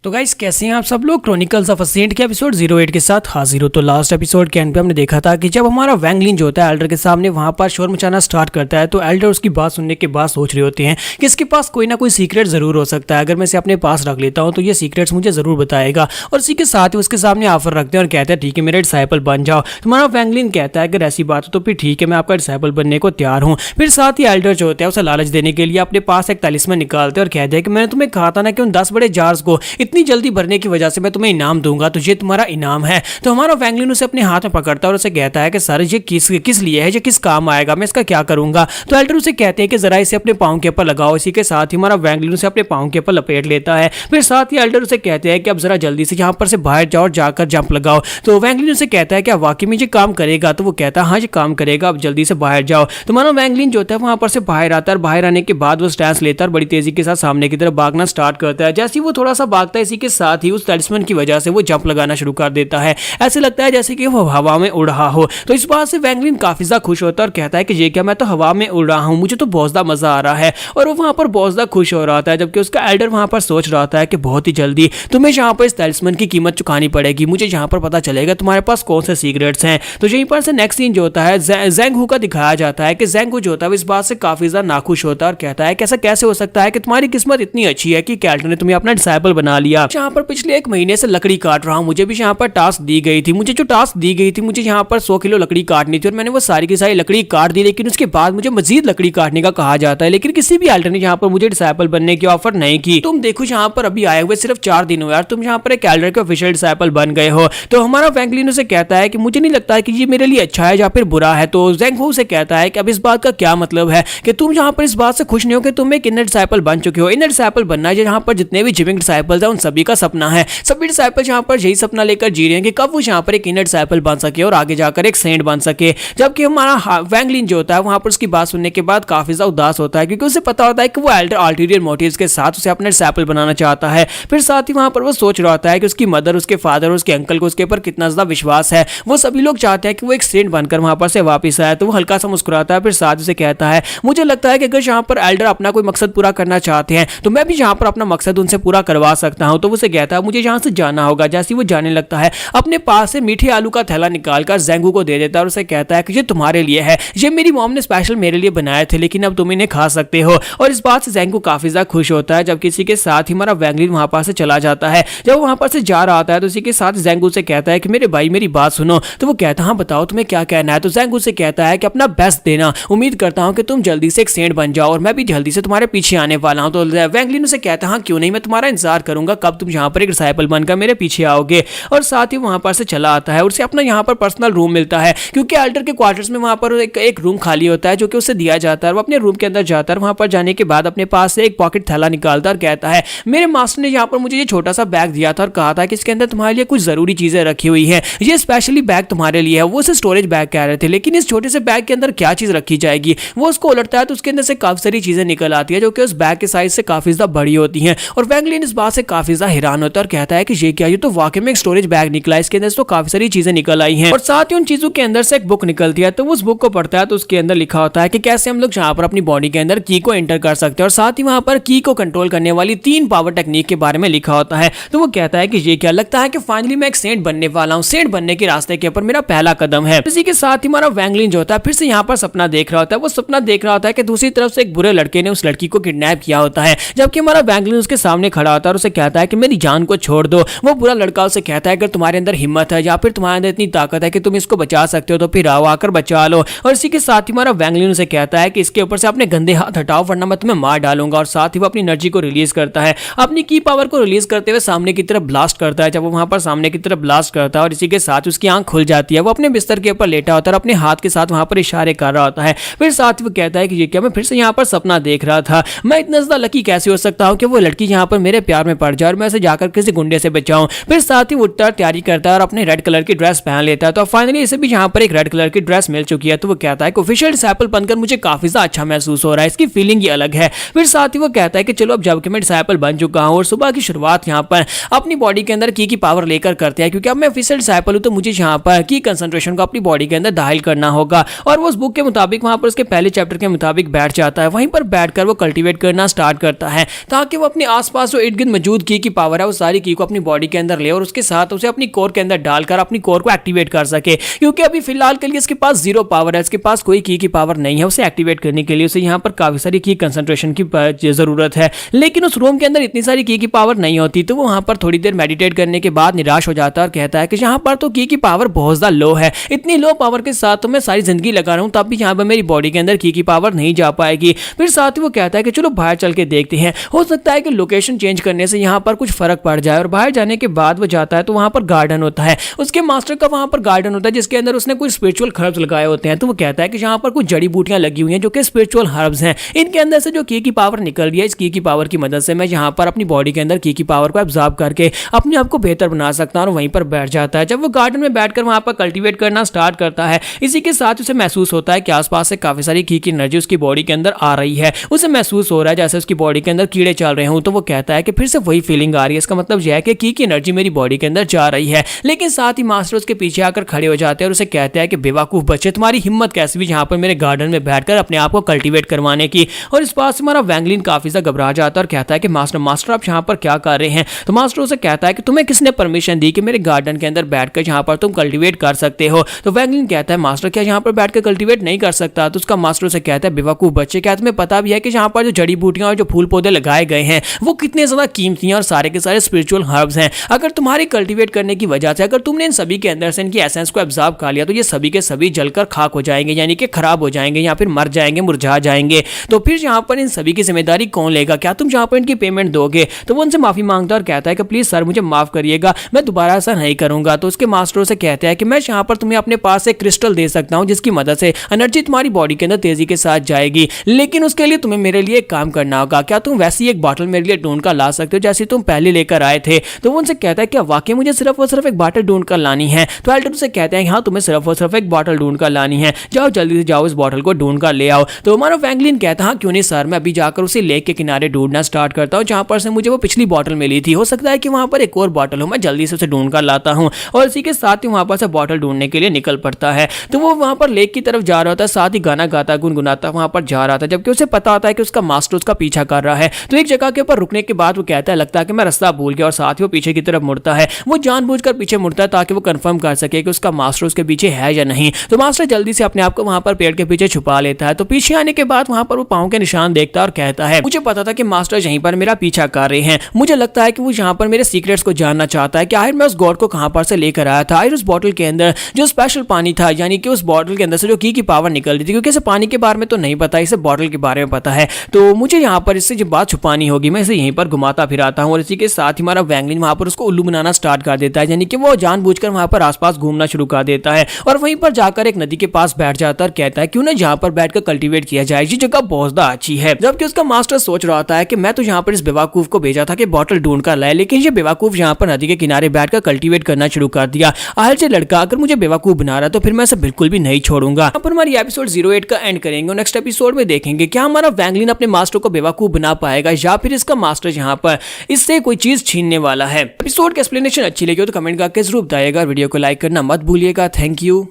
[SPEAKER 1] तो गाइस कैसे हैं आप सब लोग। क्रॉनिकल्स ऑफ अ सेंट के एपिसोड 08 के साथ हाजिर हो। तो लास्ट एपिसोड के एंड पे हमने देखा था कि जब हमारा वैंगलिन जो होता है एल्डर के सामने वहां पर शोर मचाना स्टार्ट करता है, तो एल्डर उसकी बात सुनने के बाद सोच रहे होते हैं कि इसके पास कोई ना कोई सीक्रेट जरूर हो सकता है, अगर मैं इसे अपने पास रख लेता हूँ तो ये सीक्रेट्स मुझे जरूर बताएगा। और इसी के साथ ही उसके सामने ऑफर रखते हैं और कहते हैं ठीक है मेरे डिसाइपल बन जाओ। तुम्हारा वैंगलिन कहता है अगर ऐसी बात हो तो फिर ठीक है, मैं आपका डिसाइपल बनने को तैयार हूँ। फिर साथ ही एल्डर जो होता है उसे लालच देने के लिए अपने पास एक तलिस्मान निकालते हैं और कहते हैं कि मैंने तुम्हें कहा था ना कि उन 10 बड़े जार्स को इतनी जल्दी भरने की वजह से मैं तुम्हें इनाम दूंगा, तो ये तुम्हारा इनाम है। तो हमारा वैंगलिन उसे अपने हाथ में पकड़ता है और उसे कहता है कि सर ये किस लिए है, ये किस काम आएगा, मैं इसका क्या करूंगा। तो एल्डर उसे कहते हैं कि जरा इसे अपने पाँव के ऊपर लगाओ। इसी के साथ ही हमारा वैंगलिन उसे अपने पाँव के ऊपर लपेट लेता है। फिर साथ ही एल्डर उसे कहते हैं कि अब जरा जल्दी से यहाँ पर से बाहर जाओ और जाकर जंप लगाओ। तो वैंगलिन उसे कहता है कि वाकई में ये काम करेगा। तो वो कहता है हाँ ये काम करेगा, अब जल्दी से बाहर जाओ। तो हमारा वैंगलिन जो होता है वहां पर से बाहर आता है। बाहर आने के बाद वो स्टैंस लेता है और बड़ी तेजी के साथ सामने की तरफ भागना स्टार्ट करता है। जैसे ही वो थोड़ा सा भागता है इसी के साथ ही उस तलिस्मन की वजह से वो जंप लगाना शुरू कर देता है। ऐसे लगता है जैसे कि वो हवा में उड़ रहा हो। तो इस बात से वैंगलिन काफी ज्यादा खुश होता है और कहता है कि ये क्या, मैं तो हवा में उड़ रहा हूँ, मुझे तो बहुत ज्यादा मजा आ रहा है। और वो वहां पर बहुत ज्यादा खुश हो रहा था, जबकि उसका एल्डर वहां पर सोच रहा था कि बहुत ही जल्दी तुम्हें यहाँ पर इस तलिस्मन की कीमत चुकानी पड़ेगी, मुझे यहाँ पर पता चलेगा तुम्हारे पास कौन से सीक्रेट्स हैं। तो यहीं पर से नेक्स्ट सीन जो होता है ज़ैंग हू का दिखाया जाता है कि ज़ैंग हू जो होता है इस बात से काफी ज्यादा नाखुश होता है और कहता है कि ऐसा कैसे हो सकता है कि तुम्हारी किस्मत इतनी अच्छी है कि कैल्टर ने तुम्हें अपना डिसाइपल बना लिया। यहाँ पर पिछले 1 महीने से लकड़ी काट रहा हूँ, मुझे भी यहाँ पर टास्क दी गई थी, मुझे जो टास्क दी गई थी मुझे यहाँ पर 100 किलो लकड़ी काटनी थी और मैंने वो सारी की सारी लकड़ी काट दी, लेकिन उसके बाद मुझे मजीद लकड़ी काटने का कहा जाता है, लेकिन किसी भी एल्डर ने यहाँ पर मुझे डिसाइपल बनने की ऑफर नहीं की। तुम देखो यहाँ पर अभी आए हुए सिर्फ 4 दिन हुए यार, तुम यहाँ पर एक एल्डर के ऑफिशियल डिसाइपल बन गए हो। तो हमारा वैंगलिन उसे कहता है कि मुझे नहीं लगता है कि ये मेरे लिए अच्छा है या फिर बुरा है। तो ज़ैंग हू से कहता है कि अब इस बात का क्या मतलब है कि तुम यहाँ पर इस बात से खुश नहीं हो कि तुम एक इनर डिसाइपल बन चुके हो। इनर डिसाइपल बनना यहाँ पर जितने भी जिमिंग डिसाइपल्स हैं उन सभी का सपना है। सभी डिसाइपल्स यहाँ पर यही सपना लेकर जी रहे हैं कि कब वो यहाँ पर एक इनर डिसाइपल बन सके और आगे जाकर एक सेंट बन सके। जबकि हमारा वैंगलिन जो होता है वहां पर उसकी बात सुनने के बाद काफी ज्यादा उदास होता है, क्योंकि उसे पता होता है कि वो एल्डर अल्टीरियर मोटिव्स के साथ उसे अपना डिसाइपल बनाना चाहता है। फिर साथ ही वहां पर वो सोच रहा होता है कि उसकी मदर, उसके फादर और उसके अंकल को उसके ऊपर कितना ज्यादा विश्वास है। वो सभी लोग चाहते हैं कि वो एक सेंट बनकर वहां पर से वापस आए। तो वो हल्का सा मुस्कुराता है, फिर साथ उसे कहता है मुझे लगता है कि अगर यहाँ पर एल्डर अपना कोई मकसद पूरा करना चाहते हैं तो मैं भी यहाँ पर अपना मकसद उनसे पूरा करवा सकता हूँ। तो उसे कहता है मुझे यहाँ से जाना होगा। जैसे वो जाने लगता है अपने पास से मीठे आलू का थैला निकालकर ज़ैंग हू को दे देता है और उसे कहता है कि ये तुम्हारे लिए है, ये मेरी मॉम ने स्पेशल मेरे लिए बनाए थे, लेकिन अब तुम इन्हें खा सकते हो। और इस बात से ज़ैंग हू काफी ज्यादा खुश होता है। जब किसी के साथ ही हमारा वैंगलिन वहां पर से चला जाता है, जब वो वहां पर से जा रहा है तो इसी के साथ ज़ैंग हू से कहता है कि मेरे भाई मेरी बात सुनो। तो वो कहता है हाँ बताओ तुम्हें क्या कहना है। तो ज़ैंग हू से कहता है कि अपना बेस्ट देना, उम्मीद करता हूँ कि तुम जल्दी से एक सेंट बन जाओ और मैं भी जल्दी से तुम्हारे पीछे आने वाला हूँ। तो वैंगलिन उसे कहता है हाँ क्यों नहीं, मैं तुम्हारा इंतजार करूंगा कब तुम यहाँ पर एक डिसाइपल बनकर मेरे पीछे आओगे। और साथ ही वहां पर से चला आता है और उसे अपना यहाँ पर पर्सनल रूम मिलता है, क्योंकि एल्डर के क्वार्टर्स में वहां पर एक रूम खाली होता है जो कि उसे दिया जाता है। वो अपने रूम के अंदर जाता है, वहां पर जाने के बाद अपने पास से एक पॉकेट थैला निकालता है और कहता है मेरे मास्टर ने यहाँ पर मुझे ये छोटा सा बैग दिया था और कहा था कि इसके अंदर तुम्हारे लिए कुछ जरूरी चीजें रखी हुई है, ये स्पेशली बैग तुम्हारे लिए है। वो उसे स्टोरेज बैग कह रहे थे, लेकिन इस छोटे से बैग के अंदर क्या चीज रखी जाएगी। वो उसको उलटता है तो उसके अंदर से काफी सारी चीजें निकल आती है जो कि उस बैग के साइज से काफी ज्यादा बड़ी होती है। और वैंगलिन इस बात से काफी ज्यादा हैरान होता है और कहता है कि ये क्या, ये तो वाकई में एक स्टोरेज बैग निकला है, इसके अंदर से तो काफी सारी चीजें निकल आई हैं। और साथ ही उन चीजों के अंदर से एक बुक निकलती है। तो उस बुक को पढ़ता है तो उसके अंदर लिखा होता है कि कैसे हम लोग यहाँ पर अपनी बॉडी के अंदर की को एंटर कर सकते हैं और साथ ही वहां पर की को कंट्रोल करने वाली 3 पावर टेक्निक के बारे में लिखा होता है। तो वो कहता है कि ये क्या, लगता है कि फाइनली मैं एक सेंट बनने वाला हूँ, सेंट बनने के रास्ते के ऊपर मेरा पहला कदम है। इसी के साथ ही हमारा वैंगलिन जो होता है फिर से यहाँ पर सपना देख रहा होता है। वो सपना देख रहा होता है कि दूसरी तरफ से एक बुरे लड़के ने उस लड़की को किडनैप किया होता है, जबकि हमारा वैंगलिन उसके सामने खड़ा होता है और उसे कहता है कि मेरी जान को छोड़ दो। वो बुरा लड़का उसे कहता है अगर तुम्हारे अंदर हिम्मत है या फिर तुम्हारे अंदर इतनी ताकत है कि तुम इसको बचा सकते हो तो फिर आओ आकर बचा लो। और इसी के साथ ही हमारा वैंगलिन उसे कहता है कि इसके ऊपर से अपने गंदे हाथ हटाओ वरना मैं तुम्हें मार डालूंगा। और साथ ही वो अपनी एनर्जी को रिलीज करता है, अपनी की पावर को रिलीज करते हुए सामने की तरफ ब्लास्ट करता है। जब वो वहां पर सामने की तरफ ब्लास्ट करता है और इसी के साथ उसकी आंख खुल जाती है, वो अपने बिस्तर के ऊपर लेटा होता है और अपने हाथ के साथ वहां पर इशारे कर रहा होता है। फिर साथ ही वो कहता है कि ये क्या, मैं फिर से यहाँ पर सपना देख रहा था, मैं इतना ज्यादा लकी कैसे हो सकता हूँ कि वो लड़की यहाँ पर मेरे प्यार में पड़ जाए और मैं उसे जाकर किसी गुंडे से बचाऊं। फिर साथ ही उठता तैयारी करता है और अपने रेड कलर की ड्रेस पहन लेता है। तो फाइनली इसे भी यहाँ पर एक रेड कलर की ड्रेस मिल चुकी है। तो वो कहता है कि ऑफिशियल डिसाइपल बनकर मुझे काफी ज्यादा अच्छा महसूस हो रहा है, इसकी फीलिंग ही अलग है। फिर साथ ही वो कहता है कि चलो अब जबकि मैं डिसाइपल बन चुका हूँ और सुबह की शुरुआत यहाँ पर अपनी बॉडी के अंदर की पावर लेकर करते हैं, क्योंकि अब मैं ऑफिशियल डिसाइपल हूँ तो मुझे यहाँ पर की कंसंट्रेशन को अपनी बॉडी के अंदर दाखिल करना होगा। और वो उस बुक के मुताबिक वहां पर उसके पहले चैप्टर के मुताबिक बैठ जाता है। वहीं पर बैठकर वो कल्टीवेट करना स्टार्ट करता है ताकि वो अपने आसपास जो इर्द गिर्द मौजूद की पावर है वो सारी की को अपनी बॉडी के अंदर ले और उसके साथ उसे अपनी कोर के अंदर डालकर अपनी कोर को एक्टिवेट कर सके। क्योंकि अभी फिलहाल के लिए इसके पास 0 पावर है, इसके पास कोई की पावर नहीं है। उसे एक्टिवेट करने के लिए उसे यहाँ पर काफी सारी की कंसंट्रेशन की जरूरत है, लेकिन उस रूम के अंदर इतनी सारी की पावर नहीं होती। तो वो वहां पर थोड़ी देर मेडिटेट करने के बाद निराश हो जाता है और कहता है कि यहाँ पर तो की पावर बहुत ज्यादा लो है, इतनी लो पावर के साथ तो मैं सारी जिंदगी लगा रहा हूँ तब भी यहाँ पर मेरी बॉडी के अंदर की पावर नहीं जा पाएगी। फिर साथ ही वो कहता है कि चलो बाहर चल के देखते हैं, हो सकता है कि लोकेशन चेंज करने से यहाँ पर कुछ फर्क पड़ जाए। और बाहर जाने के बाद वो जाता है तो वहां पर गार्डन होता है, उसके मास्टर का वहां पर गार्डन होता है जिसके अंदर उसने कुछ स्पिरिचुअल हर्ब्स लगाए होते हैं। तो वो कहता है कि यहाँ पर कुछ जड़ी बूटियां लगी हुई हैं जो कि स्पिरिचुअल हर्ब्स हैं, इनके अंदर से जो की पावर निकल रही है, इस की पावर की मदद से मैं यहाँ पर अपनी बॉडी के अंदर की पावर को एब्जॉर्ब करके अपने आप को बेहतर बना सकता हूँ। और वहीं पर बैठ जाता है। जब वो गार्डन में बैठकर वहां पर कल्टीवेट करना स्टार्ट करता है, इसी के साथ उसे महसूस होता है कि आसपास से काफी सारी की एनर्जी उसकी बॉडी के अंदर आ रही है। उसे महसूस हो रहा है जैसे उसकी बॉडी के अंदर कीड़े चल रहे हों। तो वो कहता है कि फिर से वही फीलिंग आ रही है, इसका मतलब यह है कि की एनर्जी मेरी बॉडी के अंदर जा रही है। लेकिन साथ ही मास्टर उसके पीछे आकर खड़े हो जाते हैं और उसे कहते हैं कि बेवकूफ बच्चे, तुम्हारी हिम्मत कैसी भी यहाँ पर मेरे गार्डन में बैठकर अपने आप को कल्टीवेट करवाने की। और इस बात से हमारा वैंगलिन काफी ज्यादा घबरा जाता है और कहता है कि मास्टर आप यहाँ पर क्या कर रहे हैं। तो मास्टर उसे कहता है कि तुम्हें किसने परमिशन दी कि मेरे गार्डन के अंदर बैठकर यहाँ पर तुम कल्टीवेट कर सकते हो। तो वैंगलिन कहता है मास्टर क्या यहाँ पर बैठकर कल्टीवेट नहीं कर सकता। तो उसका मास्टर उसे कहता है बेवकूफ बच्चे, क्या तुम्हें पता भी है कि यहाँ पर जो जड़ी बूटियां और जो फूल पौधे लगाए गए हैं वो कितने ज्यादा कीमती हैं और सारे के सारे स्पिरिचुअल हर्ब्स हैं। अगर तुम्हारी कल्टीवेट करने की वजह से अगर तुमने इन सभी के अंदर से इनकी एसेंस को एब्जॉर्ब कर लिया तो ये सभी के सभी जलकर खाक हो जाएंगे, यानी कि खराब हो जाएंगे या फिर मर जाएंगे, मुरझा जाएंगे। तो फिर यहाँ पर इन सभी की जिम्मेदारी कौन लेगा, क्या तुम यहाँ पर इनकी पेमेंट दोगे। तो वो उनसे माफी मांगता है और कहता है कि प्लीज सर मुझे माफ करिएगा, मैं दोबारा ऐसा नहीं करूंगा। तो उसके मास्टर से कहते हैं कि मैं यहाँ पर तुम्हें अपने पास एक क्रिस्टल दे सकता हूँ जिसकी मदद से एनर्जी तुम्हारी बॉडी के अंदर तेजी के साथ जाएगी, लेकिन उसके लिए तुम्हें मेरे लिए एक काम करना होगा। क्या तुम वैसी एक बॉटल मेरे लिए ढूंढ कर ला सकते हो जैसे तुम पहले लेकर आए थे। तो वो उनसे कहता है कि वाकई मुझे सिर्फ और सिर्फ एक बॉटल ढूंढ कर लानी है। तो एल्टर से कहते हैं हाँ तुम्हें सिर्फ और सिर्फ एक बॉटल ढूंढ कर लानी है, जाओ जल्दी से जाओ इस बॉटल को ढूंढ कर ले आओ। तो हमारा वैंगलिन कहता है हाँ क्यों नहीं सर, मैं अभी जाकर उसी लेक के किनारे ढूंढना स्टार्ट करता हूँ जहां पर से मुझे वो पिछली बॉटल मिली थी। हो सकता है कि वहां पर एक और बॉटल हो, मैं जल्दी से उसे ढूंढ कर लाता हूँ। और इसी के साथ ही वहां पर से बॉटल ढूंढने के लिए निकल पड़ता है। तो वो वहां पर लेक की तरफ जा रहा होता है, साथ ही गाना गाता गुनगुनाता वहां पर जा रहा था, जबकि उसे पता होता है कि उसका मास्टर उसका पीछा कर रहा है। तो एक जगह के ऊपर रुकने के बाद वो कहता है लगता है कि मैं रास्ता भूल गया, और साथ ही वो पीछे की तरफ मुड़ता है। वो जानबूझकर पीछे मुड़ता है ताकि वो कंफर्म कर सके कि उसका मास्टर उसके पीछे है या नहीं। तो मास्टर जल्दी से अपने आप को वहां पर पेड़ के पीछे छुपा लेता है। तो पीछे आने के बाद वहां पर वो पांव के निशान देखता है और कहता है मुझे पता था कि मास्टर यहीं पर मेरा पीछा कर रहे हैं, मुझे लगता है कि वो यहाँ पर मेरे सीक्रेट्स को जानना चाहता है कि आखिर मैं उस गॉड को कहां पर से लेकर आया था। आखिर उस बॉटल के अंदर जो स्पेशल पानी था, यानी कि उस बॉटल के अंदर से जो की पावर निकल रही थी, क्योंकि इसे पानी के बारे में तो नहीं पता, इसे बॉटल के बारे में पता है। तो मुझे यहाँ पर इससे जो बात छुपानी होगी, मैं इसे यहीं पर घुमाता फिराता हूँ। और इसी के साथ ही हमारा वैंगलिन वहां पर उसको उल्लू बनाना स्टार्ट कर देता है, यानी कि वो जानबूझकर वहां पर आसपास घूमना शुरू कर देता है और वहीं पर जाकर एक नदी के पास बैठ जाता है और कहता है क्यों ना यहाँ पर बैठकर कल्टीवेट किया जाए, ये जगह बहुत ज्यादा अच्छी है। जबकि उसका मास्टर सोच रहा होता है कि मैं तो यहाँ पर इस बेवकूफ को भेजा था कि बॉटल ढूंढ कर लाए, लेकिन ये बेवकूफ यहाँ पर नदी के किनारे बैठकर कल्टीवेट करना शुरू कर दिया। आखिर से लड़का अगर मुझे बेवकूफ बना रहा तो फिर मैं इसे बिल्कुल भी नहीं छोड़ूंगा। यहाँ पर हमारी एपिसोड 08 का एंड करेंगे और नेक्स्ट एपिसोड में देखेंगे क्या हमारा वैंगलिन अपने मास्टर को बेवकूफ बना पाएगा या फिर इसका मास्टर यहाँ पर इससे कोई चीज छीनने वाला है। एपिसोड की एक्सप्लेनेशन अच्छी लगी हो तो कमेंट करके जरूर बताइएगा, वीडियो को लाइक करना मत भूलिएगा। Thank you.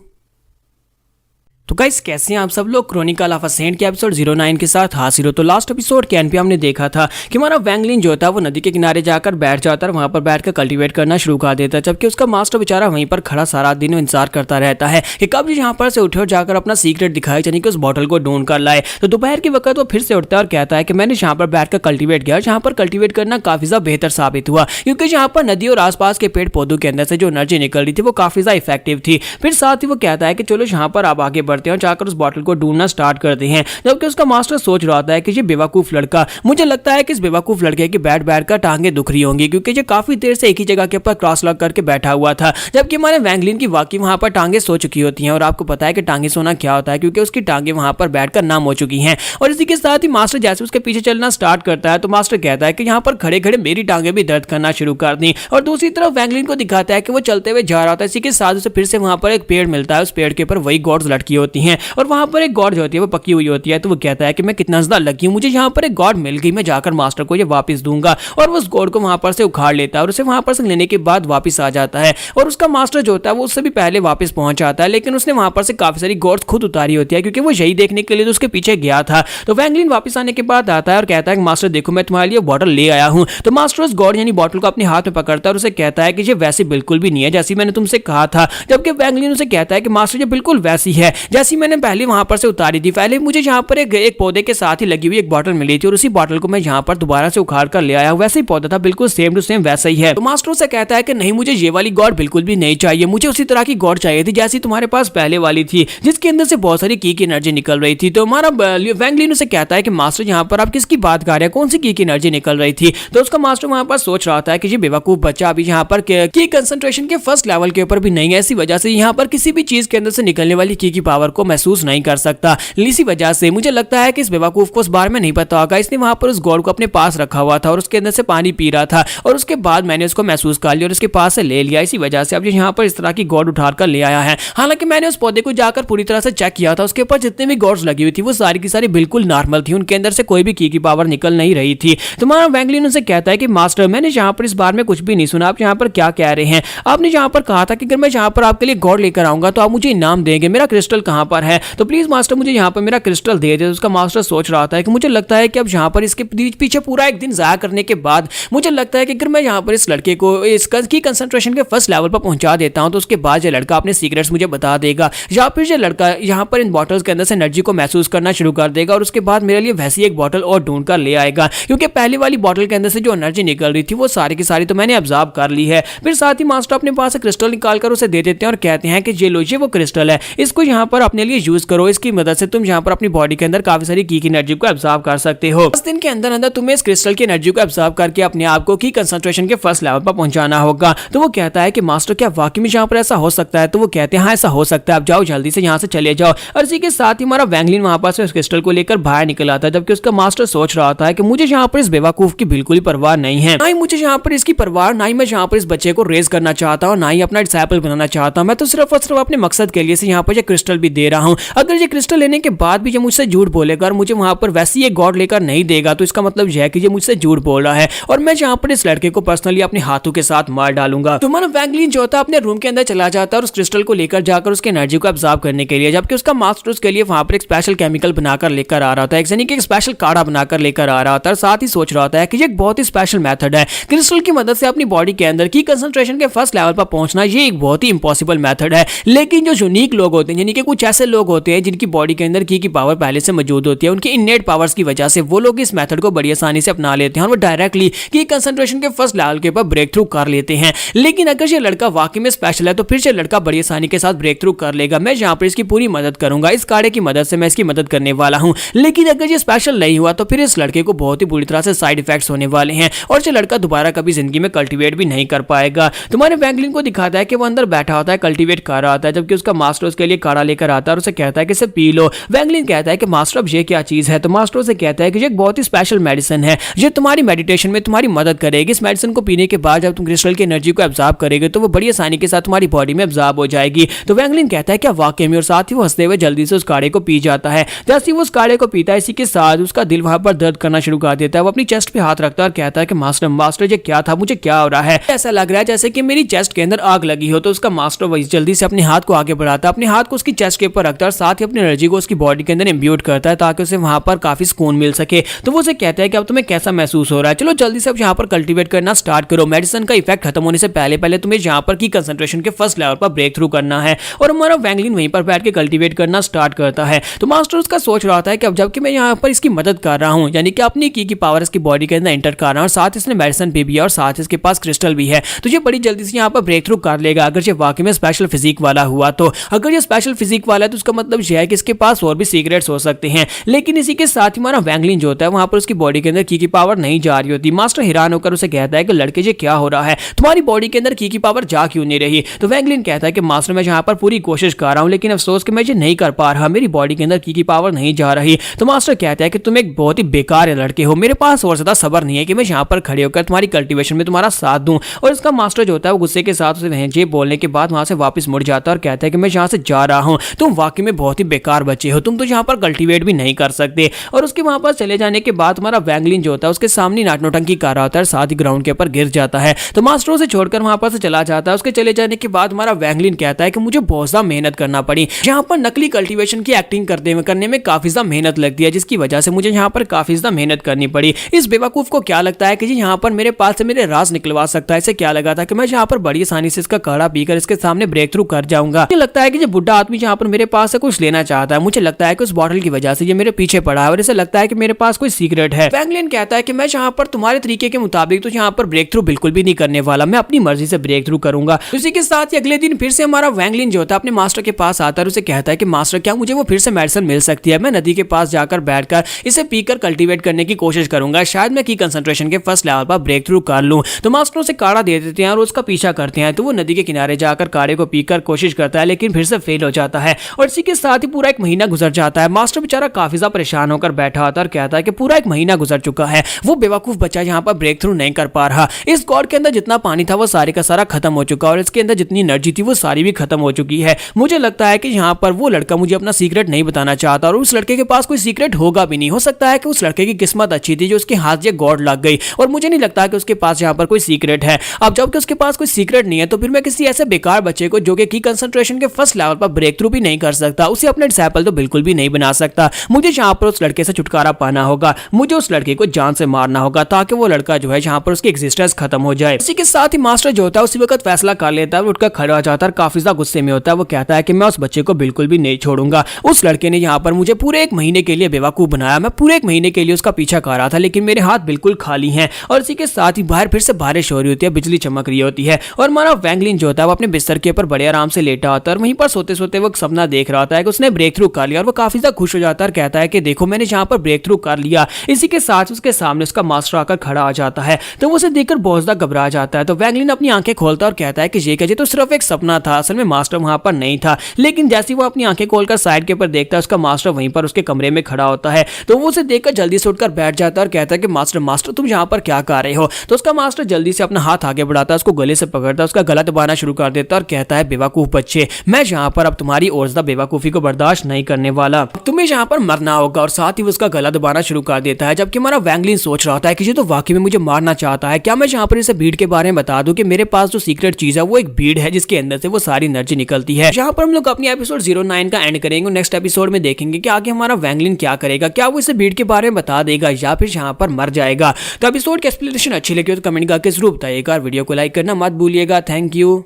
[SPEAKER 1] तो गाइस कैसे हैं आप सब लोग, क्रॉनिकल ऑफ अ सेंट के एपिसोड 09 के साथ हाजिर हो। तो लास्ट एपिसोड के एंड पे हमने देखा था कि हमारा वैंगलिन जो था वो नदी के किनारे जाकर बैठ जाता है, वहां पर बैठकर कल्टीवेट करना शुरू कर देता है, जबकि उसका मास्टर बेचारा वहीं पर खड़ा सारा दिन इंतजार करता रहता है कि कब यहाँ पर से उठे और जाकर अपना सीक्रेट दिखाए, यानी कि उस बॉटल को ढूंढ कर लाए। तो दोपहर के वक्त वो फिर से उठता है और कहता है कि मैंने यहाँ पर बैठकर कल्टीवेट किया, जहाँ पर कल्टीवेट करना काफी ज्यादा बेहतर साबित हुआ, क्योंकि यहाँ पर नदी और आसपास के पेड़ पौधों के अंदर से जो एनर्जी निकल रही थी वो काफी ज्यादा इफेक्टिव थी। फिर साथ ही वो कहता है कि चलो यहाँ पर आप आगे बढ़ते हैं और जाकर उस बॉटल को ढूंढना स्टार्ट करते हैं। जबकि उसका मास्टर सोच रहा होता है कि ये बेवकूफ लड़का, मुझे लगता है कि इस बेवकूफ लड़के की बैठ कर टांगे दुख रही होंगी, क्योंकि ये काफी देर से एक ही जगह के ऊपर क्रॉस लॉक करके बैठा हुआ था, जबकि हमारे वैंगलिन की वाकई वहां पर टांगे सो चुकी होती हैं। और आपको पता है कि टांगे सोना क्या होता है, क्योंकि उसकी टांगे वहां पर बैठकर नाम हो चुकी हैं। और इसी के साथ ही मास्टर जैसे उसके पीछे चलना स्टार्ट करता है तो मास्टर कहता है कि यहाँ पर खड़े खड़े मेरी टांगे भी दर्द करना शुरू कर दी। और दूसरी तरफ वैंगलिन को दिखाता है कि वो चलते हुए जा रहा था। इसी के साथ उसे फिर से वहां पर एक पेड़ मिलता है, उस पेड़ के ऊपर वही गॉड्स लटकी होती हैं और वहां पर एक गॉड जो होती है वो पकी हुई होती है। तो वो कहता है कि मैं कितना ज्यादा लकी हूं, मुझे यहाँ पर एक गॉड मिल गई, मैं जाकर मास्टर को ये वापस दूंगा। और वो उस गॉड को वहां पर से उखाड़ लेता है और उसे वहां पर से लेने के बाद वापस आ जाता है। और उसका मास्टर जो होता है वो उससे भी पहले वापस पहुंच जाता है, लेकिन उसने वहां पर से काफी सारी गॉड्स खुद उतारी होती है, क्योंकि वो यही देखने के लिए तो उसके पीछे गया था। तो वैंगलिन वापस आने के बाद आता है और कहता है कि मास्टर देखो मैं तुम्हारे लिए बॉटल ले आया हूं। तो मास्टर उस गॉड यानी बॉटल को अपने हाथ में पकड़ता है और उसे कहता है कि ये वैसी बिल्कुल भी नहीं है जैसी मैंने तुमसे कहा था। जबकि वैंगलिन उसे कहता है कि मास्टर ये बिल्कुल वैसी है जैसी मैंने पहले वहां पर से उतारी थी। पहले मुझे यहाँ पर एक पौधे के साथ ही लगी हुई एक बॉटल मिली थी और उसी बॉटल को मैं यहाँ पर दोबारा से उखाड़ कर ले आया, वैसे ही पौधा था, बिल्कुल सेम टू सेम वैसा ही है। तो मास्टर से कहता है कि नहीं मुझे ये वाली गॉड बिल्कुल भी नहीं चाहिए, मुझे उसी तरह की गॉड चाहिए थी जैसी तुम्हारे पास पहले वाली थी, जिसके अंदर से बहुत सारी की एनर्जी निकल रही थी। तो हमारा वैंगलिन उसे कहता है कि मास्टर यहाँ पर आप किसकी बात कर रहे हैं, कौन सी की एनर्जी निकल रही थी। तो उसका मास्टर वहां पर सोच रहा था कि ये बेवकूफ बच्चा अभी यहाँ पर की कंसंट्रेशन के फर्स्ट लेवल के ऊपर भी नहीं है, इसी वजह से यहाँ पर किसी भी चीज के अंदर से निकलने वाली की पावर पावर को महसूस नहीं कर सकता। इसी वजह से मुझे लगता है कि इस बेवकूफ को उस बारे में नहीं पता होगा, इसने वहां पर उस गॉड को अपने पास रखा हुआ था और उसके अंदर से पानी पी रहा था और उसके बाद मैंने उसको महसूस कर लिया और उसके पास से ले लिया। इसी वजह से अब ये यहाँ पर इस तरह की गॉड उठार कर ले आया है। हालांकि मैंने उस पौधे को जाकर पूरी तरह से चेक किया था, उसके ऊपर जितने भी गॉड्स लगी हुई थी वो सारी की सारी बिल्कुल नॉर्मल थी, उनके अंदर से कोई भी की पावर निकल नहीं रही थी। तुम्हारा वैंगलिन उनसे कहता है कि मास्टर मैंने यहाँ पर इस बार में कुछ भी नहीं सुना, आप यहाँ पर क्या कह रहे हैं? आपने यहाँ पर कहा था कि अगर मैं यहाँ पर आपके लिए गॉड लेकर आऊंगा तो आप मुझे इनाम देंगे, मेरा क्रिस्टल कहाँ पर है? तो प्लीज मास्टर मुझे यहाँ पर मेरा क्रिस्टल दे दे। उसका मास्टर सोच रहा था कि मुझे लगता है कि अब यहाँ पर इसके पीछे पूरा एक दिन जाया करने के बाद मुझे लगता है कि अगर मैं यहाँ पर इस लड़के को इसकी कंसंट्रेशन के फर्स्ट लेवल पर पहुंचा देता हूं तो उसके बाद ये लड़का अपने सीक्रेट्स मुझे बता देगा, या फिर ये लड़का यहाँ पर इन बॉटल्स के अंदर से एनर्जी को महसूस करना शुरू कर देगा और उसके बाद मेरे लिए वैसी एक बॉटल और ढूंढ कर ले आएगा, क्योंकि पहली वाली बॉटल के अंदर से जो एनर्जी निकल रही थी वो सारी की सारी तो मैंने ऑब्जर्व कर ली है। फिर साथ ही मास्टर अपने पास से क्रिस्टल निकाल कर उसे दे देते हैं और कहते हैं कि ये लो, ये वो क्रिस्टल है, इसको यहाँ पर अपने लिए यूज करो, इसकी मदद से तुम यहाँ पर अपनी बॉडी के अंदर काफी सारी की एनर्जी को ऑब्जर्व कर सकते हो। 10 दिन के अंदर अंदर तुम्हें इस क्रिस्टल की एनर्जी को ऑब्जर्व करके अपने आप को की कंसंट्रेशन के फर्स्ट लेवल पर पहुंचाना होगा। तो वो कहता है कि मास्टर क्या वाकई में यहाँ पर ऐसा हो सकता है? तो वो कहते हैं हाँ ऐसा हो सकता है, आप जाओ जल्दी से यहाँ से चले जाओ। और इसी के साथ ही हमारा वैंगलिन वहां पर से उस क्रिस्टल को लेकर बाहर निकल आता है, जबकि उसका मास्टर सोच रहा था कि मुझे यहाँ पर इस बेवकूफ की बिल्कुल ही परवाह नहीं है, ना ही मुझे यहाँ पर इसकी परवाह, ना ही मैं यहाँ पर इस बच्चे को रेज करना चाहता हूँ, ना ही अपना डिसाइपल बनाना चाहता हूँ। मैं तो सिर्फ और सिर्फ अपने मकसद के लिए से यहाँ पर ये क्रिस्टल भी दे रहा हूँ। अगर ये क्रिस्टल लेने के बाद भी ये मुझसे झूठ बोलेगा और मुझे वहां पर वैसी एक गॉड लेकर नहीं देगा तो इसका मतलब यह है कि ये मुझसे झूठ बोल रहा है और मैं यहाँ पर इस लड़के को पर्सनली अपने हाथों के साथ मार डालूंगा। तो मानो वैंगलिन जो था अपने रूम के अंदर चला जाता है और उस क्रिस्टल को लेकर जाकर उसकी एनर्जी को ऑब्जर्व करने के लिए, जबकि उसका मास्टर उसके लिए वहां पर एक स्पेशल केमिकल बनाकर लेकर आ रहा था, एक स्पेशल काढ़ा बनाकर लेकर आ रहा था। साथ ही सोच रहा था कि ये एक बहुत ही स्पेशल मेथड है, क्रिस्टल की मदद से अपनी बॉडी के अंदर की कंसंट्रेशन के फर्स्ट लेवल पर पहुंचना, ये एक बहुत ही इंपॉसिबल मेथड है। लेकिन जो यूनिक लोग होते हैं, यानी कि कुछ ऐसे लोग होते हैं जिनकी बॉडी के अंदर की पावर पहले से मौजूद होती है, उनकी इननेट पावर्स की वजह से वो लोग इस मेथड को बड़ी आसानी से अपना लेते हैं और वो डायरेक्टली की कंसंट्रेशन के फर्स्ट लेवल के ऊपर ब्रेक थ्रू कर लेते हैं। लेकिन अगर ये लड़का वाकई में स्पेशल है तो फिर ये लड़का बड़ी आसानी के साथ ब्रेक थ्रू कर लेगा। मैं यहाँ पर इसकी पूरी मदद करूंगा, इस काढ़े की मदद से मैं इसकी मदद करने वाला हूँ। लेकिन अगर ये स्पेशल नहीं हुआ तो फिर इस लड़के को बहुत ही बुरी तरह से साइड इफेक्ट्स होने वाले हैं और ये लड़का दोबारा कभी जिंदगी में कल्टीवेट भी नहीं कर पाएगा। तुम्हारे वैंगलिन को दिखाता है कि वो अंदर बैठा होता है, कल्टीवेट कर रहा होता है, जबकि उसका मास्टर उसके लिए काढ़ा लेकर आता है और उसे कहता है कि इसे पी लो। वैंगलिन कहता है कि मास्टर अब ये क्या चीज है? तो मास्टर उसे कहता है कि ये एक बहुत ही स्पेशल मेडिसिन है, ये तुम्हारी मेडिटेशन में तुम्हारी मदद करेगी। इस मेडिसिन को पीने के बाद जब तुम क्रिस्टल की एनर्जी को ऑब्जर्व करेगे तो वो बड़ी आसानी के साथ तुम्हारी बॉडी में ऑब्जर्व हो जाएगी। तो वैंगलिन कहता है क्या वाकई में? और साथ ही वो हंसते हुए जल्दी से उस काढ़े को पी जाता है। जैसे वो उस काढ़े को पीता है इसी के साथ उसका दिल वहां पर दर्द करना शुरू कर देता है। वो अपनी चेस्ट पे हाथ रखता है और कहता है कि मास्टर ये क्या था, मुझे क्या हो रहा है? ऐसा लग रहा है जैसे कि मेरी चेस्ट के अंदर आग लगी हो। तो उसका मास्टर वही जल्दी से अपने हाथ को आगे बढ़ाता है, अपने हाथ को उसकी चेस्ट के ऊपर रखता है और साथ ही अपनी एनर्जी को उसकी बॉडी के अंदर इम्ब्यूट करता है ताकि उसे वहां पर काफी सुकून मिल सके। तो वो उसे कहता है कि अब तुम्हें कैसा महसूस हो रहा है? चलो जल्दी से अब यहाँ पर कल्टीवेट करना स्टार्ट करो, मेडिसिन का इफेक्ट खत्म होने से पहले पहले तुम्हें यहाँ पर की कंसंट्रेशन के फर्स्ट लेवल पर ब्रेक थ्रू करना है। और हमारा वैंगलिन वहीं पर बैठ के कल्टीवेट करना स्टार्ट करता है। तो मास्टर उसका सोच रहा था कि अब जबकि मैं यहाँ पर इसकी मदद कर रहा हूँ, यानी कि अपनी की पावर इसकी बॉडी के अंदर एंटर कर रहा हूँ, साथ इसने मेडिसिन भी है और साथ इसके पास क्रिस्टल भी है, तो ये बड़ी जल्दी से यहाँ पर ब्रेक थ्रू कर लेगा अगर ये वाकई में स्पेशल फिजिक वाला हुआ। तो अगर ये स्पेशल फिजिक वाला है तो उसका मतलब यह है कि इसके पास और भी सीक्रेट्स हो सकते हैं। लेकिन इसी के साथ ही हमारा वैंगलिन जो होता है वहां पर उसकी बॉडी के अंदर की पावर नहीं जा रही होती। मास्टर हैरान होकर उसे कहता है कि लड़के ये क्या हो रहा है, तुम्हारी बॉडी के अंदर की पावर जा क्यों नहीं रही? तो वैंगलिन कहता है कि मास्टर मैं यहाँ पर पूरी कोशिश कर रहा हूँ लेकिन अफसोस कि मैं ये नहीं कर पा रहा, मेरी बॉडी के अंदर की पावर नहीं जा रही। तो मास्टर कहता है कि तुम एक बहुत ही बेकार लड़के हो, मेरे पास और ज्यादा सब्र नहीं है कि मैं यहाँ पर खड़े होकर तुम्हारी कल्टीवेशन में तुम्हारा साथ दूं। और इसका मास्टर जो होता है वो गुस्से के साथ उसे ये बोलने के बाद वहां से वापस मुड़ जाता है और कहता है कि मैं यहाँ से जा रहा हूँ, तुम वाकई में बहुत ही बेकार बच्चे हो, तुम तो यहाँ पर कल्टीवेट भी नहीं कर सकते। और उसके वहां पर चले जाने के बाद हमारा वैंगलिन जो होता है उसके सामने नाटनोटंकी कर रहा होता है, साथ ही ग्राउंड के ऊपर गिर जाता है। तो मास्टर उसे छोड़कर वहां पर से चला जाता है। उसके चले जाने के बाद हमारा वैंगलिन कहता है कि मुझे बहुत ज्यादा मेहनत करना पड़ी, यहाँ पर नकली कल्टीवेशन की एक्टिंग करने में काफी ज्यादा मेहनत लगती है, जिसकी वजह से मुझे यहाँ पर काफी ज्यादा मेहनत करनी पड़ी। इस बेवकूफ को क्या लगता है कि जी यहाँ पर मेरे पास से मेरे राज निकलवा सकता है? इसे क्या लगा था कि मैं यहाँ पर बड़ी आसानी से इसका काढ़ा पीकर इसके सामने ब्रेक थ्रू कर जाऊंगा? मुझे लगता है कि जो बुढ़ा आदमी यहाँ पर मेरे पास से कुछ लेना चाहता है, मुझे लगता है कि उस बॉटल की वजह से ये मेरे पीछे पड़ा है और इसे लगता है कि मेरे पास कोई सीक्रेट है। वैंगलिन कहता है कि मैं यहाँ पर तुम्हारे तरीके के मुताबिक तो यहाँ पर ब्रेक थ्रू बिल्कुल भी नहीं करने वाला, मैं अपनी मर्जी से ब्रेक थ्रू करूंगा। उसी के साथ ही अगले दिन फिर से हमारा वैंगलिन जो होता है अपने मास्टर के पास आता है, उसे कहता है कि मास्टर क्या मुझे वो फिर से मेडिसिन मिल सकती है? मैं नदी के पास जाकर बैठकर इसे पीकर कल्टीवेट करने की कोशिश करूंगा, शायद मैं की कंसंट्रेशन के फर्स्ट लेवल पर ब्रेक थ्रू कर लूं। तो मास्टर उसे काढ़ा दे देते हैं और उसका पीछा करते हैं। तो वो नदी के किनारे जाकर काढ़े को पीकर कोशिश करता है लेकिन फिर से फेल हो जाता है। और इसी के साथ ही पूरा एक महीना गुजर जाता है। मास्टर बेचारा काफी ज्यादा परेशान होकर बैठा होता है और कहता है कि पूरा एक महीना गुजर चुका है, वो बेवकूफ बच्चा यहाँ पर ब्रेक थ्रू नहीं कर पा रहा। इस गॉड के अंदर जितना पानी था वो सारे का सारा खत्म हो चुका और इसके अंदर जितनी एनर्जी थी वो सारी भी खत्म हो चुकी है। मुझे लगता है कि यहाँ पर वो लड़का मुझे अपना सीक्रेट नहीं बताना चाहता और उस लड़के के पास कोई सीक्रेट होगा भी नहीं। हो सकता है कि उस लड़के की किस्मत अच्छी थी जो उसके हाथ ये गॉड लग गई और मुझे नहीं लगता कि उसके पास यहाँ पर कोई सीक्रेट है। अब जबकि उसके पास कोई सीक्रेट नहीं है तो फिर मैं किसी ऐसे बेकार बच्चे को जो कि की कंसंट्रेशन के फर्स्ट लेवल पर ब्रेक थ्रू भी नहीं कर सकता, उसे अपने डिसाइपल तो बिल्कुल भी नहीं बना सकता। मुझे यहाँ पर उस लड़के से छुटकारा पाना होगा, मुझे उस लड़के को जान से मारना होगा ताकि वो लड़का जो है यहाँ पर उसकी एग्जिस्टेंस खत्म हो जाए। इसी के साथ ही मास्टर जो होता है उसी वक्त फैसला कर लेता है, उठकर खड़ा हो जाता है, काफी ज्यादा गुस्से में होता है। वो कहता है कि मैं उस बच्चे को बिल्कुल भी नहीं छोड़ूंगा। उस लड़के ने यहाँ पर मुझे पूरे एक महीने के लिए बेवकूफ बनाया, मैं पूरे एक महीने के लिए उसका पीछा कर रहा था लेकिन मेरे हाथ बिल्कुल खाली हैं। और इसी के साथ ही बाहर फिर से बारिश हो रही होती है, बिजली चमक रही होती है और हमारा वैंगलिन जो होता है वो अपने बिस्तर के ऊपर बड़े आराम से लेटा होता है और वहीं पर सोते सोते वो सपना देख रहा होता है कि उसने ब्रेक थ्रू कर लिया और वो काफी ज्यादा खुश हो जाता है और कहता है कि देखो मैंने यहाँ पर ब्रेक थ्रू कर लिया। इसी के साथ उसके सामने उसका मास्टर आकर खड़ा आ जाता है तो वो उसे देखकर बहुत ज्यादा घबरा जाता है। तो वैंगलिन अपनी आंखें खोलता है और कहता है कि ये तो सिर्फ एक सपना था, असल में मास्टर वहां पर नहीं था। लेकिन जैसे वो अपनी आंखें खोलकर साइड के ऊपर देखता है उसका मास्टर वहीं पर उसके कमरे में खड़ा होता है तो वो उसे देखकर जल्दी से उठकर बैठ जाता है और कहता है कि मास्टर तुम यहाँ पर क्या कर रहे हो। तो उसका मास्टर जल्दी से अपना हाथ आगे बढ़ाता है, उसको गले से पकड़ता है, उसका गला दबाना शुरू कर देता है और कहता है बेवकूफ बच्चे, मैं यहाँ पर अब तुम्हारी और ज्यादा बेवकूफी को बर्दाश्त नहीं करने वाला, तुम्हें यहाँ पर मरना होगा। और साथ ही वो उसका गला दबाना शुरू कर देता है। जबकि हमारा वैंगलिन सोच रहा था कि ये तो वाकई में मुझे मारना चाहता है, क्या मैं यहाँ पर इसे भीड़ के बारे में बता दूं कि मेरे पास जो सीक्रेट चीज है वो एक भीड़ है जिसके अंदर से वो सारी एनर्जी निकलती है। यहाँ पर हम लोग अपनी एपिसोड 09 का एंड करेंगे। नेक्स्ट एपिसोड में देखेंगे कि आगे हमारा वैंगलिन क्या करेगा, क्या वो इसे भीड़ के बारे में बता देगा या फिर यहाँ पर मर जाएगा। तो एपिसोड की एक्सप्लेनेशन अच्छी लगी तो कमेंट करके जरूर बताइएगा, वीडियो को लाइक करना मत भूलिएगा। Thank you.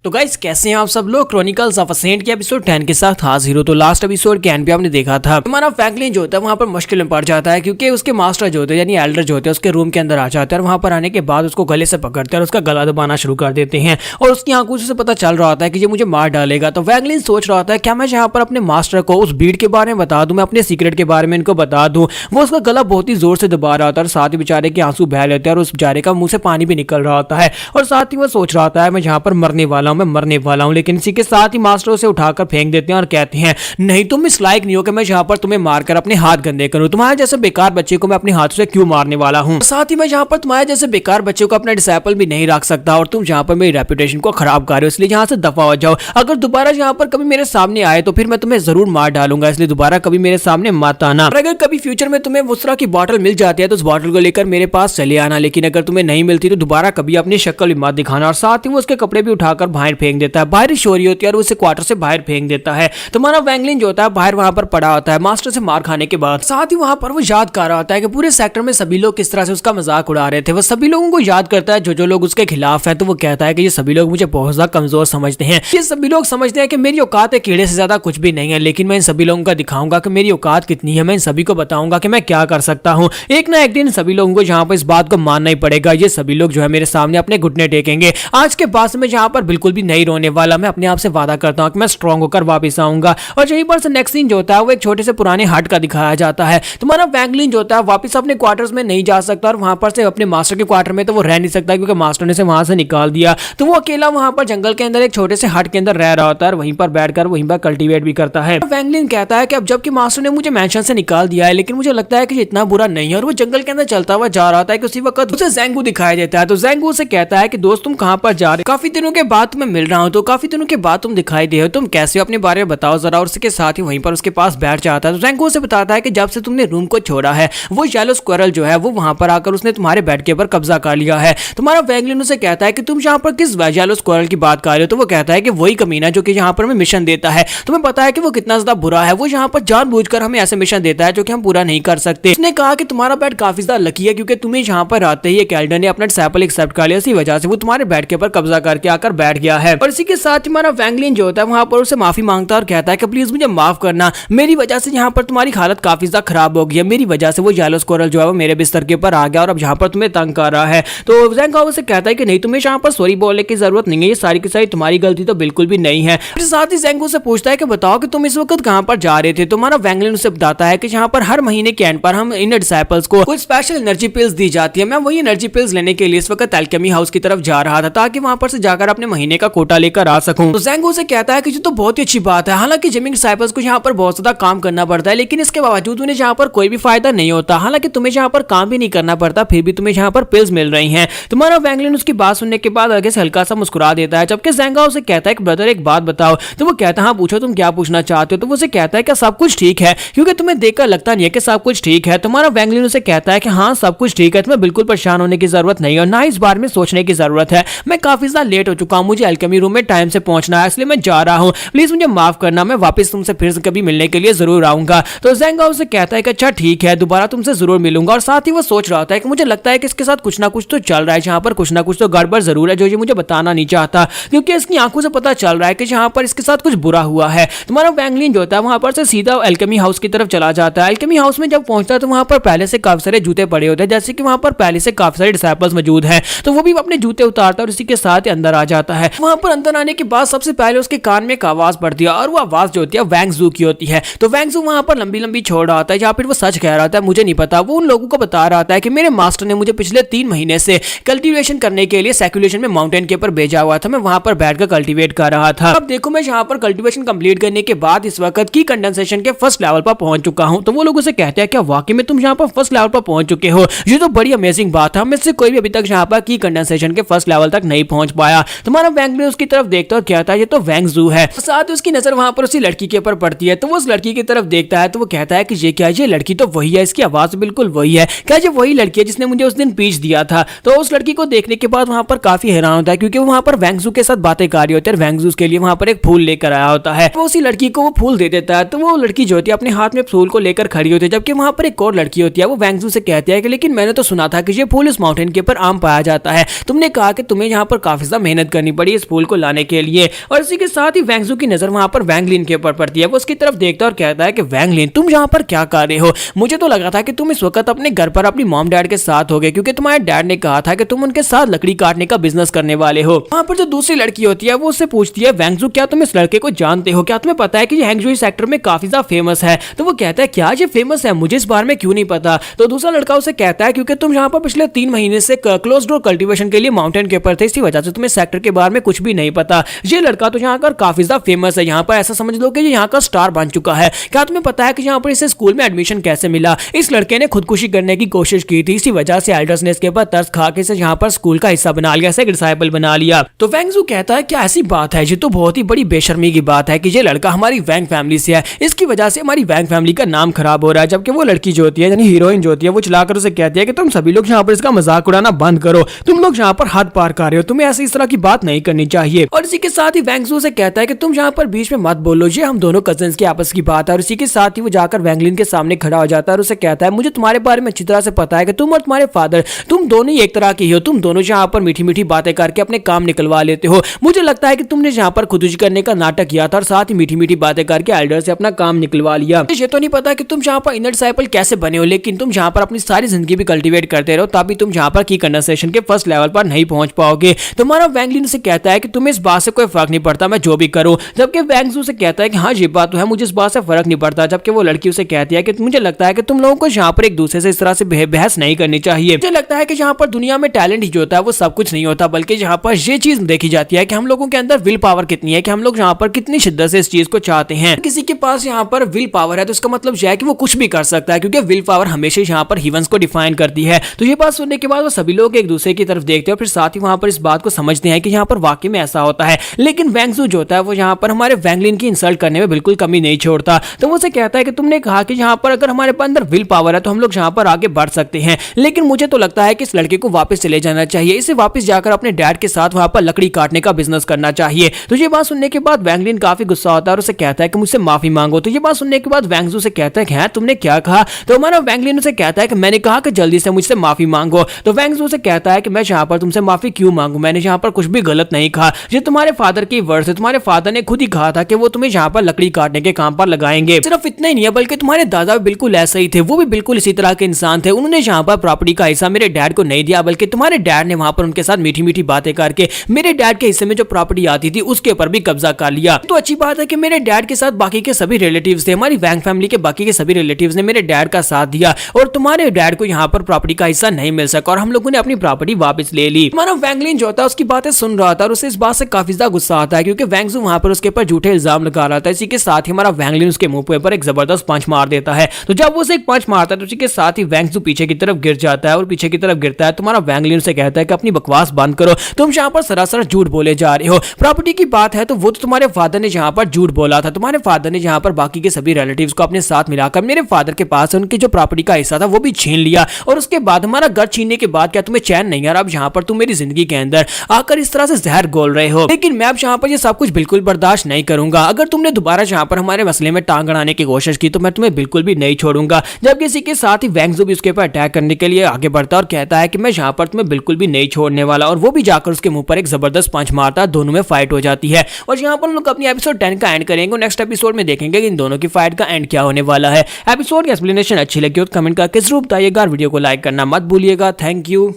[SPEAKER 1] तो गाइस कैसे हैं आप सब लोग। क्रॉनिकल्स ऑफ अ सेंट के एपिसोड 10 के साथ हाजिर हो। तो लास्ट एपिसोड के एंड पे आपने देखा था हमारा वैंगलिन जो होता है वहां पर मुश्किल में पड़ जाता है क्योंकि उसके मास्टर जो होते हैं यानी एल्डर जो होते हैं उसके रूम के अंदर आ जाते हैं और वहां पर आने के बाद उसको गले से पकड़ते हैं और उसका गला दबाना शुरू कर देते हैं और उसकी आंखों से पता चल रहा होता है कि ये मुझे मार डालेगा। तो वैंगलिन सोच रहा होता है क्या मैं यहाँ पर अपने मास्टर को उस भीड़ के बारे में बता दूं, मैं अपने सीक्रेट के बारे में इनको बता दूं। वो उसका गला बहुत ही जोर से दबा रहा होता है और साथ ही बेचारे के आंसू बह लेते हैं और उस बेचारे का मुंह से पानी भी निकल रहा होता है और साथ ही वो सोच रहा होता है मैं यहाँ पर मरने वाला हूँ, मैं मरने वाला हूँ। लेकिन इसी के साथ ही मास्टर उसे उठाकर फेंक देते हैं और कहते हैं नहीं तुम इस लायक नहीं हो कि मैं यहाँ पर तुम्हें मारकर अपने हाथ गंदे करूं, तुम्हारे जैसे बेकार बच्चे को मैं अपने हाथों से क्यों मारने वाला हूं। साथ ही मैं यहाँ पर तुम्हारे जैसे बेकार बच्चे को अपना डिसाइपल भी नहीं रख सकता और तुम यहाँ पर मेरी रेपुटेशन को खराब कर रहे हो, इसलिए यहाँ से दफा हो जाओ। अगर दोबारा यहाँ पर कभी मेरे सामने आए तो फिर मैं तुम्हें जरूर मार डालूंगा, इसलिए दोबारा कभी मेरे सामने मत आना। और अगर कभी फ्यूचर में तुम्हें उस तरह की बॉटल मिल जाती है तो उस बॉटल को लेकर मेरे पास चले आना, लेकिन अगर तुम्हें नहीं मिलती तो दोबारा कभी अपनी शक्ल भी मत दिखाना। और साथ ही वो उसके कपड़े भी उठाकर बाहर फेंक देता है, बारिश हो रही होती है और उसे क्वार्टर से बाहर फेंक देता है। तो हमारा वैंगलिन जो होता है बाहर वहां पर पड़ा होता है मास्टर से मार खाने के बाद। साथ ही वहां पर वो याद कर रहा होता है कि पूरे सेक्टर में सभी लोग किस तरह से उसका मजाक उड़ा रहे थे। वो सभी लोगों को याद करता है जो लोग उसके खिलाफ है। तो वो कहता है कि ये सभी लोग मुझे बहुत ज्यादा कमजोर समझते हैं, ये सभी लोग समझते हैं कि मेरी औकात है कीड़े से ज्यादा कुछ भी नहीं है, लेकिन मैं इन सभी लोगों को दिखाऊंगा कि मेरी औकात कितनी है, मैं इन सभी को बताऊंगा कि मैं क्या कर सकता हूँ। एक ना एक दिन सभी लोगों को यहाँ पर इस बात को मानना ही पड़ेगा, ये सभी लोग जो है मेरे सामने अपने घुटने टेकेंगे। आज के बाद मैं यहाँ पर बिल्कुल भी नहीं रोने वाला, मैं अपने आप से वादा करता हूँ कि मैं स्ट्रॉन्ग होकर वापस आऊंगा। और यहीं पर से नेक्स्ट सीन जो होता है वो एक छोटे से पुराने हट का दिखाया जाता है। तुम्हारा वैंगलिन जो होता है वापस अपने क्वार्टर्स में नहीं जा सकता और वहां पर से अपने मास्टर के क्वार्टर में तो वो रह नहीं सकता क्योंकि मास्टर ने से वहां से निकाल दिया। तो वो अकेला वहां पर जंगल के अंदर एक छोटे से हट के अंदर रह रहा होता है और वहीं पर बैठकर वहीं पर कल्टीवेट भी करता है। वैंगलिन कहता है कि अब जबकि मास्टर ने मुझे मेंशन से निकाल दिया है लेकिन मुझे लगता है कि इतना बुरा नहीं है। और वो जंगल के अंदर चलता हुआ जा रहा था कि उसी वक्त उसे ज़ैंगू दिखाई देता है। तो ज़ैंगू उसे कहता है कि दोस्त तुम कहां पर जा रहे हो, काफी दिनों के बाद तुम्हें मिल रहा हूं, तो काफी दिनों के बाद तुम दिखाई दे हो, तुम कैसे हो अपने बारे में बताओ जरा। और उसके साथ ही वहीं पर उसके पास बैठ जाता है। तो ज़ैंगू उसे बताता है कि जब से तुमने रूम को छोड़ा है वो येलो स्क्विरल जो है वो वहां पर आकर उसने तुम्हारे बेड के ऊपर कब्जा कर लिया है। तुम्हारा वैंगलिन उसे कहता है कि तुम यहाँ पर किस येलो स्क्विरल की बात कर रहे हो। तो वो कहता है कि वही कमीना जो कि यहाँ पर हमें मिशन देता है, तुम्हें पता है कि वो कितना ज्यादा बुरा है, वो यहाँ पर जानबूझकर हमें ऐसे मिशन देता है जो कि हम पूरा नहीं कर सकते। उसने कहा कि तुम्हारा बेड काफी ज्यादा लकी है क्योंकि तुम्हें यहाँ पर आते ही एक एल्डर ने अपना डिसाइपल एक्सेप्ट कर लिया, इसी वजह से वो तुम्हारे बेड के ऊपर कब्जा करके आकर बैठ गया है। और इसी के साथ हमारा वैंगलिन जो होता है वहां पर उसे माफी मांगता है और कहता है कि प्लीज मुझे माफ करना, मेरी वजह से यहाँ पर तुम्हारी हालत काफी ज्यादा खराब हो गई है, मेरी वजह से वो येलो स्क्विरल जो है वो मेरे बिस्तर के ऊपर आ गया और अब यहाँ पर तुम्हें तंग कर रहा है। तो ज़ैंगू से कहता है कि नहीं तुम्हें यहाँ पर सॉरी बोलने की जरूरत नहीं है, ये सारी की सारी तुम्हारी गलती तो बिल्कुल भी नहीं है। फिर साथ ही ज़ैंगू से पूछता है कि बताओ कि तुम इस वक्त कहाँ पर जा रहे थे। तुम्हारा वैंगलिन उसे बताता है कि यहाँ पर हर महीने के एंड पर हम इन डिसाइपल्स को कुछ स्पेशल एनर्जी पिल्स दी जाती है, मैं वही एनर्जी पिल्स लेने के लिए इस वक्त एल्केमी हाउस की तरफ जा रहा था ताकि वहां पर से जाकर अपने महीने महीने का कोटा लेकर आ सकूं। तो ज़ैंगो से कहता है कि ये तो बहुत ही अच्छी बात है। हालांकि जिमिंग डिसाइपल्स को यहाँ पर बहुत ज्यादा काम करना पड़ता है, लेकिन इसके बावजूद उन्हें यहाँ पर कोई भी फायदा नहीं होता। हालांकि तुम्हें यहाँ पर काम भी नहीं करना पड़ता, फिर भी तुम्हें यहाँ पर पिल्स मिल रही हैं। तुम्हारा वैंग लिन उसकी बात सुनने के बाद आगे से हल्का सा मुस्कुरा देता है, जबकि ज़ैंगो उसे कहता है कि ब्रदर एक बात बताओ। तो वो कहता है हाँ पूछो, तुम क्या पूछना चाहते हो। तो वो उसे कहता है कि सब कुछ ठीक है, क्योंकि तुम्हें देखकर लगता नहीं है कि सब कुछ ठीक है। तुम्हारा वैंग लिन उसे कहता है कि हाँ सब कुछ ठीक है, तुम्हें बिल्कुल परेशान होने की जरूरत नहीं है और ना इस बारे में सोचने की जरूरत है। मैं काफी ज्यादा लेट हो चुका हूँ, मुझे अल्केमी रूम में टाइम से पहुंचना है, इसलिए मैं जा रहा हूँ। प्लीज मुझे माफ करना, मैं वापस तुमसे फिर से कभी मिलने के लिए जरूर आऊंगा। तो ज़ैंगो उसे कहता है कि अच्छा ठीक है, दोबारा तुमसे जरूर मिलूंगा। और साथ ही वो सोच रहा होता है कि मुझे लगता है कि इसके साथ कुछ ना कुछ तो चल रहा है, जहाँ पर कुछ ना कुछ तो गड़बड़ जरूर है, जो ये मुझे बताना नहीं चाहता, क्योंकि इसकी आंखों से पता चल रहा है कि यहाँ पर इसके साथ कुछ बुरा हुआ है। तुम्हारा वैंग लिन जो होता है वहां पर से सीधा अल्केमी हाउस की तरफ चला जाता है। अल्केमी हाउस में जब पहुंचता है तो वहां पर पहले से काफी सारे जूते पड़े होते हैं, जैसे कि वहां पर पहले से काफी सारे डिसाइपल्स मौजूद हैं। तो वो भी अपने जूते उतारता है और इसी के साथ अंदर आ जाता है। वहां पर अंदर आने के बाद सबसे पहले उसके कान में एक आवाज पड़ती है और वो आवाज जो होती है वैंग जू की होती है। तो वैंग जू वहां पर लंबी लंबी छोड़ रहा होता है, या फिर वो सच कह रहा होता है मुझे नहीं पता। वो उन लोगों को बता रहा होता है कि मेरे मास्टर ने मुझे पिछले 3 महीने से कल्टीवेशन करने के लिए सैक्युलेशन में माउंटेन के ऊपर भेजा हुआ था, मैं वहां पर बैठकर कल्टीवेट कर रहा था। अब देखो मैं यहाँ पर कल्टीवेशन कंप्लीट करने के बाद इस वक्त की कंडेंसेशन के फर्स्ट लेवल पर पहुंच चुका हूँ। तो वो लोगों से कहते हैं क्या वाकई में तुम यहाँ पर फर्स्ट लेवल पर पहुंच चुके हो, ये तो बड़ी अमेजिंग बात है, हम इससे कोई भी अभी तक यहाँ पर की कंडेंसेशन के फर्स्ट लेवल तक नहीं पहुंच पाया। तुम्हारा वैंग लिन उसकी तरफ देखता और कहता है ये तो वैंग जू है। साथ ही उसकी नजर वहां पर उसी लड़की के ऊपर पड़ती है, तो वो उस लड़की की तरफ देखता है। तो वो कहता है कि ये क्या, ये लड़की तो वही है, इसकी आवाज बिल्कुल वही है, क्या ये वही लड़की है जिसने मुझे उस दिन पीच दिया था। तो उस लड़की को देखने के बाद वहां पर काफी हैरान होता है, क्योंकि वो वहां पर वैंग जू के साथ बातें कर रही होती है। वैंग जू के लिए वहां पर एक फूल लेकर आया होता है, तो उसी लड़की को वो फूल दे देता है। तो वो लड़की जो होती है अपने हाथ में फूल को लेकर खड़ी होती है, जबकि वहां पर एक और लड़की होती है। वो वैंग जू से कहती है कि लेकिन मैंने तो सुना था कि ये फूल इस माउंटेन के ऊपर आम पाया जाता है, तुमने कहा कि तुम्हें यहाँ पर काफी ज्यादा मेहनत करनी पड़ी इस फूल को लाने के लिए। और इसी के साथ ही वैंग जू की नजर वहां पर वैंग लिन के ऊपर पड़ती है। वो उसकी तरफ देखता और कहता है कि वैंग लिन तुम यहाँ पर क्या कर रहे हो, मुझे तो लगा था कि तुम इस वक्त अपने घर पर अपनी मॉम डैड के साथ होगे, क्योंकि तुम्हारे डैड ने कहा था कि तुम उनके साथ लकड़ी काटने का बिजनेस करने वाले हो। वहां पर जो दूसरी लड़की होती है वो उससे पूछती है वैंग जू क्या तुम इस लड़के को जानते हो, क्या तुम्हें पता है कि ये हैंगजू सेक्टर में काफी ज्यादा फेमस है। तो वो कहता है क्या ये फेमस है, मुझे इस बारे में क्यों नहीं पता। तो दूसरा लड़का उसे कहता है क्योंकि तुम यहाँ पर पिछले 3 महीने से क्लोज डोर कल्टीवेशन के लिए माउंटेन के ऊपर थे, इसी वजह से तुम्हें सेक्टर के बारे में कुछ भी नहीं पता। ये लड़का तो यहाँ पर काफी ज्यादा फेमस है, यहाँ पर ऐसा समझ लो कि ये यहाँ का स्टार बन चुका है। क्या तुम्हें पता है कि यहाँ पर इसे स्कूल में एडमिशन कैसे मिला, इस लड़के ने खुदकुशी करने की कोशिश की थी, इसी वजह से एल्डर्स ने इसके ऊपर तरस खा के इसे यहाँ पर स्कूल का हिस्सा बना लिया, इसे डिसाइपल बना लिया। तो वैंग जू कहता है क्या ऐसी बात है, ये तो बहुत ही बड़ी बेशर्मी की बात है कि ये लड़का हमारी वैंग फैमिली से है, इसकी वजह से हमारी वैंग फैमिली का नाम खराब हो रहा है। जबकि वो लड़की जो होती है यानी हीरोइन जो होती है वो चलाकर उसे कहती है कि तुम सभी लोग यहाँ पर इसका मजाक उड़ाना बंद करो, तुम लोग यहाँ पर हद पार कर रहे हो, तुम्हें ऐसी इस तरह की बात नहीं करनी चाहिए। और इसी के साथ ही वैंग जू से कहता है कि तुम यहाँ पर बीच में मत बोलो, ये हम दोनों कजिन्स की आपस की बात है। और इसी के साथ ही वो जाकर वैंग लिन के सामने खड़ा हो जाता है और उसे कहता है मुझे तुम्हारे बारे में अच्छी तरह से पता है कि तुम और तुम्हारे फादर तुम दोनों ही एक तरह के हो, तुम दोनों यहाँ पर मीठी मीठी बातें करके अपने काम निकलवा लेते हो। मुझे लगता है कि तुमने यहाँ पर खुदकुशी करने का नाटक किया था और साथ ही मीठी मीठी बातें करके एल्डर से अपना काम निकलवा लिया। मुझे तो नहीं पता कि तुम यहाँ पर इनर डिसाइपल कैसे बने हो, लेकिन तुम यहाँ पर अपनी सारी जिंदगी भी कल्टीवेट करते रहो, तभी तुम यहाँ पर की कंडेंसेशन के फर्स्ट लेवल पर नहीं पहुंच पाओगे। तुम्हारा वैंग लिन से कहता है कि तुम्हें इस बात से कोई फर्क नहीं पड़ता मैं जो भी करूं, जबकि वैंग जू से कहता है कि हाँ ये बात तो है, मुझे इस बात से फर्क नहीं पड़ता। जबकि वो लड़की उसे कहती है कि मुझे लगता है कि तुम लोगों को यहाँ पर एक दूसरे से इस तरह से बहस नहीं करनी चाहिए। मुझे लगता है कि यहाँ पर दुनिया में टैलेंट ही जो होता है वो सब कुछ नहीं होता, बल्कि यहाँ पर ये चीज देखी जाती है कि हम लोगों के अंदर विल पावर कितनी है, कि हम लोग यहाँ पर कितनी शिद्दत से इस चीज को चाहते हैं। किसी के पास यहाँ पर विल पावर है तो इसका मतलब यह है कि वो कुछ भी कर सकता है, क्योंकि विल पावर हमेशा यहाँ पर ह्यूमंस को डिफाइन करती है। तो ये बात सुनने के बाद वो सभी लोग एक दूसरे की तरफ देखते हैं, फिर साथ ही वहां पर इस बात को समझते हैं कि यहाँ पर वाकई में ऐसा होता है। लेकिन वैंग जू जो होता है वो यहाँ पर हमारे वैंग लिन की इंसल्ट करने में बिल्कुल कमी नहीं छोड़ता। तो वो उसे कहता है कि तुमने कहा कि यहाँ पर अगर हमारे अंदर विल पावर है तो हम लोग यहाँ पर आगे बढ़ सकते हैं, लेकिन मुझे तो लगता है कि इस लड़के को वापस चले जाना चाहिए, इसे वापस जाकर अपने डैड के साथ वहां पर लकड़ी काटने का बिजनेस करना चाहिए। तो ये बात सुनने के बाद वैंग लिन काफी गुस्सा होता है और उसे कहता है कि मुझसे माफी मांगो। तो ये बात सुनने के बाद वैंग जू से कहता है कि हाँ तुमने क्या कहा। तो हमारा वैंग लिन उसे कहता है कि मैंने कहा कि जल्दी से मुझसे माफी मांगो। तो वैंग जू से कहता है कि मैं यहाँ पर तुमसे माफी क्यों मांगू, मैंने यहाँ पर कुछ भी गलत नहीं कहा, ये तुम्हारे फादर की वर्ड है, तुम्हारे फादर ने खुद ही कहा था कि वो तुम्हें यहाँ पर लकड़ी काटने के काम पर लगाएंगे। सिर्फ इतना ही नहीं है बल्कि तुम्हारे दादा भी बिल्कुल ऐसा ही थे, वो भी बिल्कुल इसी तरह के इंसान थे, उन्होंने यहाँ पर प्रॉपर्टी का हिस्सा मेरे डैड को नहीं दिया, बल्कि तुम्हारे डैड ने वहां पर उनके साथ मीठी मीठी बातें करके मेरे डैड के हिस्से में जो प्रॉपर्टी आती थी उसके ऊपर भी कब्जा कर लिया। तो अच्छी बात है कि मेरे डैड के साथ बाकी के सभी रिलेटिव्स थे, हमारी वैंग फैमिली के बाकी के सभी रिलेटिव्स ने मेरे डैड का साथ दिया और तुम्हारे डैड को यहाँ पर प्रॉपर्टी का हिस्सा नहीं मिल सका और हम लोगों ने अपनी प्रॉपर्टी वापस ले ली। हमारा वैंग लिन जो था उसकी बातें सुन रहा था और उसे इस बात से काफी ज्यादा गुस्सा आता है क्योंकि वैंगजू वहां पर उसके ऊपर झूठे इल्जाम लगा रहा था। इसी के साथ ही हमारा वैंगलिन उसके मुंह पे ऊपर एक जबरदस्त पंच मार देता है। तो जब वो उसे एक पंच मारता है तो उसी के साथ ही वैंगजू पीछे की तरफ गिर जाता है और पीछे की तरफ गिरता है। तुम्हारा वैंगलिन से कहता है कि अपनी बकवास बंद करो, तुम यहाँ पर सरासर झूठ बोले जा रहे हो। प्रॉपर्टी की बात है तो वो तो तुम्हारे फादर ने यहाँ पर झूठ बोला था। तुम्हारे फादर ने यहाँ पर बाकी के सभी रिलेटिव्स को अपने साथ मिलाकर मेरे फादर के पास उनकी जो प्रॉपर्टी का हिस्सा था वो भी छीन लिया और उसके बाद हमारा घर छीनने के बाद क्या तुम्हें चैन नहीं आ रहा? अब यहाँ पर तुम मेरी जिंदगी के अंदर आकर इस तरह से जहर घोल रहे हो। लेकिन मैं अब यहाँ पर ये सब कुछ बिल्कुल बर्दाश्त नहीं करूंगा। अगर तुमने दोबारा यहाँ पर हमारे मसले में टांग अड़ाने की कोशिश की तो मैं तुम्हें बिल्कुल भी नहीं छोड़ूंगा। जब किसी के साथ ही वैंगजू भी उसके ऊपर अटैक करने के लिए आगे बढ़ता और कहता है कि मैं यहाँ पर तुम्हें बिल्कुल भी नहीं छोड़ने वाला, और वो भी जाकर उसके मुंह पर एक जबरदस्त पंच मारता। दोनों में फाइट हो जाती है और यहाँ पर लोग अपनी एपिसोड 10 का एंड करेंगे। नेक्स्ट एपिसोड में देखेंगे कि इन दोनों की फाइट का एंड क्या होने वाला है। एपिसोड की एक्सप्लेनेशन अच्छी लगी हो तो कमेंट करके जरूर बताइएगा। वीडियो को लाइक करना मत भूलिएगा। Thank you.